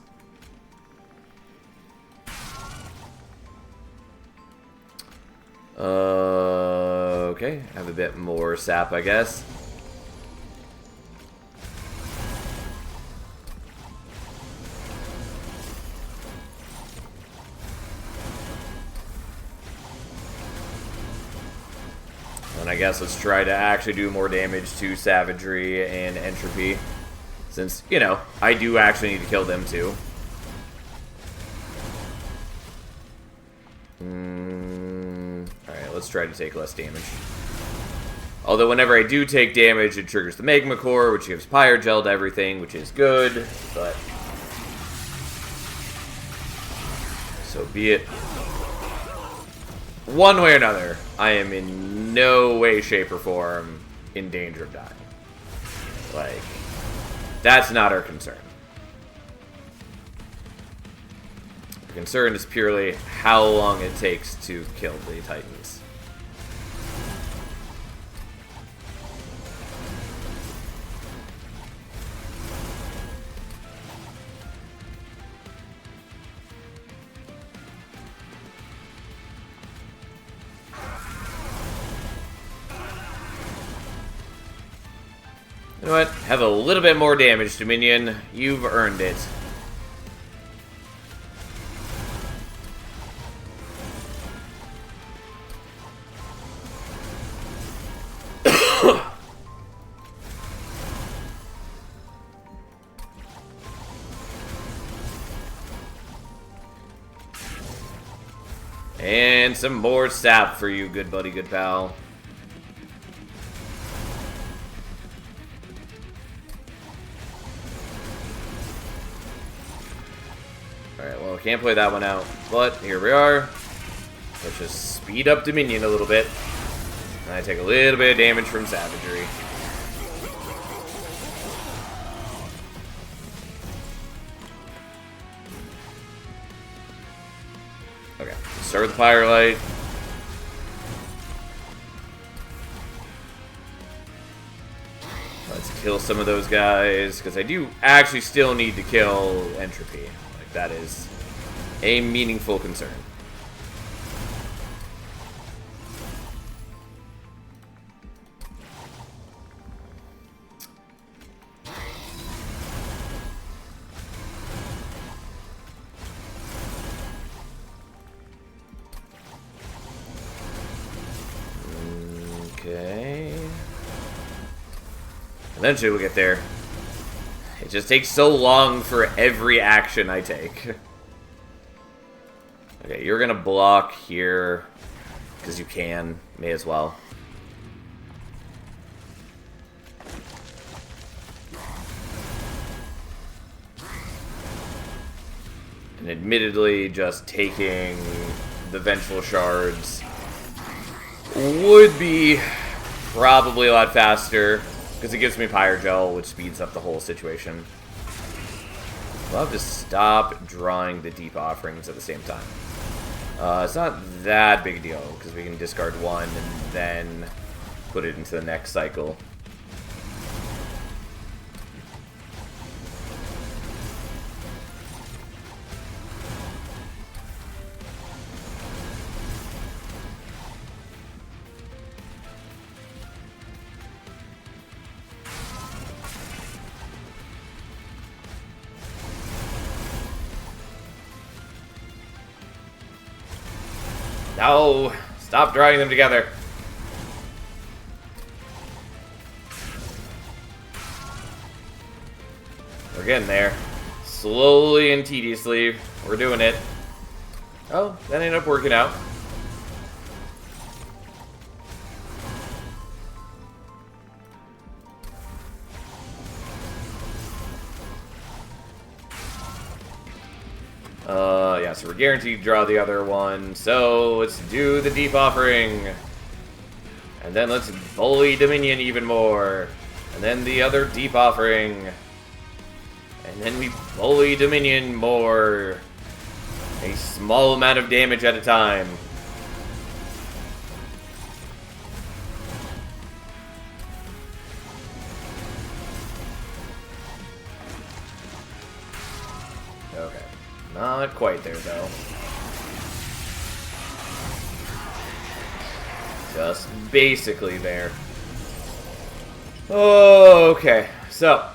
Okay, have a bit more sap, I guess. And I guess let's try to actually do more damage to Savagery and Entropy. Since, you know, I do actually need to kill them too. Alright, let's try to take less damage. Although whenever I do take damage, it triggers the Magma Core, which gives Pyre Gel to everything, which is good, but so be it. One way or another, I am in no way, shape, or form in danger of dying. Like, that's not our concern. The concern is purely how long it takes to kill the Titans. You know what? Have a little bit more damage, Dominion. You've earned it. And some more sap for you, good buddy, good pal. Alright, well, can't play that one out. But here we are. Let's just speed up Dominion a little bit. And I take a little bit of damage from Savagery. Okay, start with the Firelight. Let's kill some of those guys, because I do actually still need to kill Entropy. Like, that is a meaningful concern. Okay. Eventually we'll get there. It just takes so long for every action I take. Okay, you're gonna block here, because you can. May as well. And admittedly, just taking the Vengeful Shards would be probably a lot faster, because it gives me Pyrogel, which speeds up the whole situation. I'll have to stop drawing the Deep Offerings at the same time. It's not that big a deal, because we can discard one and then put it into the next cycle. No! Stop drawing them together. We're getting there. Slowly and tediously. We're doing it. Oh, that ended up working out. Yeah, so we're guaranteed to draw the other one. So let's do the Deep Offering. And then let's bully Dominion even more. And then the other Deep Offering. And then we bully Dominion more. A small amount of damage at a time. Okay. Not quite there, though. Just basically there. Okay, so.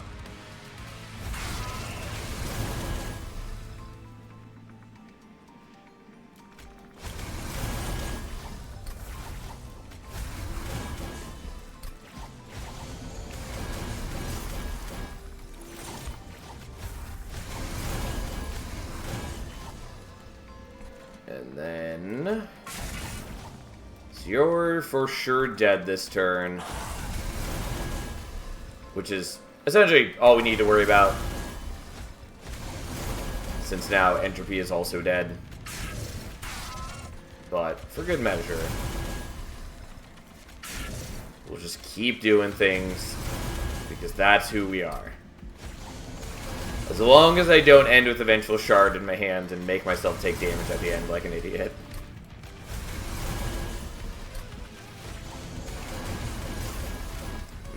And then, so you're for sure dead this turn, which is essentially all we need to worry about, since now Entropy is also dead. But for good measure, we'll just keep doing things, because that's who we are. As long as I don't end with a Vengeful Shard in my hand and make myself take damage at the end like an idiot.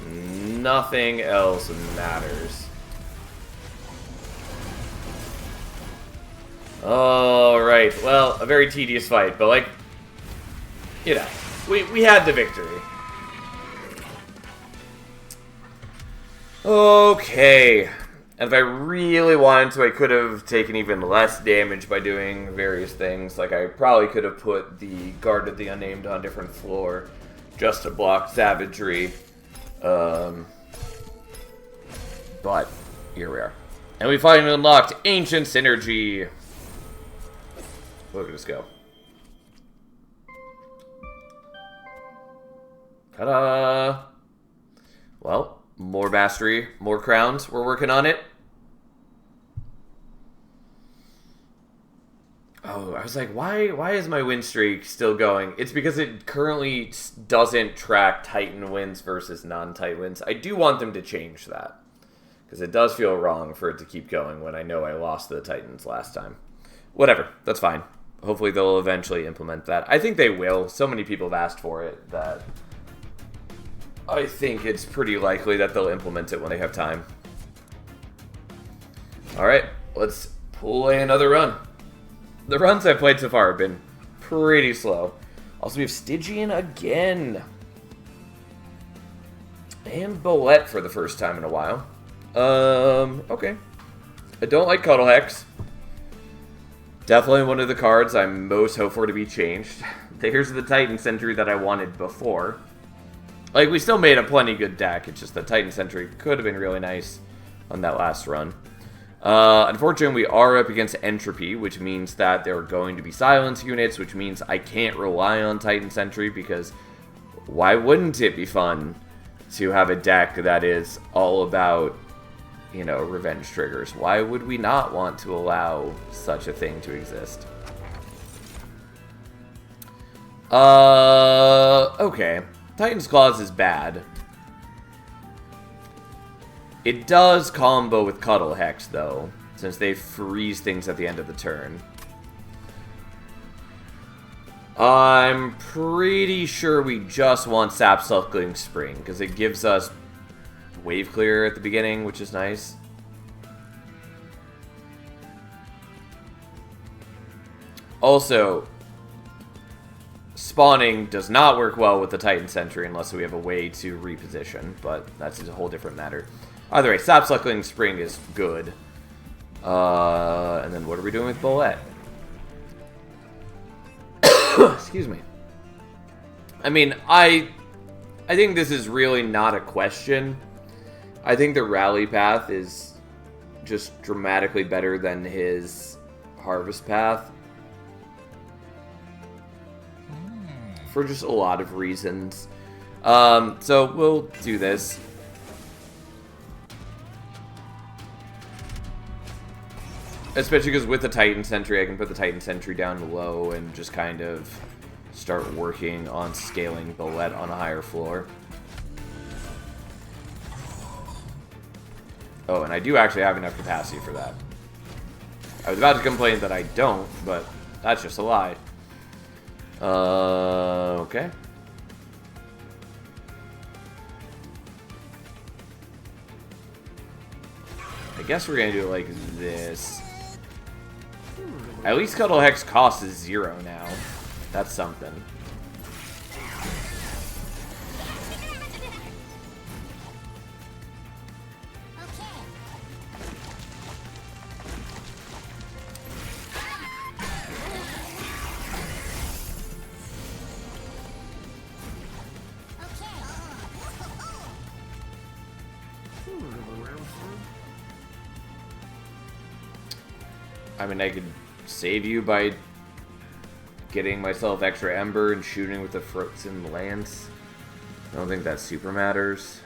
Nothing else matters. Alright, well, a very tedious fight, but like, you know, we had the victory. Okay. And if I really wanted to, I could have taken even less damage by doing various things. Like, I probably could have put the Guard of the Unnamed on a different floor just to block Savagery. But here we are. And we finally unlocked Ancient Synergy. Look at us go. Ta-da! Well, more mastery, more crowns. We're working on it. Oh, I was like, why is my win streak still going? It's because it currently doesn't track Titan wins versus non-Titan wins. I do want them to change that. Because it does feel wrong for it to keep going when I know I lost to the Titans last time. Whatever, that's fine. Hopefully they'll eventually implement that. I think they will. So many people have asked for it that I think it's pretty likely that they'll implement it when they have time. Alright, let's play another run. The runs I've played so far have been pretty slow. Also, we have Stygian again. And Bolette for the first time in a while. Okay. I don't like Cuddle Hex. Definitely one of the cards I'm most hopeful for to be changed. Here's the Titan Sentry that I wanted before. Like, we still made a plenty good deck. It's just the Titan Sentry could have been really nice on that last run. Unfortunately, we are up against Entropy, which means that there are going to be silence units, which means I can't rely on Titan Sentry, because why wouldn't it be fun to have a deck that is all about, you know, revenge triggers? Why would we not want to allow such a thing to exist? Okay. Titan's Claws is bad. It does combo with Cuddle Hex, though, since they freeze things at the end of the turn. I'm pretty sure we just want Sapsuckling Spring, because it gives us Wave Clear at the beginning, which is nice. Also, spawning does not work well with the Titan Sentry unless we have a way to reposition, but that's a whole different matter. Either way, Sapsuckling Spring is good. And then what are we doing with Bolette? Excuse me. I mean, I think this is really not a question. I think the rally path is just dramatically better than his harvest path. For just a lot of reasons. So we'll do this. Especially because with the Titan Sentry, I can put the Titan Sentry down low and just kind of start working on scaling Bolette on a higher floor. Oh, and I do actually have enough capacity for that. I was about to complain that I don't, but that's just a lie. Okay. I guess we're gonna do it like this. At least Cuddle Hex cost is 0 now. That's something. I mean, I could save you by getting myself extra Ember and shooting with the Frozen Lance. I don't think that super matters.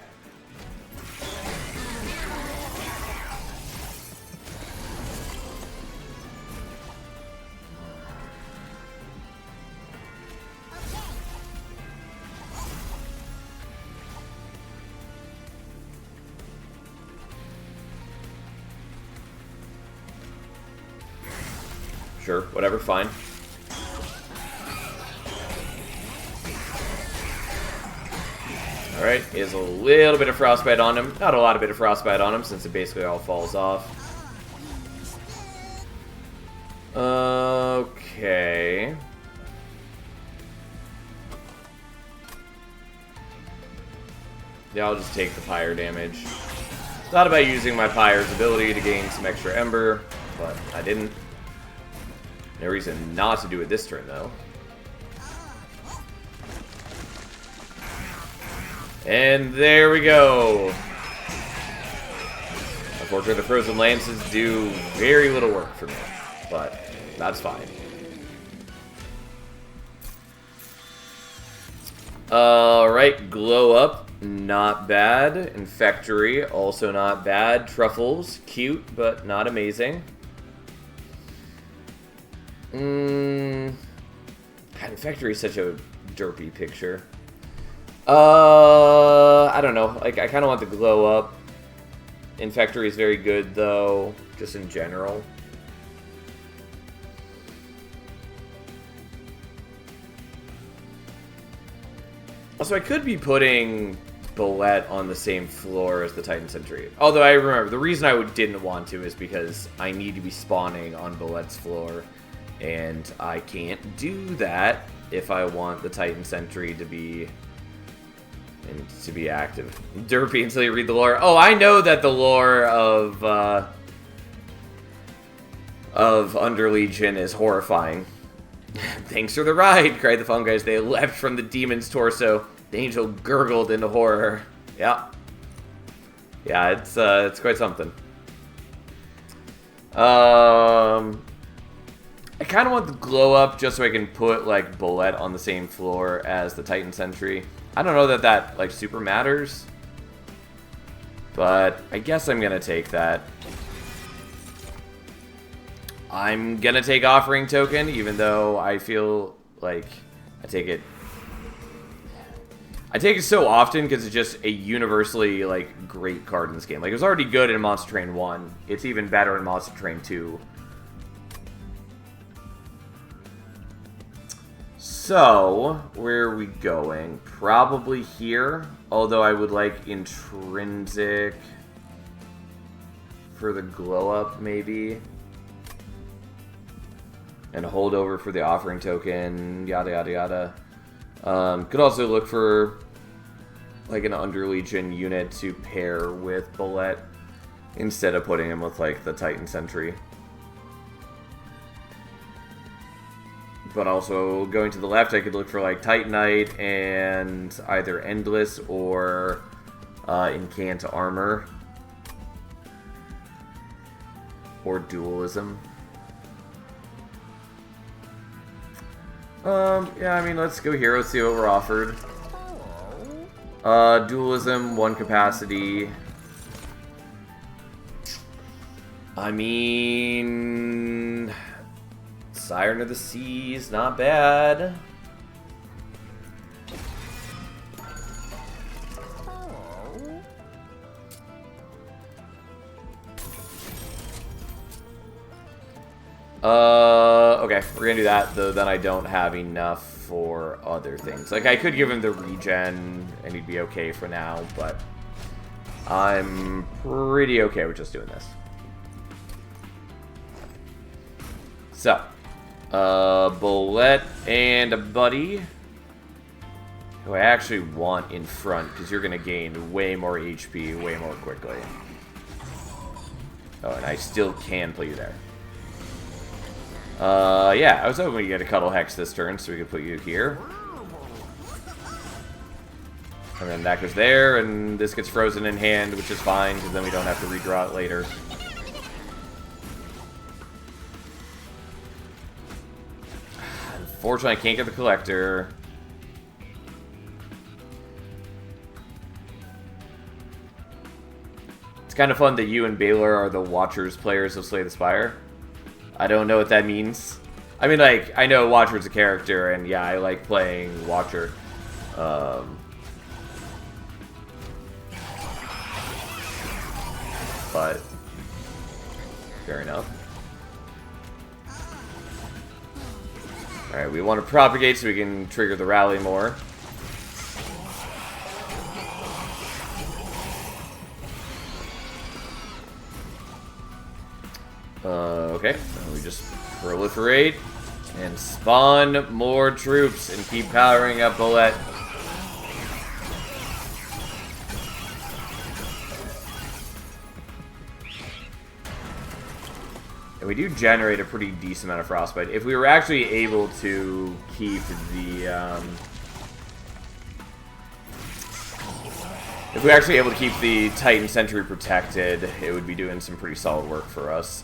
Sure, whatever, fine. Alright, he has a little bit of Frostbite on him. Not a lot of bit of Frostbite on him, since it basically all falls off. Okay. Yeah, I'll just take the Pyre damage. Thought about using my Pyre's ability to gain some extra Ember, but I didn't. No reason not to do it this turn, though. And there we go. Unfortunately, the Frozen Lances do very little work for me, but that's fine. Alright, Glow Up, not bad. Infectory, also not bad. Truffles, cute, but not amazing. God, Infectory is such a derpy picture. I don't know. Like, I kind of want the Glow Up. Infectory is very good, though, just in general. Also, I could be putting Bullet on the same floor as the Titan Sentry. Although I remember, the reason I didn't want to is because I need to be spawning on Bullet's floor. And I can't do that if I want the Titan Sentry to be active. Derpy until you read the lore. Oh, I know that the lore of Underlegion is horrifying. Thanks for the ride, cried the fungi as they leapt from the demon's torso. The angel gurgled into horror. Yeah. Yeah, it's quite something. I kind of want the Glow Up just so I can put, like, Bullet on the same floor as the Titan Sentry. I don't know that, like, super matters. But I guess I'm gonna take that. I'm gonna take Offering Token, even though I feel like I take it so often because it's just a universally, like, great card in this game. Like, it was already good in Monster Train 1. It's even better in Monster Train 2. So, where are we going? Probably here, although I would like Intrinsic for the Glow Up, maybe. And hold over for the Offering Token, yada yada yada. Could also look for like an Underlegion unit to pair with Bullet instead of putting him with like the Titan Sentry. But also going to the left, I could look for like Titanite and either Endless or Incant Armor or Dualism. Yeah, I mean, let's go here. Let's see what we're offered. Dualism, 1 capacity. I mean, Siren of the Seas, not bad. Okay, we're gonna do that, though then I don't have enough for other things. Like, I could give him the regen, and he'd be okay for now, but I'm pretty okay with just doing this. So, Bullet and a buddy, who I actually want in front, because you're gonna gain way more HP way more quickly. Oh, and I still can put you there. Yeah, I was hoping we'd get a Cuddle Hex this turn, so we could put you here. And then that goes there, and this gets frozen in hand, which is fine, because then we don't have to redraw it later. Unfortunately, I can't get the Collector. It's kind of fun that you and Baylor are the Watchers players of Slay the Spire. I don't know what that means. I mean, like, I know Watcher's a character, and yeah, I like playing Watcher. But fair enough. Alright, we want to propagate so we can trigger the rally more. Okay, so we just proliferate and spawn more troops and keep powering up Bullet. And we do generate a pretty decent amount of Frostbite. If we were actually able to keep the Titan Sentry protected, it would be doing some pretty solid work for us.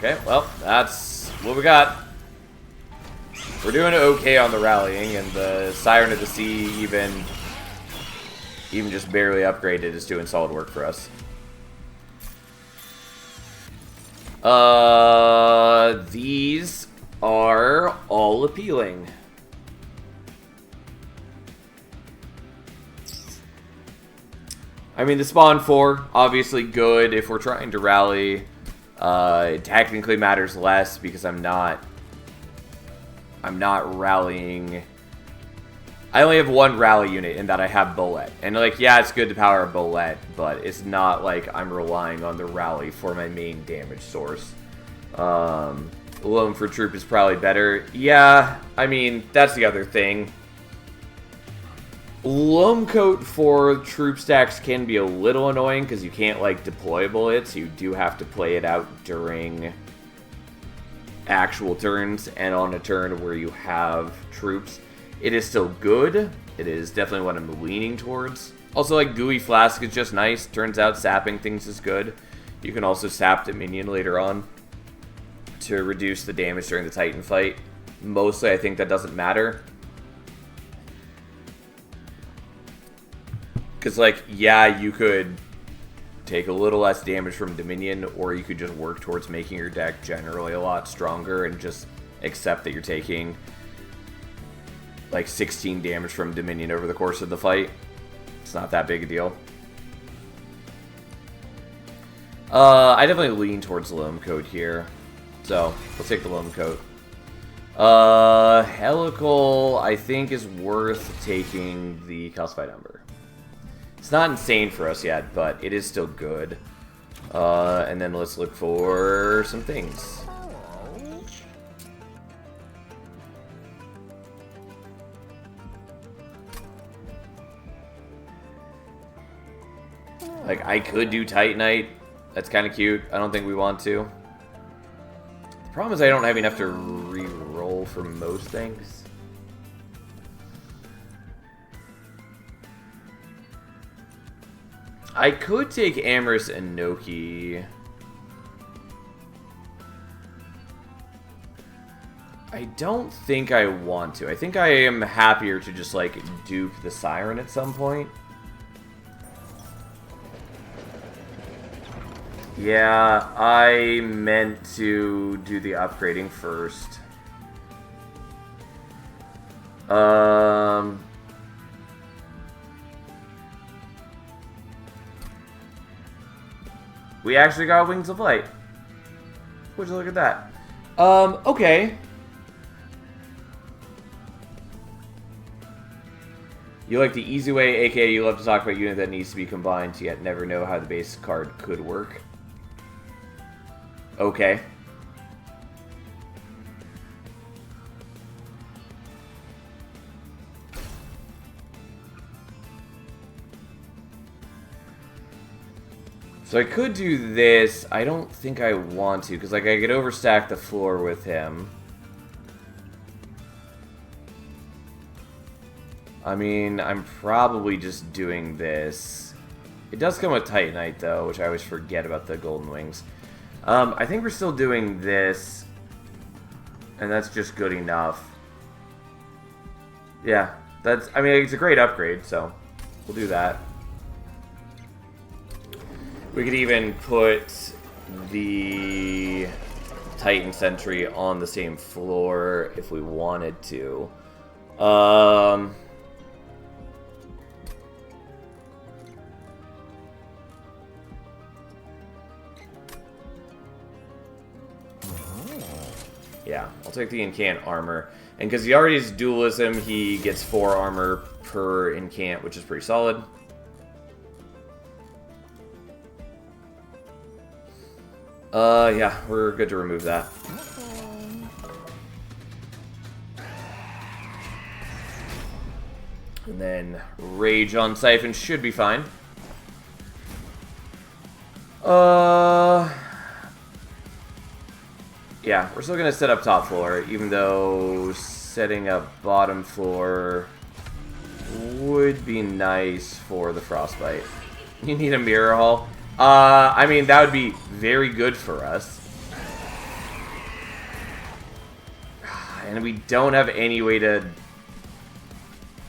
Okay, well, that's what we got. We're doing okay on the rallying, and the Siren of the Sea even just barely upgraded is doing solid work for us. These are all appealing. I mean, the spawn 4, obviously good if we're trying to rally. It technically matters less because I'm not rallying. I only have one rally unit in that I have Bullet. And, like, yeah, it's good to power a Bullet, but it's not like I'm relying on the rally for my main damage source. Loam for Troop is probably better. Yeah, I mean, that's the other thing. Loam Coat for troop stacks can be a little annoying because you can't, like, deploy bullets. You do have to play it out during actual turns and on a turn where you have troops. It is still good. It is definitely what I'm leaning towards. Also, like, Gooey Flask is just nice. Turns out sapping things is good. You can also sap the minion later on to reduce the damage during the Titan fight. Mostly, I think that doesn't matter. Because, like, yeah, you could take a little less damage from Dominion, or you could just work towards making your deck generally a lot stronger and just accept that you're taking, like, 16 damage from Dominion over the course of the fight. It's not that big a deal. I definitely lean towards the Loam Coat here. So, we'll take the Loam Coat. Helical, I think, is worth taking the Calcified Ember. It's not insane for us yet, but it is still good. And then let's look for some things. Like, I could do Titanite. That's kind of cute. I don't think we want to. The problem is I don't have enough to re-roll for most things. I could take Amorous and Noki. I don't think I want to. I think I am happier to just, like, dupe the Siren at some point. Yeah, I meant to do the upgrading first. We actually got Wings of Light. Would you look at that? Okay. You like the easy way, aka you love to talk about a unit that needs to be combined, yet never know how the base card could work. Okay. So I could do this. I don't think I want to, because, like, I could overstack the floor with him. I mean, I'm probably just doing this. It does come with Titanite, though, which I always forget about the Golden Wings. I think we're still doing this, and that's just good enough. Yeah, that's, I mean, it's a great upgrade, so we'll do that. We could even put the Titan Sentry on the same floor if we wanted to. Yeah, I'll take the Incant Armor. And because he already has Dualism, he gets 4 armor per Incant, which is pretty solid. Yeah, we're good to remove that. And then Rage on Siphon should be fine. Yeah, we're still gonna set up top floor, even though setting up bottom floor would be nice for the Frostbite. You need a Mirror Hall. I mean, that would be very good for us. And we don't have any way to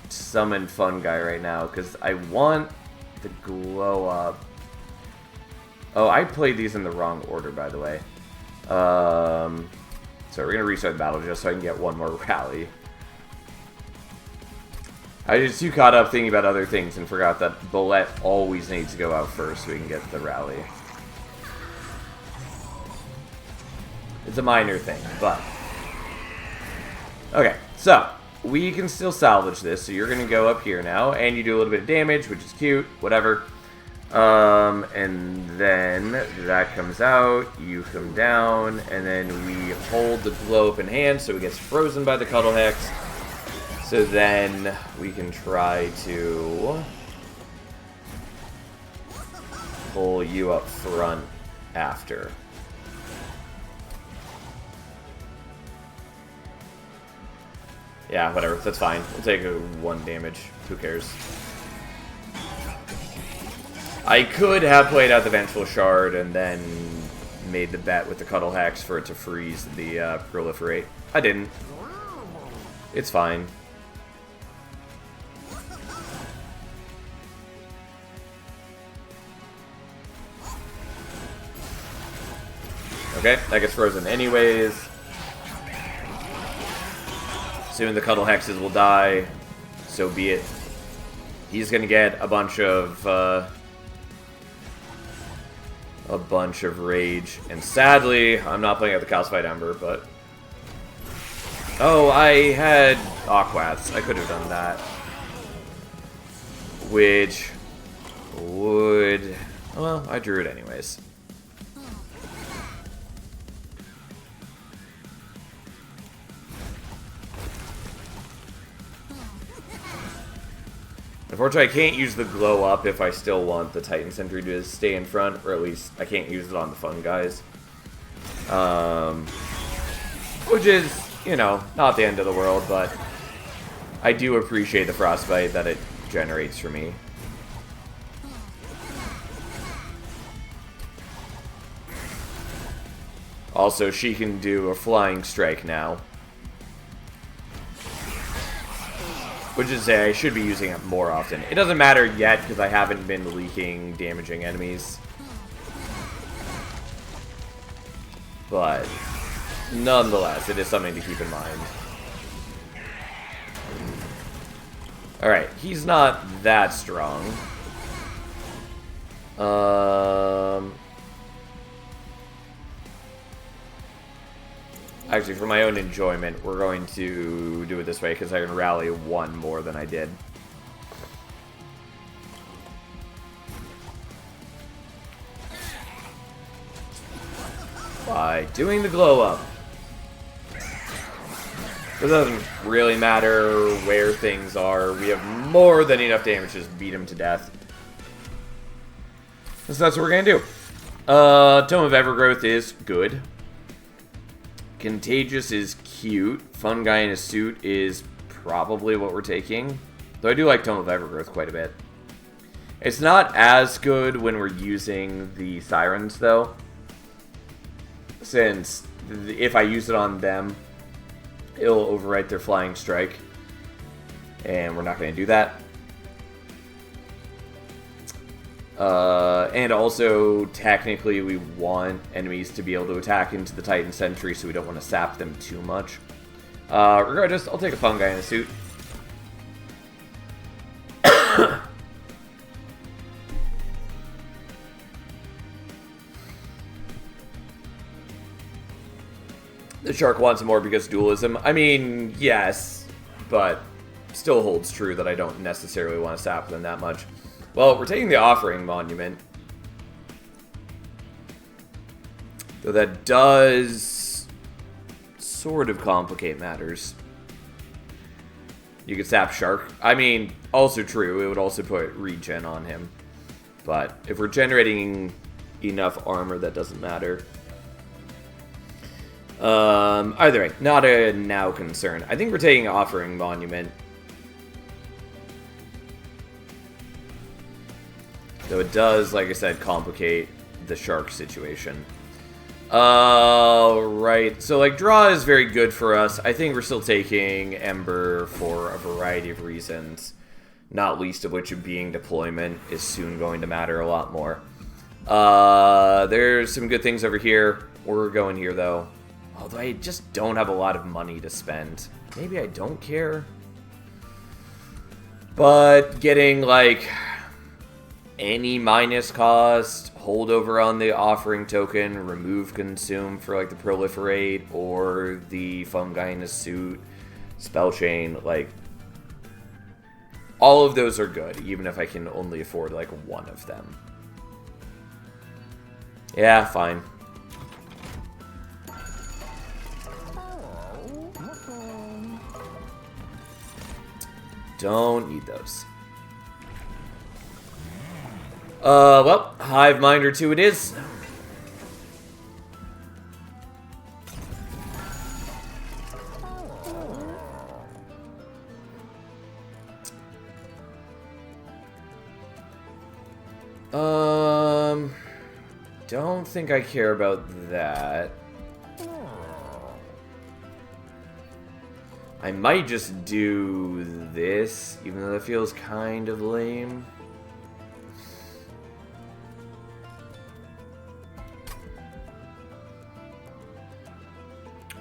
summon Fun Guy right now, because I want the glow up. Oh, I played these in the wrong order, by the way. So we're going to restart the battle just so I can get one more rally. I was too caught up thinking about other things and forgot that Bullet always needs to go out first so we can get the rally. It's a minor thing, but... Okay, so we can still salvage this. So you're going to go up here now, and you do a little bit of damage, which is cute, whatever. And then that comes out, you come down, and then we hold the glow up in hand so it gets frozen by the Cuddle Hex. So then we can try to pull you up front after. Yeah, whatever, that's fine. We'll take a 1 damage. Who cares? I could have played out the Vengeful Shard and then made the bet with the Cuddle Hex for it to freeze the Proliferate. I didn't. It's fine. Okay, that gets frozen anyways. Soon the Cuddle Hexes will die. So be it. He's gonna get a bunch of rage, and sadly, I'm not playing at the Calcified Ember, but... Oh, I had Aquats. I could have done that. Which would... Well, I drew it anyways. Unfortunately, I can't use the glow up if I still want the Titan Sentry to stay in front, or at least I can't use it on the Fun Guys. Which is, you know, not the end of the world, but I do appreciate the Frostbite that it generates for me. Also, she can do a Flying Strike now. Which is to say, I should be using it more often. It doesn't matter yet, because I haven't been leaking damaging enemies. But, nonetheless, it is something to keep in mind. Alright, he's not that strong. Actually, for my own enjoyment, we're going to do it this way, because I can rally 1 more than I did. By doing the glow up. It doesn't really matter where things are. We have more than enough damage to just beat him to death. So that's what we're going to do. Tome of Evergrowth is good. Contagious is cute. Fun Guy in a suit is probably what we're taking. Though I do like Tome of Evergrowth quite a bit. It's not as good when we're using the Sirens, though. Since if I use it on them, it'll overwrite their Flying Strike. And we're not going to do that. And also, technically, we want enemies to be able to attack into the Titan Sentry, so we don't want to sap them too much. Regardless, I'll take a Fun Guy in a suit. The Shark wants more because dualism. I mean, yes, but still holds true that I don't necessarily want to sap them that much. Well, we're taking the Offering Monument. Though that does sort of complicate matters. You could sap Shark. I mean, also true. It would also put regen on him. But if we're generating enough armor, that doesn't matter. Either way, not a now concern. I think we're taking Offering Monument. Though it does, like I said, complicate the Shark situation. Right. So, like, draw is very good for us. I think we're still taking Ember for a variety of reasons, not least of which being deployment is soon going to matter a lot more. There's some good things over here. We're going here, though. Although I just don't have a lot of money to spend. Maybe I don't care. But getting, like, any minus cost, hold over on the offering token, remove consume for, like, the proliferate, or the fungi in a suit, spell chain, like, all of those are good, even if I can only afford, like, one of them. Yeah, fine. Don't need those. Well, Hive Minder 2 it is. Don't think I care about that. I might just do this, even though that feels kind of lame.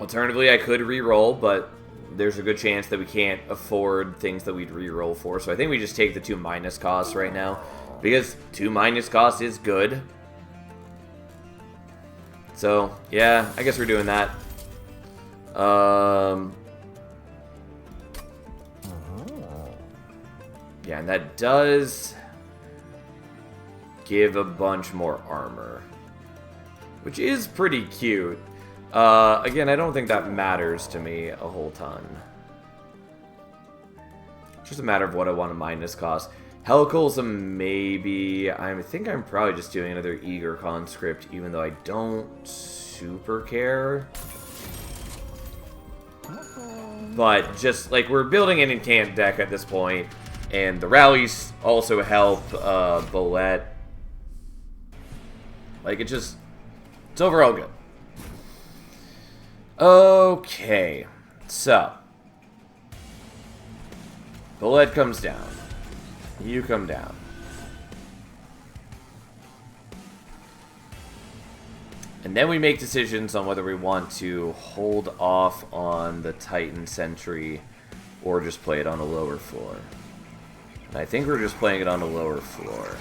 Alternatively, I could re-roll, but there's a good chance that we can't afford things that we'd re-roll for. So I think we just take the 2 minus costs right now, because 2 minus costs is good. So, yeah, I guess we're doing that. Yeah, and that does give a bunch more armor, which is pretty cute. Again, I don't think that matters to me a whole ton. It's just a matter of what I want to minus cost. Helical's a maybe. I think I'm probably just doing another Eager Conscript, even though I don't super care. But just, like, we're building an Incant deck at this point, and the rallies also help Bullet. Like, it's overall good. Okay, so Bullet comes down. You come down. And then we make decisions on whether we want to hold off on the Titan Sentry or just play it on a lower floor. And I think we're just playing it on a lower floor.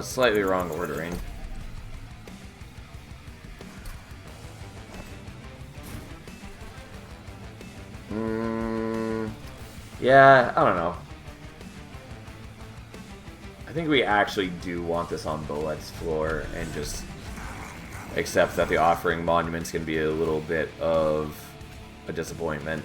Slightly wrong ordering. Yeah, I don't know. I think we actually do want this on Bullet's floor and just accept that the offering monuments can be a little bit of a disappointment.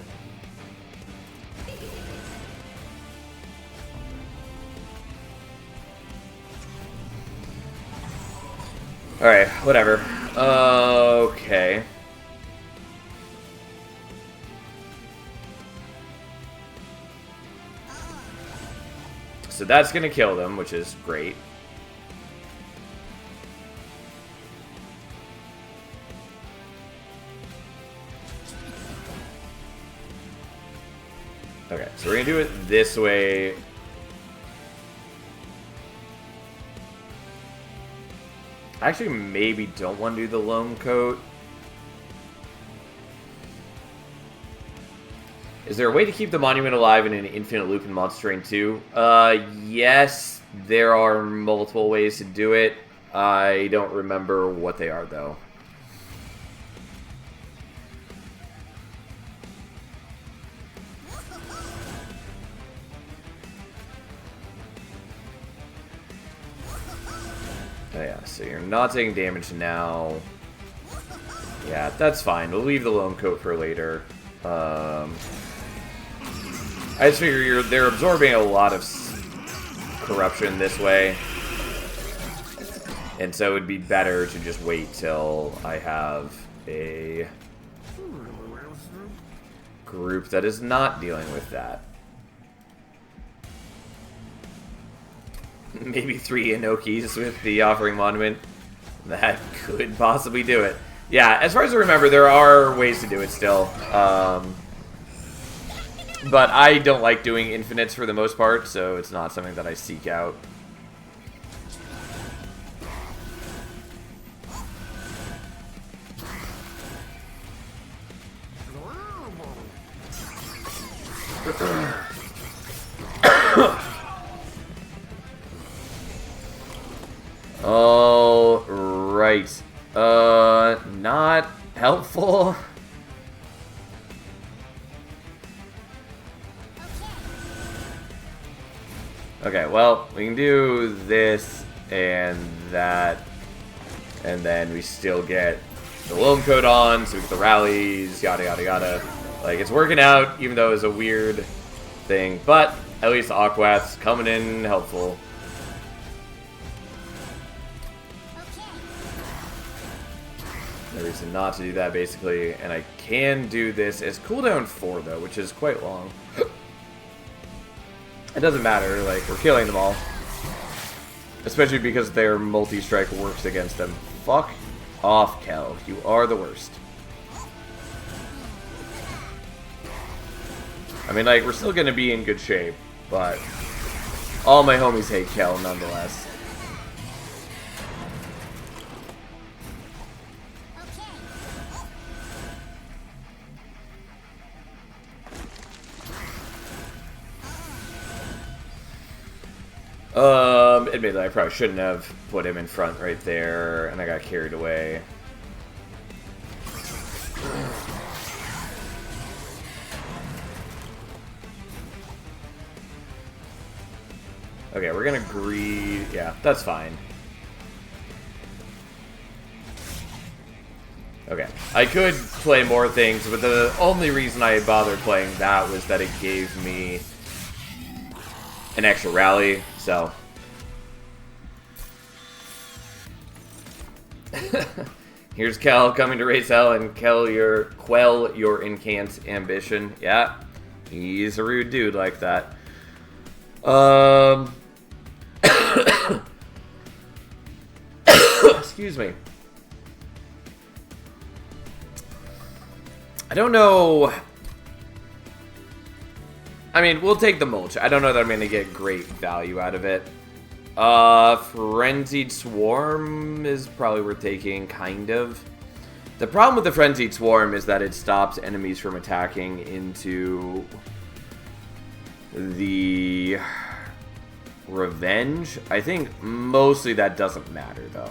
Alright, whatever. Okay. So that's going to kill them, which is great. Okay, so we're going to do it this way. I actually maybe don't want to do the Loam Coat. Is there a way to keep the monument alive in an infinite loop in Monster Train 2? Yes, there are multiple ways to do it. I don't remember what they are, though. Oh yeah, so you're not taking damage now. Yeah, that's fine. We'll leave the Loam Coat for later. I just figure they're absorbing a lot of corruption this way. And so it would be better to just wait till I have a group that is not dealing with that. maybe 3 Inokis with the Offering Monument. That could possibly do it. Yeah, as far as I remember, there are ways to do it still. But I don't like doing infinites for the most part, so it's not something that I seek out. All right. Not helpful. Okay, well, we can do this and that, and then we still get the Loam Code on, so we get the rallies, yada yada yada. Like, it's working out, even though it's a weird thing, but at least the Aquath's coming in helpful. No reason not to do that, basically, and I can do this as cooldown 4, though, which is quite long. It doesn't matter, like, we're killing them all. Especially because their multi-strike works against them. Fuck off, Kel. You are the worst. I mean, like, we're still gonna be in good shape, but all my homies hate Kel nonetheless. Admittedly, I probably shouldn't have put him in front right there, and I got carried away. Okay, we're gonna greed. Yeah, that's fine. Okay, I could play more things, but the only reason I bothered playing that was that it gave me an extra rally, so. Here's Kel coming to raise hell, and quell your incant ambition. Yeah, he's a rude dude like that. Excuse me. I don't know. I mean, we'll take the mulch. I don't know that I'm going to get great value out of it. Frenzied Swarm is probably worth taking, kind of. The problem with the Frenzied Swarm is that it stops enemies from attacking into the Revenge. I think mostly that doesn't matter, though.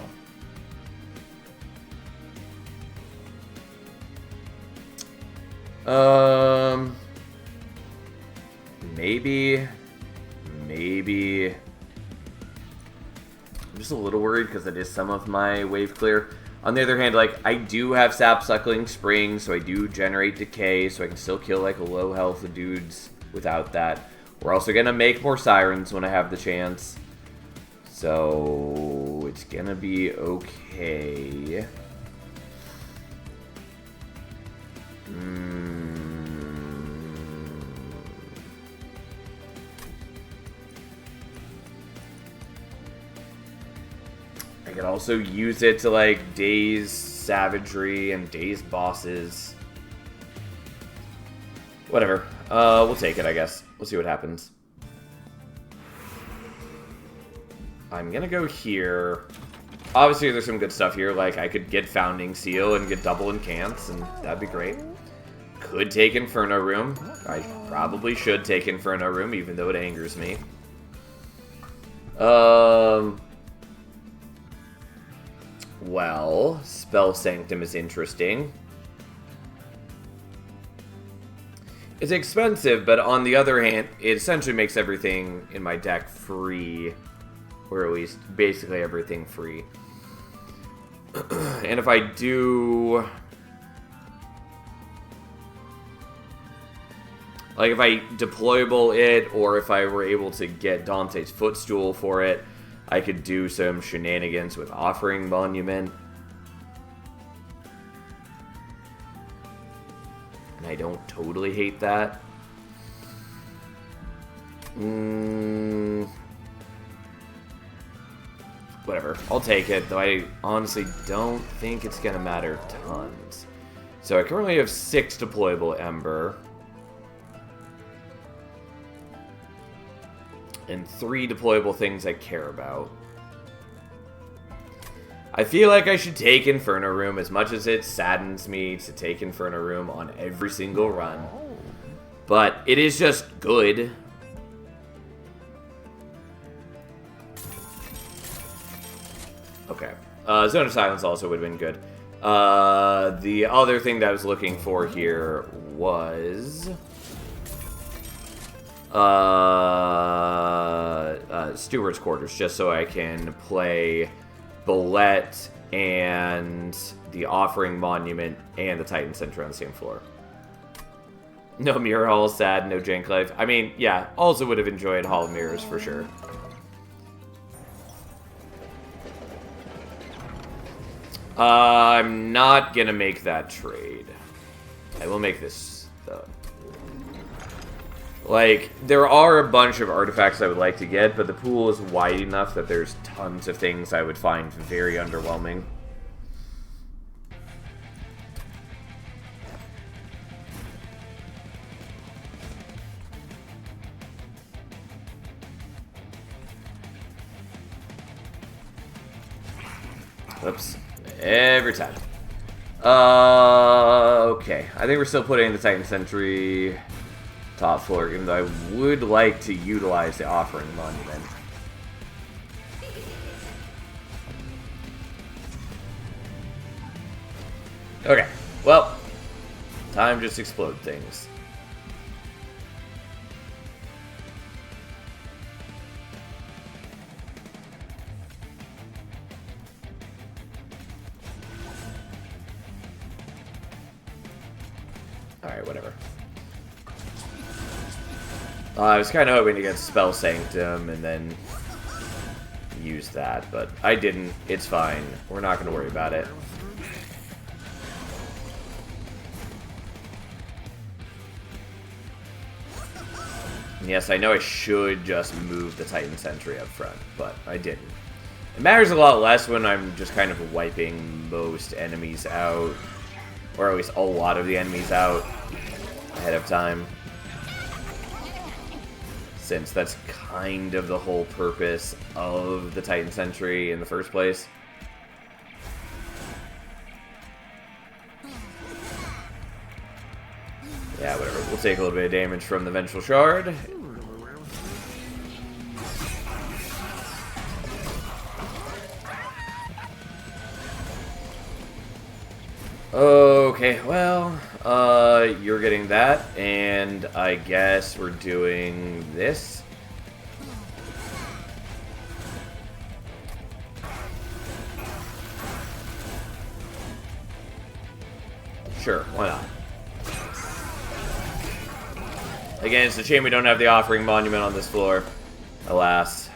Maybe. I'm just a little worried because it is some of my wave clear. On the other hand, like, I do have Sap Suckling Spring, so I do generate Decay, so I can still kill, like, low health dudes without that. We're also gonna make more Sirens when I have the chance. So it's gonna be okay. I could also use it to, like, daze Savagery and daze bosses. Whatever. We'll take it, I guess. We'll see what happens. I'm gonna go here. Obviously, there's some good stuff here. Like, I could get Founding Seal and get double incants, and that'd be great. Could take Inferno Room. I probably should take Inferno Room, even though it angers me. Well, Spell Sanctum is interesting. It's expensive, but on the other hand, it essentially makes everything in my deck free. Or at least, basically everything free. And if I do... like, if I deployable it, or if I were able to get Dante's Footstool for it, I could do some shenanigans with Offering Monument. And I don't totally hate that. whatever. I'll take it, though I honestly don't think it's going to matter tons. So I currently have 6 deployable Ember. And 3 deployable things I care about. I feel like I should take Inferno Room, as much as it saddens me to take Inferno Room on every single run. But it is just good. Okay. Zone of Silence also would have been good. The other thing that I was looking for here was... Steward's Quarters, just so I can play Bullet and the Offering Monument and the Titan Center on the same floor. No Mirror Hall, sad, no Jank Life. I mean, yeah, also would have enjoyed Hall of Mirrors for sure. I'm not gonna make that trade. I will make this, though. Like, there are a bunch of artifacts I would like to get, but the pool is wide enough that there's tons of things I would find very underwhelming. Oops. Every time. Okay. I think we're still putting the Titan Sentry top floor, even though I would like to utilize the Offering Monument. Okay. Well, time to just explode things. Alright, whatever. I was kind of hoping to get Spell Sanctum and then use that, but I didn't. It's fine. We're not going to worry about it. Yes, I know I should just move the Titan Sentry up front, but I didn't. It matters a lot less when I'm just kind of wiping most enemies out, or at least a lot of the enemies out ahead of time. Since that's kind of the whole purpose of the Titan Sentry in the first place. Yeah, whatever. We'll take a little bit of damage from the Vengeful Shard. Okay, well, you're getting that, and I guess we're doing this. Sure, why not? Again, it's a shame we don't have the Offering Monument on this floor. Alas,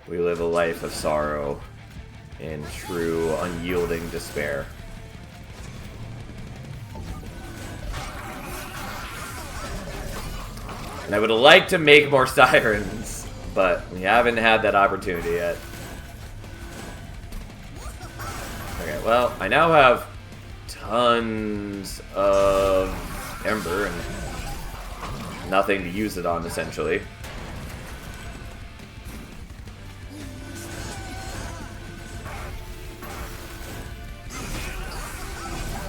we live a life of sorrow and true unyielding despair. And I would like to make more sirens, but we haven't had that opportunity yet. Okay, well, I now have tons of Ember and nothing to use it on, essentially.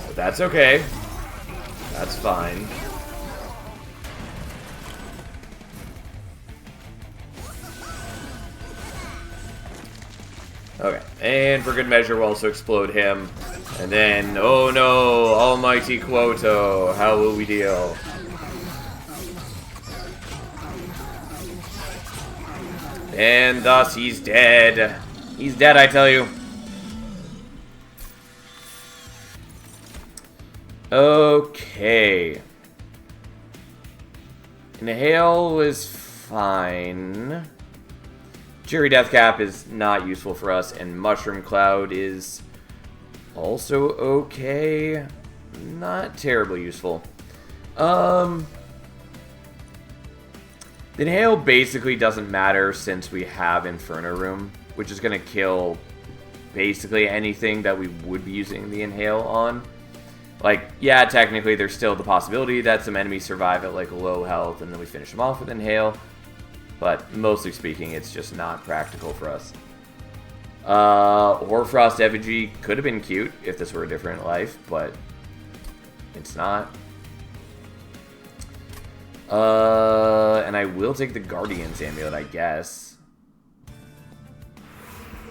But that's okay. That's fine. Okay, and for good measure, we'll also explode him. And then, oh no, almighty Quoto, how will we deal? And thus, he's dead. He's dead, I tell you. Okay. Inhale was fine. Jury Deathcap is not useful for us, and Mushroom Cloud is also okay. Not terribly useful. The Inhale basically doesn't matter since we have Inferno Room. which is going to kill basically anything that we would be using the Inhale on. Like, yeah, technically there's still the possibility that some enemies survive at like low health and then we finish them off with Inhale. But mostly speaking, it's just not practical for us. Hoarfrost Effigy could have been cute if this were a different life, but it's not. And I will take the Guardian's Amulet, I guess.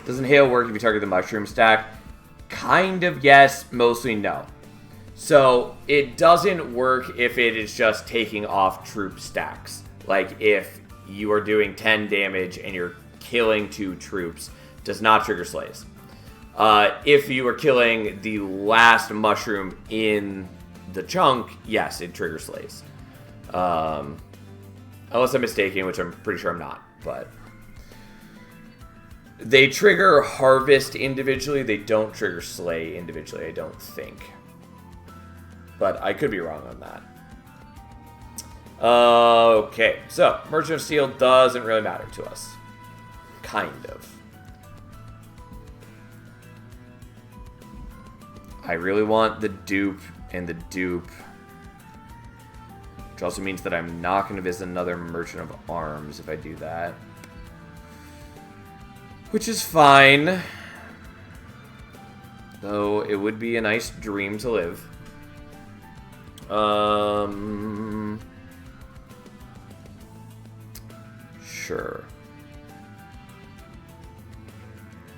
Does Inhale work if you target the mushroom stack? Kind of yes, mostly no. So, it doesn't work if it is just taking off troop stacks. Like, if you are doing 10 damage and you're killing 2 troops, does not trigger Slays. If you are killing the last mushroom in the chunk, yes, it triggers Slays. Unless I'm mistaken, which I'm pretty sure I'm not, but... They trigger Harvest individually, they don't trigger Slay individually, I don't think. But I could be wrong on that. Okay, so Merchant of Steel doesn't really matter to us. Kind of. I really want the dupe and the dupe. Which also means that I'm not going to visit another Merchant of Arms if I do that. Which is fine. Though it would be a nice dream to live. Sure.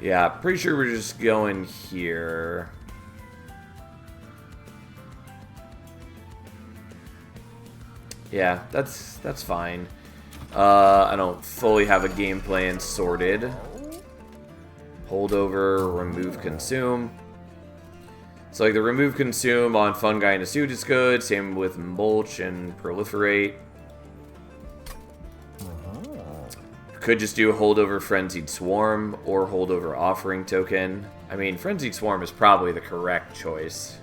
Yeah, pretty sure we're just going here. Yeah, that's fine. I don't fully have a game plan sorted. Holdover, remove, consume. So like the remove, consume on fungi in a suit is good. Same with mulch and proliferate. Could just do holdover frenzied swarm or holdover offering token. I mean, frenzied swarm is probably the correct choice.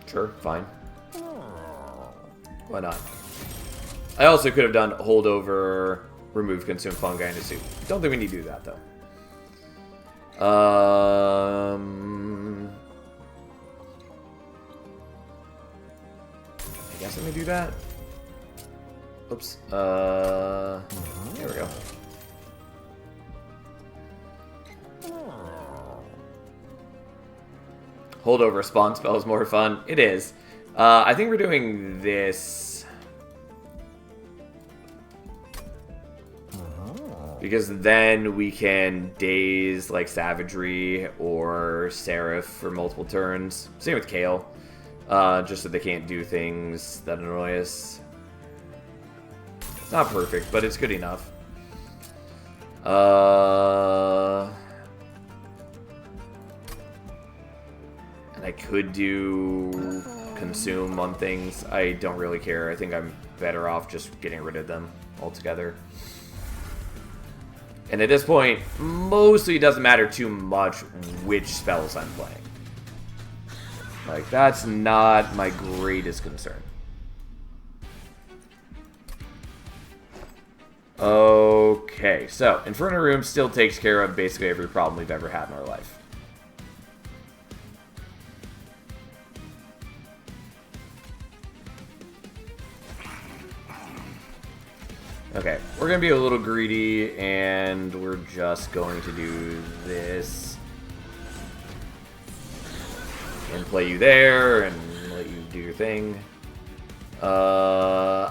Sure, fine. Why not? I also could have done holdover, remove, consume fungi in a suit. Don't think we need to do that though. I guess let me do that. Oops. There we go. Holdover spawn spell is more fun. It is. I think we're doing this because then we can daze like Savagery or Seraph for multiple turns. Same with Kale. Just so they can't do things that annoy us. It's not perfect, but it's good enough. And I could do consume on things. I don't really care. I think I'm better off just getting rid of them altogether. And at this point, mostly it doesn't matter too much which spells I'm playing. Like, that's not my greatest concern. Okay, so Inferno Room still takes care of basically every problem we've ever had in our life. Okay, we're going to be a little greedy, and we're just going to do this. And play you there, and let you do your thing.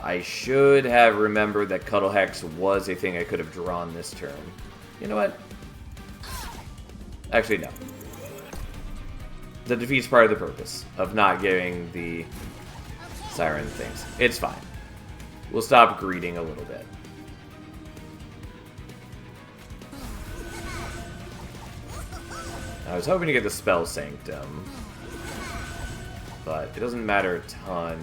I should have remembered that Cuddle Hex was a thing I could have drawn this turn. You know what? Actually, no. The defeat's part of the purpose of not giving the Siren things. It's fine. We'll stop greeting a little bit. I was hoping to get the Spell Sanctum, but it doesn't matter a ton.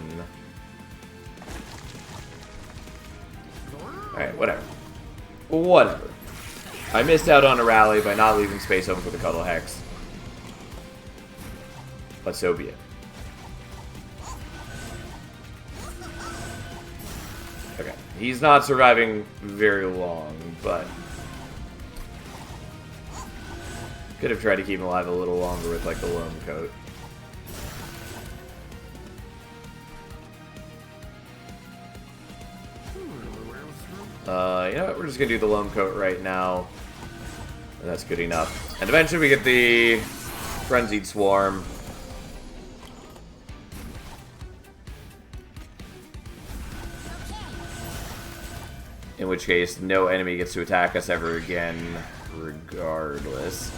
Alright, whatever. Whatever. I missed out on a rally by not leaving space open for the Cuddle Hex. But so be it. Okay. He's not surviving very long, but could have tried to keep him alive a little longer with, like, the loam coat. You know what? We're just gonna do the loam coat right now. And that's good enough. And eventually we get the Frenzied Swarm. In which case, no enemy gets to attack us ever again, regardless.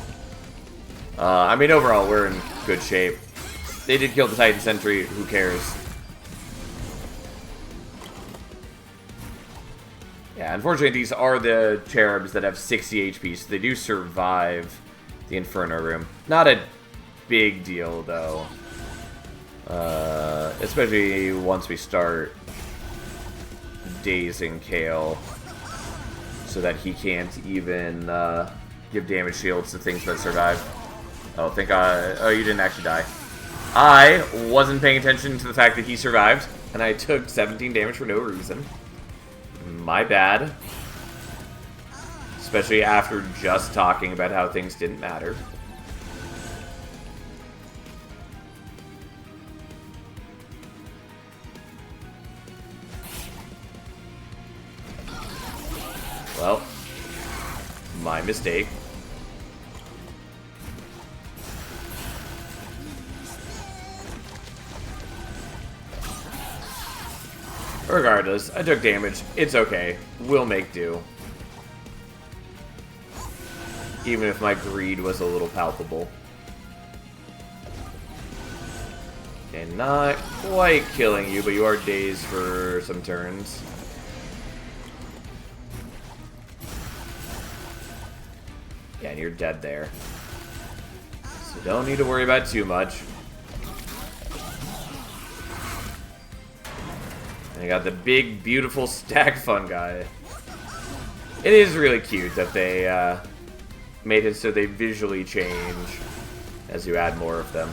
I mean, overall, we're in good shape. They did kill the Titan Sentry, who cares? Yeah, unfortunately, these are the Cherubs that have 60 HP, so they do survive the Inferno Room. Not a big deal, though. Especially once we start dazing Kale, so that he can't even give damage shields to things that survive. Oh, thank God. Oh, you didn't actually die. I wasn't paying attention to the fact that he survived, and I took 17 damage for no reason. My bad. Especially after just talking about how things didn't matter. Well, my mistake. Regardless, I took damage. It's okay. We'll make do. Even if my greed was a little palpable. And not quite killing you, but you are dazed for some turns. Yeah, and you're dead there. So don't need to worry about too much. And I got the big, beautiful stack fun guy. It is really cute that they made it so they visually change as you add more of them.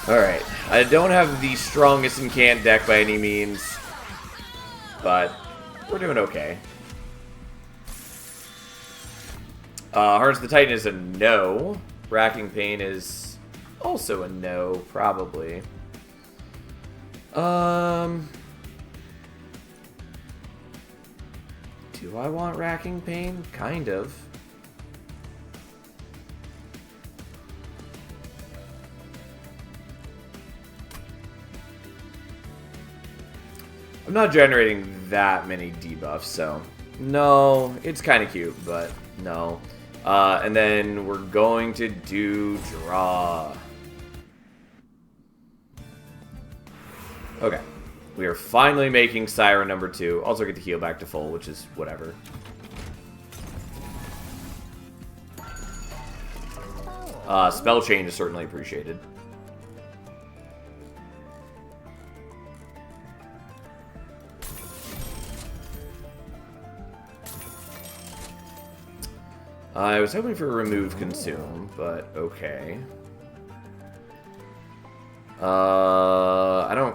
Alright, I don't have the strongest incant deck by any means, but we're doing okay. Hearts of the Titan is a no. Racking Pain is also a no, probably. Do I want Racking Pain? Kind of. I'm not generating that many debuffs, so no, it's kind of cute, but no. And then we're going to do draw. Okay. We are finally making Siren number 2. Also get the heal back to full, which is whatever. Spell change is certainly appreciated. I was hoping for remove consume, but okay. I don't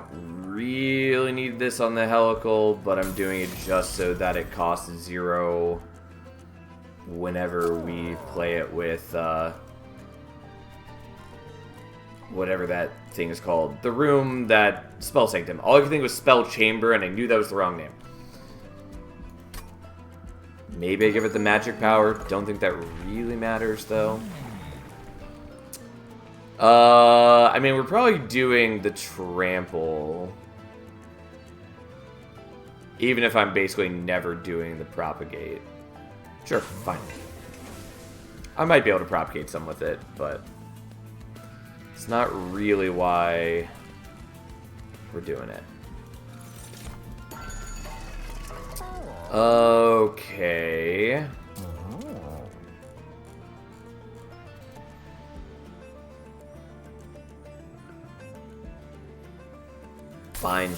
really need this on the helical, but I'm doing it just so that it costs 0 whenever we play it with whatever that thing is called. The room that Spell Sanctum. All I could think was Spell Chamber, and I knew that was the wrong name. Maybe I give it the magic power. Don't think that really matters, though. I mean, we're probably doing the trample. Even if I'm basically never doing the propagate. Sure, fine. I might be able to propagate some with it, but it's not really why we're doing it. Okay. Fine.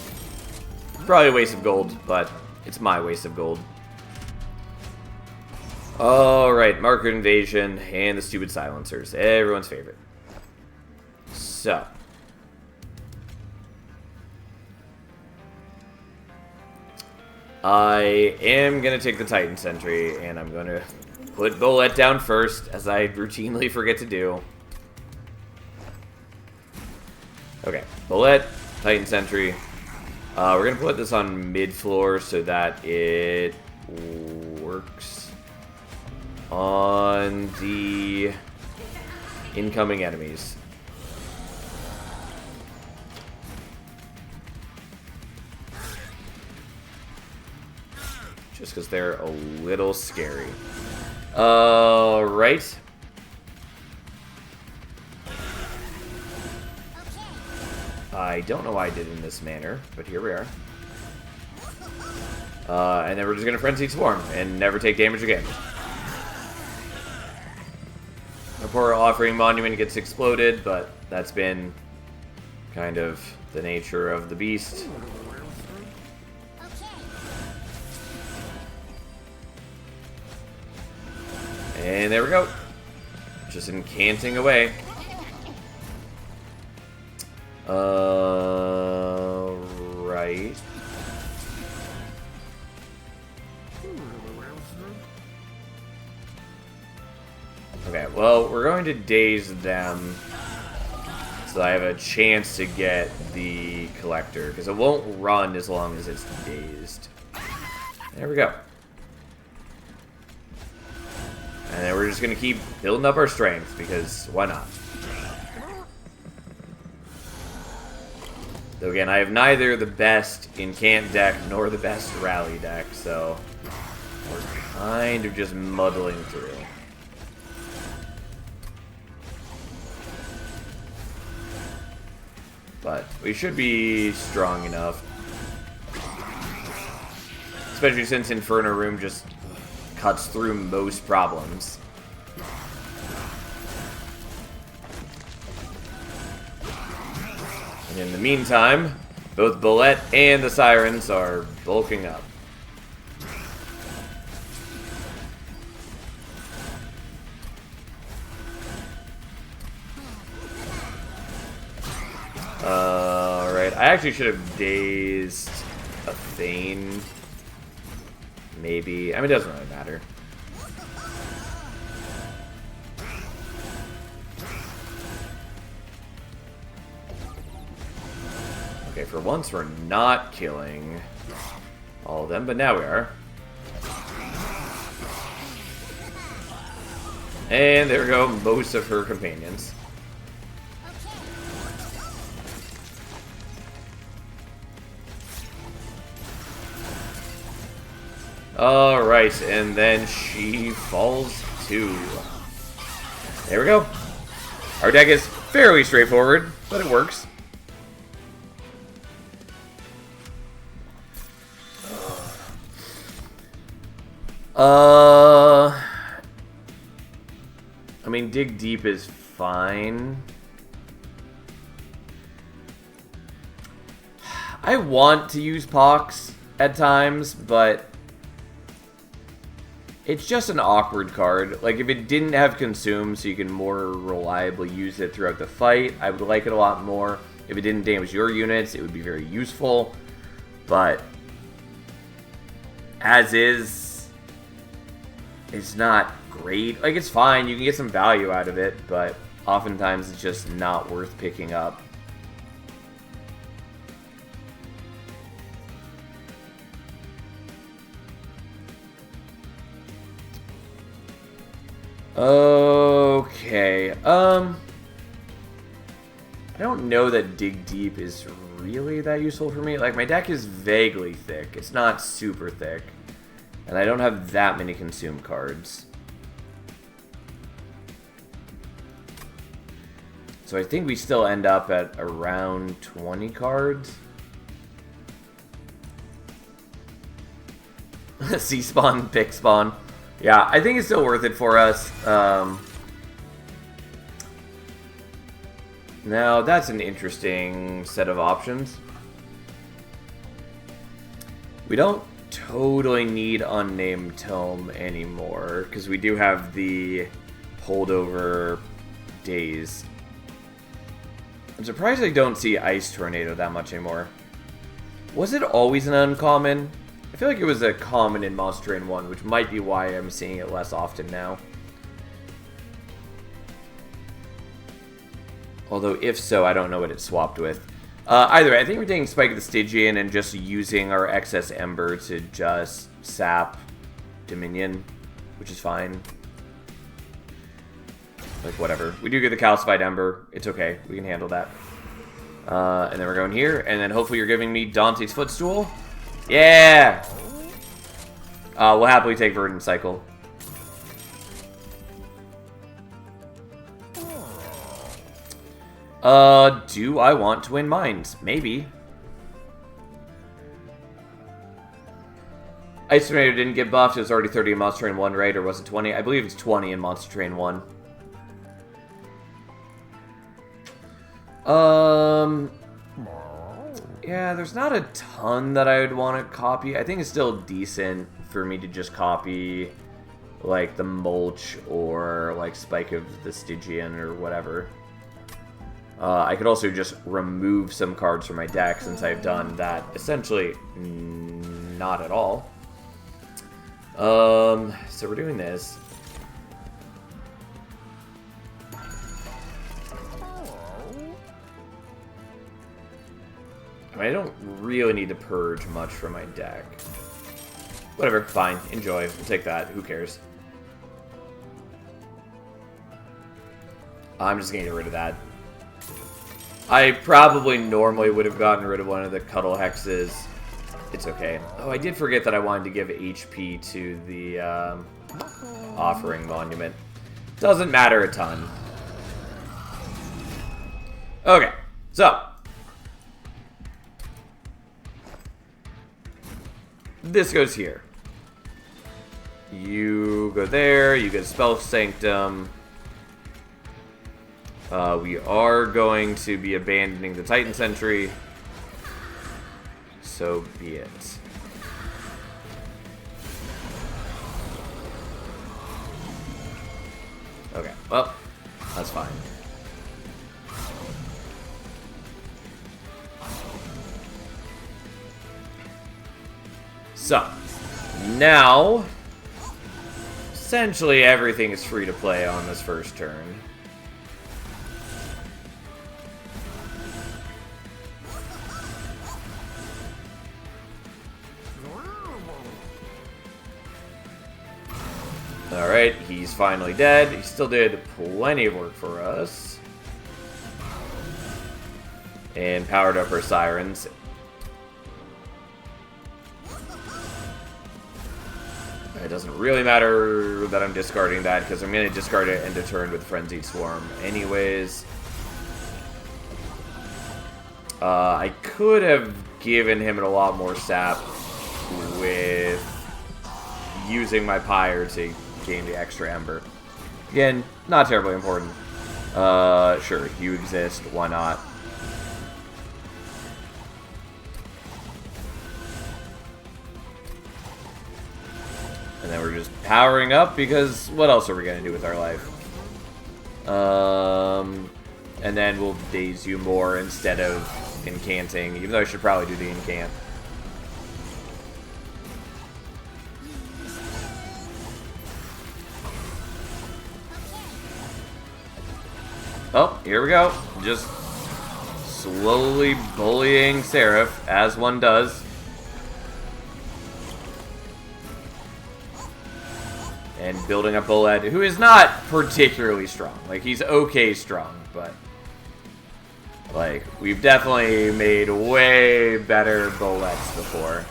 Probably a waste of gold, but it's my waste of gold. Alright, Marker Invasion and the stupid silencers. Everyone's favorite. So. I am going to take the Titan Sentry, and I'm going to put Bullet down first, as I routinely forget to do. Okay, Bullet, Titan Sentry. We're going to put this on mid-floor so that it works on the incoming enemies. Just because they're a little scary. Right. I don't know why I did it in this manner, but here we are. And then we're just going to Frenzied Swarm and never take damage again. Our poor Offering Monument gets exploded, but that's been kind of the nature of the beast. And there we go. Just incanting away. Right. Okay, well, we're going to daze them so I have a chance to get the collector, because it won't run as long as it's dazed. There we go. And then we're just going to keep building up our strength, because why not? Though again, I have neither the best incant deck nor the best rally deck, so we're kind of just muddling through. But we should be strong enough. Especially since Inferno Room just cuts through most problems. And in the meantime, both Bullet and the Sirens are bulking up. Alright, I actually should have dazed a Thane. Maybe. I mean, it doesn't really matter. Okay, for once we're not killing all of them, but now we are. And there we go, most of her companions. Alright, and then she falls too. There we go. Our deck is fairly straightforward, but it works. I mean, Dig Deep is fine. I want to use Pox at times, but it's just an awkward card. Like, if it didn't have Consume so you can more reliably use it throughout the fight, I would like it a lot more. If it didn't damage your units, it would be very useful. But as is, it's not great. Like, it's fine. You can get some value out of it, but oftentimes it's just not worth picking up. Okay, I don't know that Dig Deep is really that useful for me. Like, my deck is vaguely thick. It's not super thick. And I don't have that many Consume cards. So I think we still end up at around 20 cards. C-Spawn, Pick Spawn. Yeah, I think it's still worth it for us. Now, that's an interesting set of options. We don't totally need Unnamed Tome anymore, because we do have the holdover Daze. I'm surprised I don't see Ice Tornado that much anymore. Was it always an uncommon? I feel like it was a common in Monster Train 1, which might be why I'm seeing it less often now. Although, if so, I don't know what it swapped with. Either way, I think we're taking Spike of the Stygian and just using our excess Ember to just sap Dominion, which is fine. Like, whatever. We do get the Calcified Ember. It's okay. We can handle that. And then we're going here, and then hopefully you're giving me Dante's Footstool. Yeah! We'll happily take Verdant Cycle. Do I want to win Mines? Maybe. Ice Tornado didn't get buffed. It was already 30 in Monster Train 1, right? Or was it 20? I believe it's 20 in Monster Train 1. Yeah, there's not a ton that I would want to copy. I think it's still decent for me to just copy, like, the Mulch or, like, Spike of the Stygian or whatever. I could also just remove some cards from my deck since I've done that essentially not at all. So we're doing this. I mean, I don't really need to purge much from my deck. Whatever, fine, enjoy. We'll take that. Who cares? I'm just gonna get rid of that. I probably normally would have gotten rid of one of the Cuddle Hexes. It's okay. Oh, I did forget that I wanted to give HP to the Offering Monument. Doesn't matter a ton. Okay, so. This goes here. You go there, you get Spell Sanctum. We are going to be abandoning the Titan Sentry. So be it. Okay, well, that's fine. So, now, essentially everything is free to play on this first turn. Alright, he's finally dead. He still did plenty of work for us. And powered up our Sirens. It doesn't really matter that I'm discarding that, because I'm going to discard it end of turn with Frenzied Swarm anyways. I could have given him a lot more sap with using my Pyre to gain the extra Ember. Again, not terribly important. Sure, you exist, why not? And then we're just powering up, because what else are we going to do with our life? And then we'll daze you more instead of incanting, even though I should probably do the incant. Oh, here we go. Just slowly bullying Seraph, as one does. And building up Bullet, who is not particularly strong. Like, he's okay strong, but... like, we've definitely made way better Bullets before.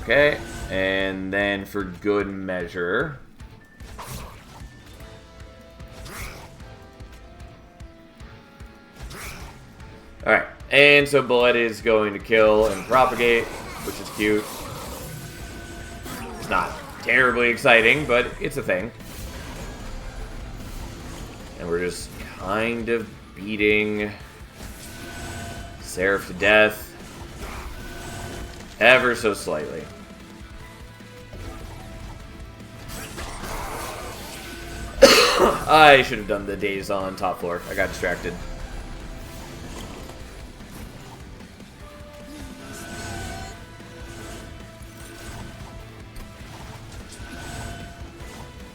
Okay, and then for good measure... Alright, and so Bullet is going to kill and propagate, which is cute. It's not terribly exciting, but it's a thing. And we're just kind of beating Seraph to death. Ever so slightly. I should have done the days on top floor. I got distracted.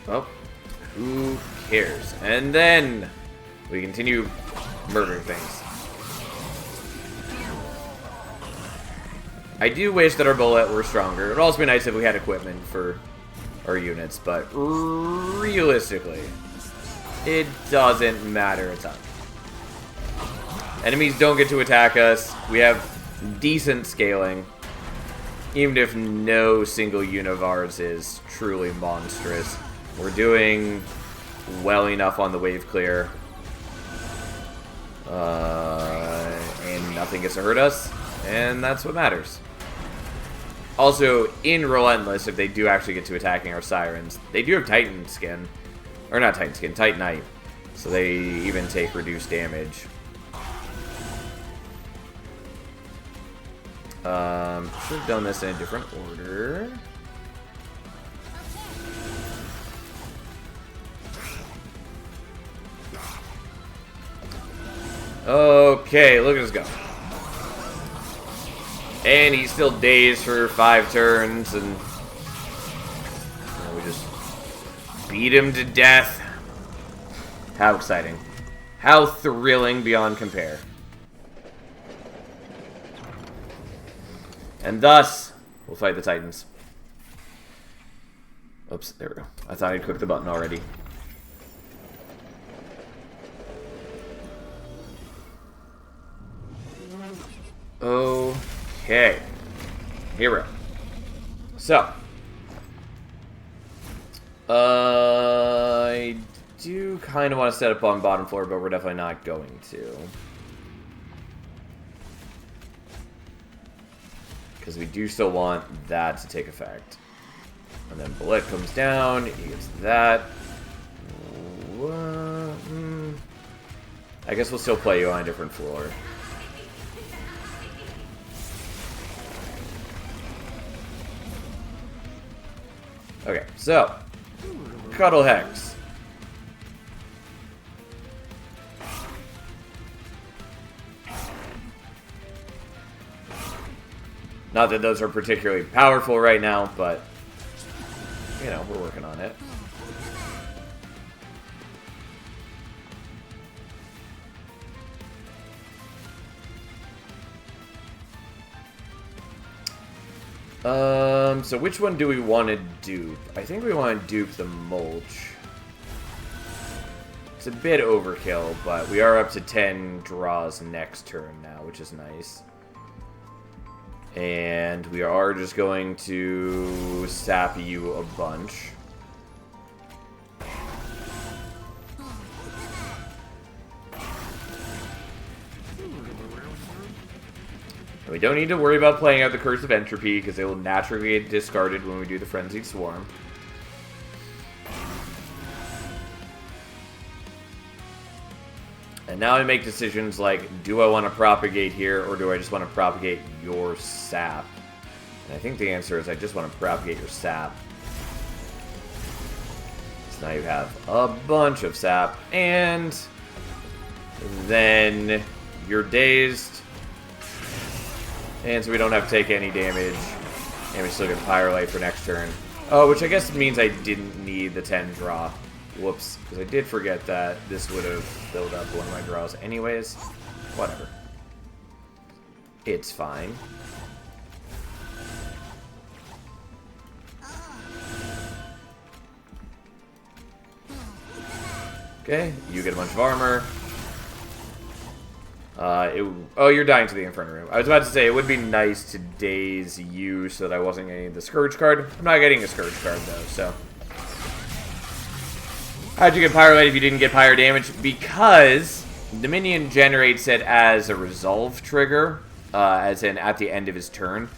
Well, who cares? And then we continue murdering things. I do wish that our bullet were stronger. It would also be nice if we had equipment for our units, but realistically, it doesn't matter a ton. Enemies don't get to attack us. We have decent scaling. Even if no single unit of ours is truly monstrous. We're doing well enough on the wave clear. And nothing gets to hurt us. And that's what matters. Also, in Relentless, if they do actually get to attacking our Sirens, they do have Titan Skin. Or not Titan Skin, Titanite. So they even take reduced damage. Should have done this in a different order. Okay, look at us go. And he's still dazed for 5 turns, and we just beat him to death. How exciting. How thrilling beyond compare. And thus, we'll fight the Titans. Oops, there we go. I thought I'd click the button already. Okay. Here we go. So. I do kind of want to set up on bottom floor, but we're definitely not going to. Because we do still want that to take effect. And then Bullet comes down, he gets that. I guess we'll still play you on a different floor. Okay, so Cuddle Hex. Not that those are particularly powerful right now, but you know, we're working on it. So which one do we want to dupe? I think we want to dupe the Mulch. It's a bit overkill, but we are up to 10 draws next turn now, which is nice. And we are just going to sap you a bunch. We don't need to worry about playing out the Curse of Entropy, because it will naturally get discarded when we do the Frenzied Swarm. And now I make decisions like, do I want to propagate here, or do I just want to propagate your sap? And I think the answer is I just want to propagate your sap. So now you have a bunch of sap, and then you're dazed. And so we don't have to take any damage. And we still get Pyrolite for next turn. Oh, which I guess means I didn't need the 10 draw. Whoops. Because I did forget that this would have filled up one of my draws anyways. Whatever. It's fine. Okay, you get a bunch of armor. Oh, you're dying to the Inferno Room. I was about to say, it would be nice to daze you so that I wasn't getting the Scourge card. I'm not getting a Scourge card, though, so. How'd you get Pyrolite if you didn't get Pyro damage? Because the minion generates it as a resolve trigger, as in at the end of his turn.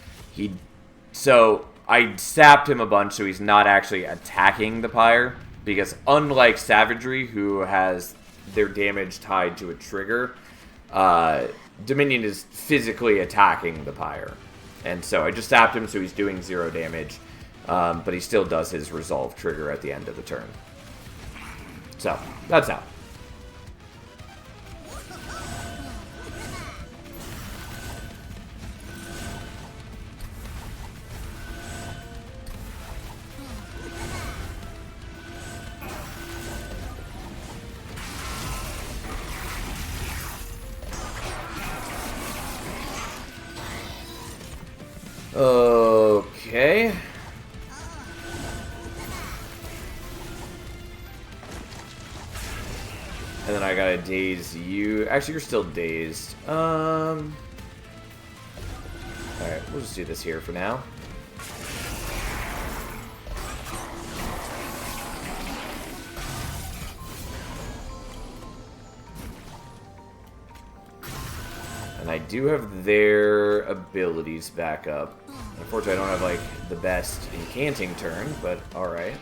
So, I sapped him a bunch so he's not actually attacking the Pyre, because unlike Savagery, who has their damage tied to a trigger, Dominion is physically attacking the Pyre. And so I just sapped him so he's doing 0 damage. But he still does his resolve trigger at the end of the turn. So, that's how. Okay. And then I gotta daze you. Actually, you're still dazed. Alright, we'll just do this here for now. And I do have their abilities back up. Unfortunately, I don't have, like, the best incanting turn, but alright.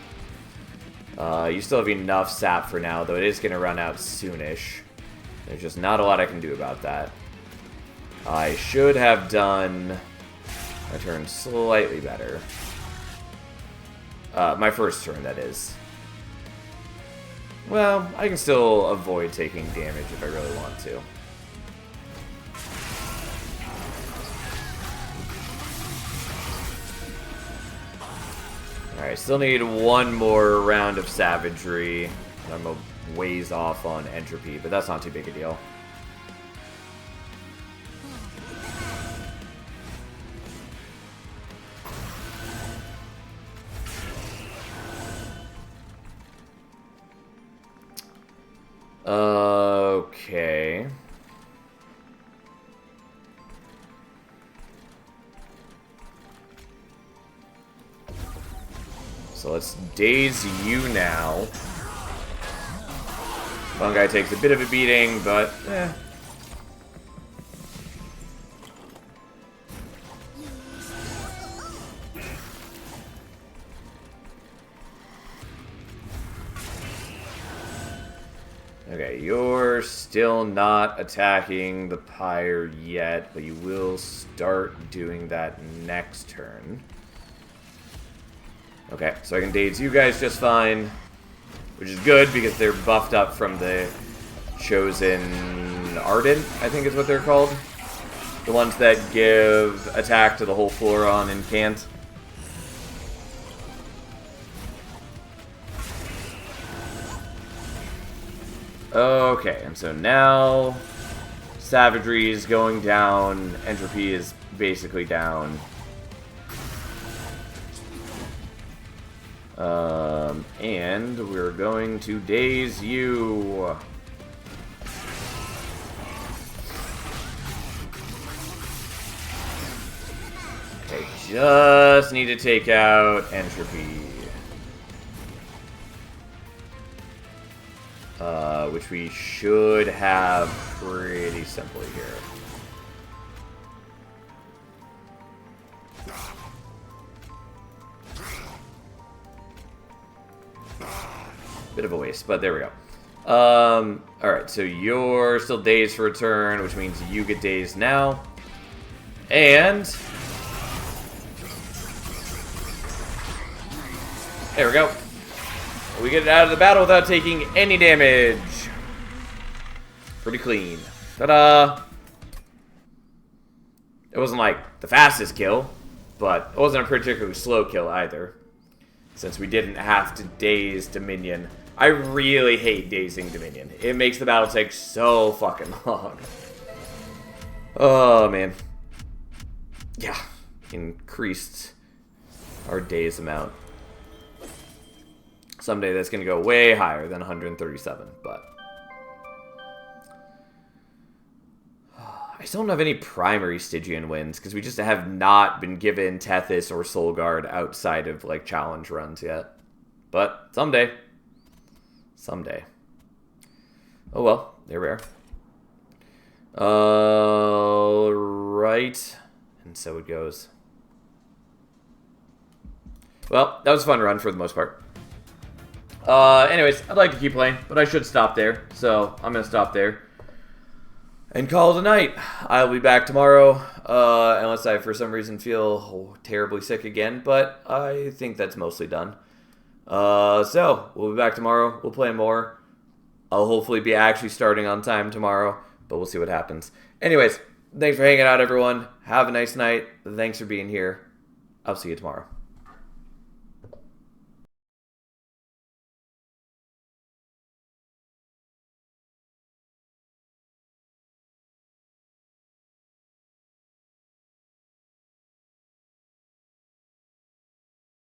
You still have enough sap for now, though it is going to run out soonish. There's just not a lot I can do about that. I should have done my turn slightly better. My first turn, that is. Well, I can still avoid taking damage if I really want to. Alright, still need one more round of savagery. I'm a ways off on entropy, but that's not too big a deal. Okay. So let's daze you now. One guy takes a bit of a beating, but okay, you're still not attacking the pyre yet, but you will start doing that next turn. Okay, so I can daze you guys just fine, which is good because they're buffed up from the Chosen Ardent, I think is what they're called. The ones that give attack to the whole floor on and can't. Okay, and so now savagery is going down, entropy is basically down. And we're going to daze you. Okay, just need to take out entropy. Which we should have pretty simply here. Bit of a waste, but there we go. Alright, so you're still dazed for a turn, which means you get dazed now. And there we go. We get it out of the battle without taking any damage. Pretty clean. Ta-da! It wasn't like the fastest kill, but it wasn't a particularly slow kill either. Since we didn't have to daze Dominion. I really hate dazing Dominion. It makes the battle take so fucking long. Oh, man. Yeah. Increased our daze amount. Someday that's going to go way higher than 137, but... I still don't have any primary Stygian wins, because we just have not been given Tethys or Soulguard outside of, like, challenge runs yet. But, someday. Someday. Oh well, there we are. Alright. And so it goes. Well, that was a fun run for the most part. Anyways, I'd like to keep playing, but I should stop there. So, I'm going to stop there. And call it a night. I'll be back tomorrow, unless I, for some reason, feel terribly sick again. But I think that's mostly done. So, we'll be back tomorrow. We'll play more. I'll hopefully be actually starting on time tomorrow, but we'll see what happens. Anyways, thanks for hanging out, everyone. Have a nice night. Thanks for being here. I'll see you tomorrow.